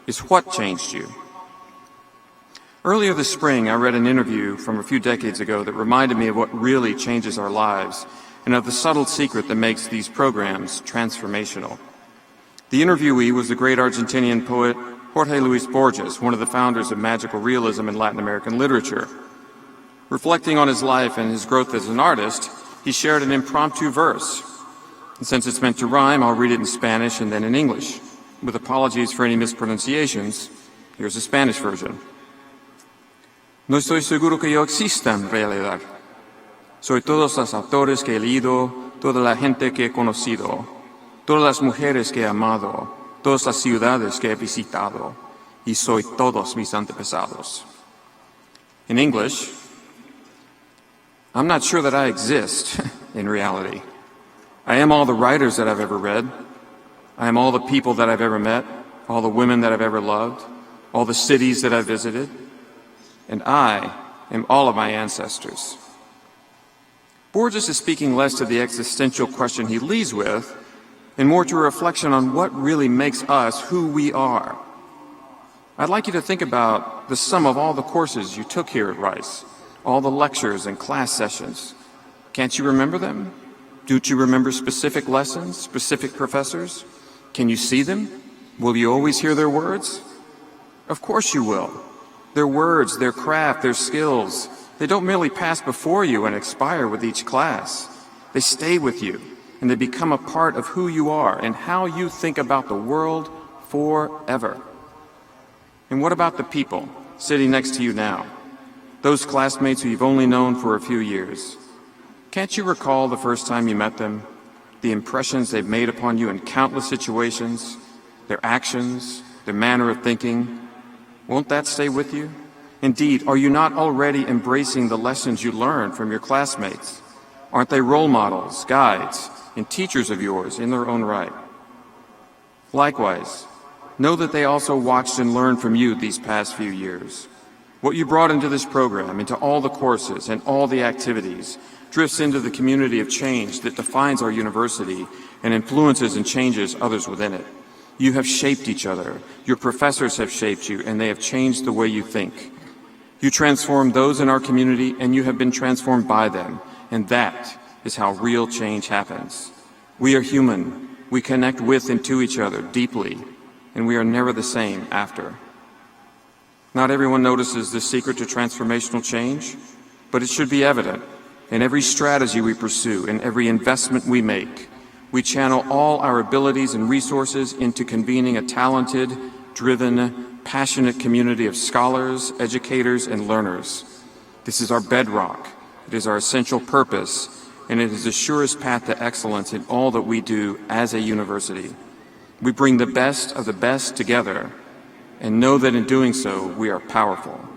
is what changed you. Earlier this spring, I read an interview from a few decades ago that reminded me of what really changes our lives and of the subtle secret that makes these programs transformational. The interviewee was the great Argentinian poet Jorge Luis Borges, one of the founders of magical realism in Latin American literature. Reflecting on his life and his growth as an artist, he shared an impromptu verse. And since it's meant to rhyme, I'll read it in Spanish and then in English. With apologies for any mispronunciations, here's the Spanish version. No estoy seguro que yo exista en realidad. Soy todos los autores que he leído, toda la gente que he conocido, todas las mujeres que he amado, todas las ciudades que he visitado, y soy todos mis antepasados. In English, I'm not sure that I exist in reality. I am all the writers that I've ever read. I am all the people that I've ever met, all the women that I've ever loved, all the cities that I've visited. And I am all of my ancestors. Borges is speaking less to the existential question he leads with, and more to a reflection on what really makes us who we are. I'd like you to think about the sum of all the courses you took here at Rice, all the lectures and class sessions. Can't you remember them? Don't you remember specific lessons, specific professors? Can you see them? Will you always hear their words? Of course you will. Their words, their craft, their skills, they don't merely pass before you and expire with each class. They stay with you, and they become a part of who you are and how you think about the world forever. And what about the people sitting next to you now? Those classmates who you've only known for a few years. Can't you recall the first time you met them? The impressions they've made upon you in countless situations? their actions, their manner of thinking. Won't that stay with you? Indeed, are you not already embracing the lessons you learned from your classmates? Aren't they role models, guides, and teachers of yours in their own right? Likewise, know that they also watched and learned from you these past few years. What you brought into this program, into all the courses and all the activities, drifts into the community of change that defines our university and influences and changes others within it. You have shaped each other. Your professors have shaped you, and they have changed the way you think. You transformed those in our community, and you have been transformed by them, and that is how real change happens. We are human. We connect with and to each other deeply, and we are never the same after. Not everyone notices the secret to transformational change, but it should be evident. In every strategy we pursue, in every investment we make, we channel all our abilities and resources into convening a talented, driven, passionate community of scholars, educators, and learners. This is our bedrock. It is our essential purpose, and it is the surest path to excellence in all that we do as a university. We bring the best of the best together, and know that in doing so, we are powerful.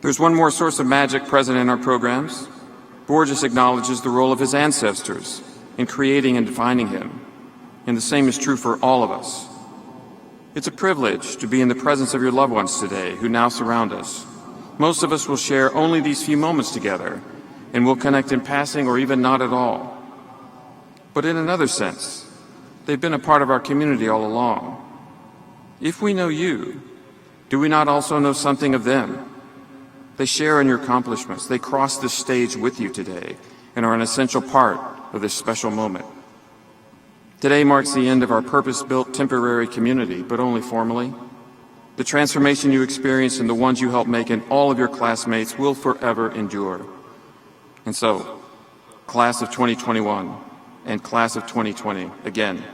There's one more source of magic present in our programs. Borges acknowledges the role of his ancestors in creating and defining him, and the same is true for all of us. It's a privilege to be in the presence of your loved ones today who now surround us. Most of us will share only these few moments together, and will connect in passing or even not at all. But in another sense, they've been a part of our community all along. If we know you, do we not also know something of them? They share in your accomplishments. They cross this stage with you today and are an essential part of this special moment. Today marks the end of our purpose-built temporary community, but only formally. The transformation you experienced and the ones you helped make in all of your classmates will forever endure. And so, class of 2021 and class of 2020, again,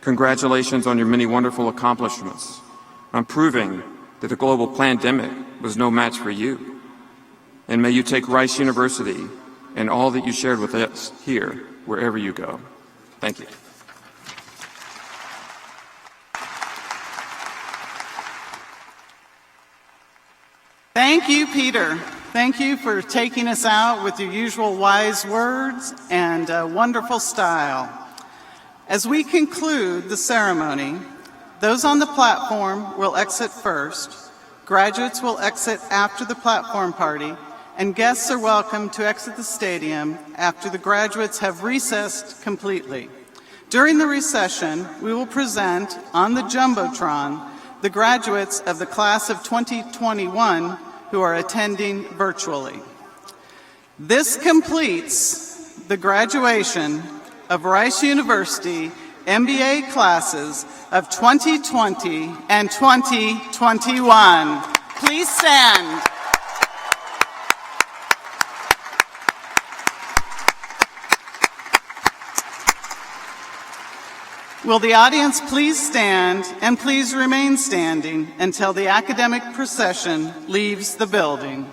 congratulations on your many wonderful accomplishments, on proving that the global pandemic was no match for you. And may you take Rice University and all that you shared with us here, wherever you go. Thank you. Thank you, Peter. Thank you for taking us out with your usual wise words and wonderful style. As we conclude the ceremony, those on the platform will exit first, graduates will exit after the platform party, and guests are welcome to exit the stadium after the graduates have recessed completely. During the recession, we will present on the Jumbotron the graduates of the class of 2021 who are attending virtually. This completes the graduation of Rice University MBA classes of 2020 and 2021. Please stand. Will the audience please stand and please remain standing until the academic procession leaves the building.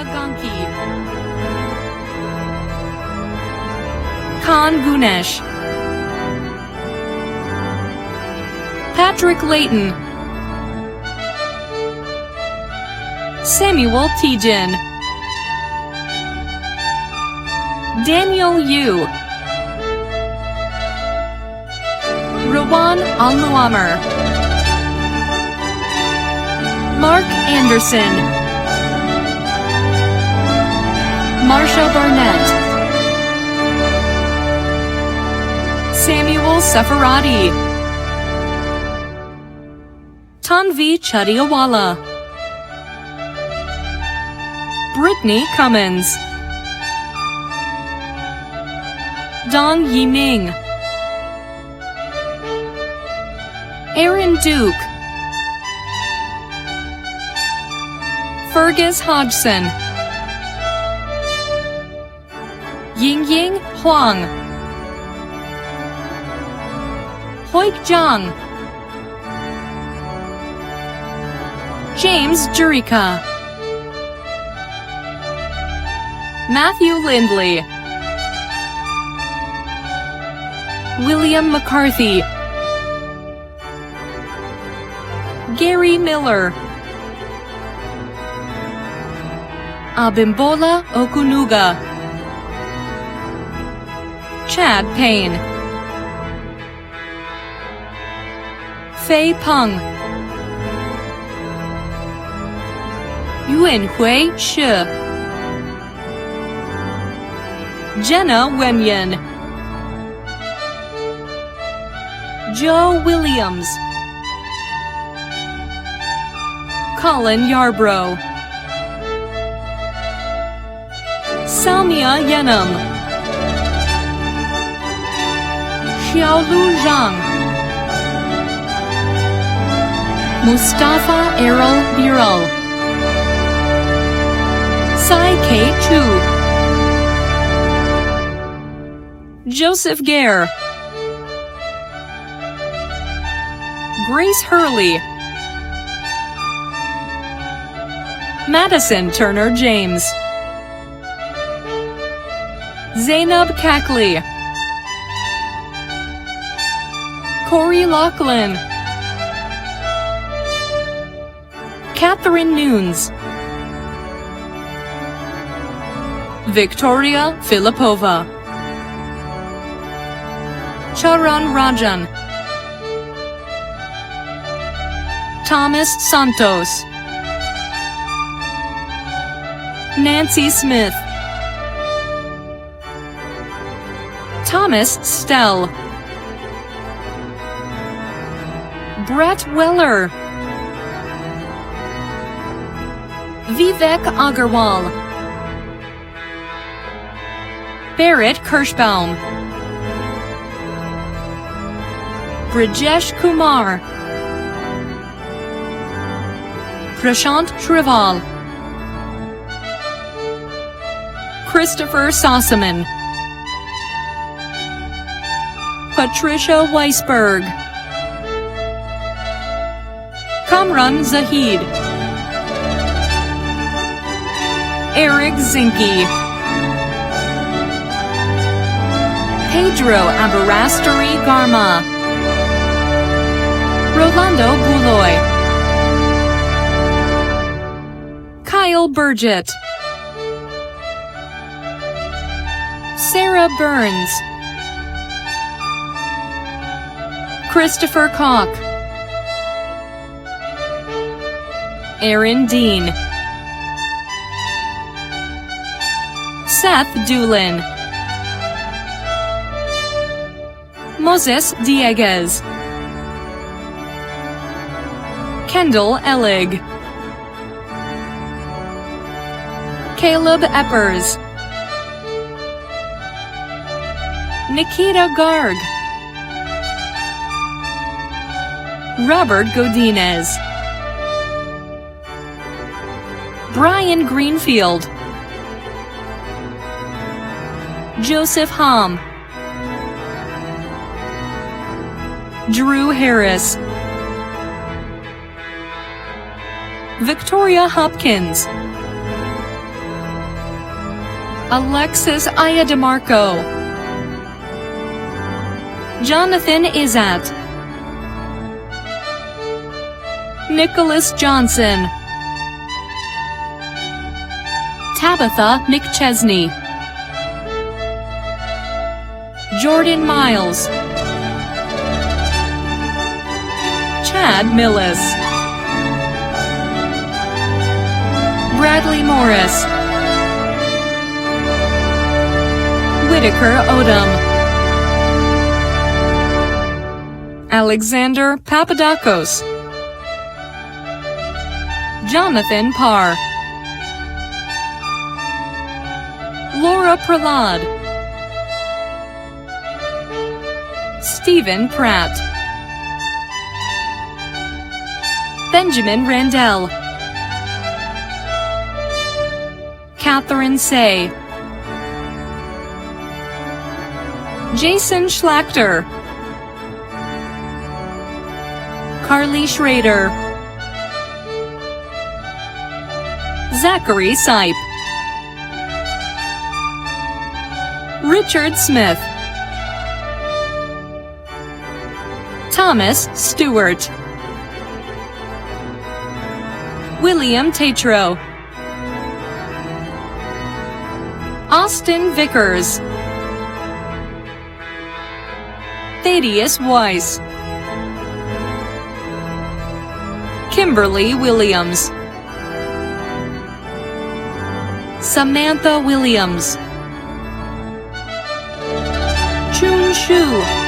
Ganki, Khan Gunesh, Patrick Layton, Samuel Tijin, Daniel Yu, Rawan Al-Muammer, Mark Anderson, Marsha Barnett, Samuel Safaradi, Tanvi Chadiawala, Brittany Cummins, Dong Yining, Aaron Duke, Fergus Hodgson, Yingying Huang, Hoik Zhang, James Jurika, Matthew Lindley, William McCarthy, Gary Miller, Abimbola Okunuga, Chad Payne, Fei Peng, Yuanhui Shi, Jenna Wenyan, Joe Williams, Colin Yarbrough, Samia Yenam, Xiaolu Zhang, Mustafa Errol Biral, Sai K. Chu, Joseph Gare, Grace Hurley, Madison Turner James, Zainab Kakli, Corey Laughlin, Catherine Nunes, Victoria Filipova, Charan Rajan, Thomas Santos, Nancy Smith, Thomas Stell, Brett Weller, Vivek Agarwal, Barrett Kirschbaum, Brijesh Kumar, Prashant Shrival, Christopher Sossaman, Patricia Weisberg, Kamran Zahid, Eric Zinke, Pedro Abarasturi Garma, Rolando Buloy, Kyle Burgett, Sarah Burns, Christopher Koch, Aaron Dean, Seth Doolin, Moses Dieguez, Kendall Ellig, Caleb Eppers, Nikita Garg, Robert Godinez, Brian Greenfield, Joseph Hom, Drew Harris, Victoria Hopkins, Alexis Ayademarco, Jonathan Izat, Nicholas Johnson, Tabitha McChesney, Jordan Miles, Chad Millis, Bradley Morris, Whitaker Odom, Alexander Papadakos, Jonathan Parr, Laura Prahlad, Stephen Pratt, Benjamin Randell, Catherine Say, Jason Schlachter, Carly Schrader, Zachary Sipe, Richard Smith, Thomas Stewart, William Tatro, Austin Vickers, Thaddeus Weiss, Kimberly Williams, Samantha Williams, Chun Shu,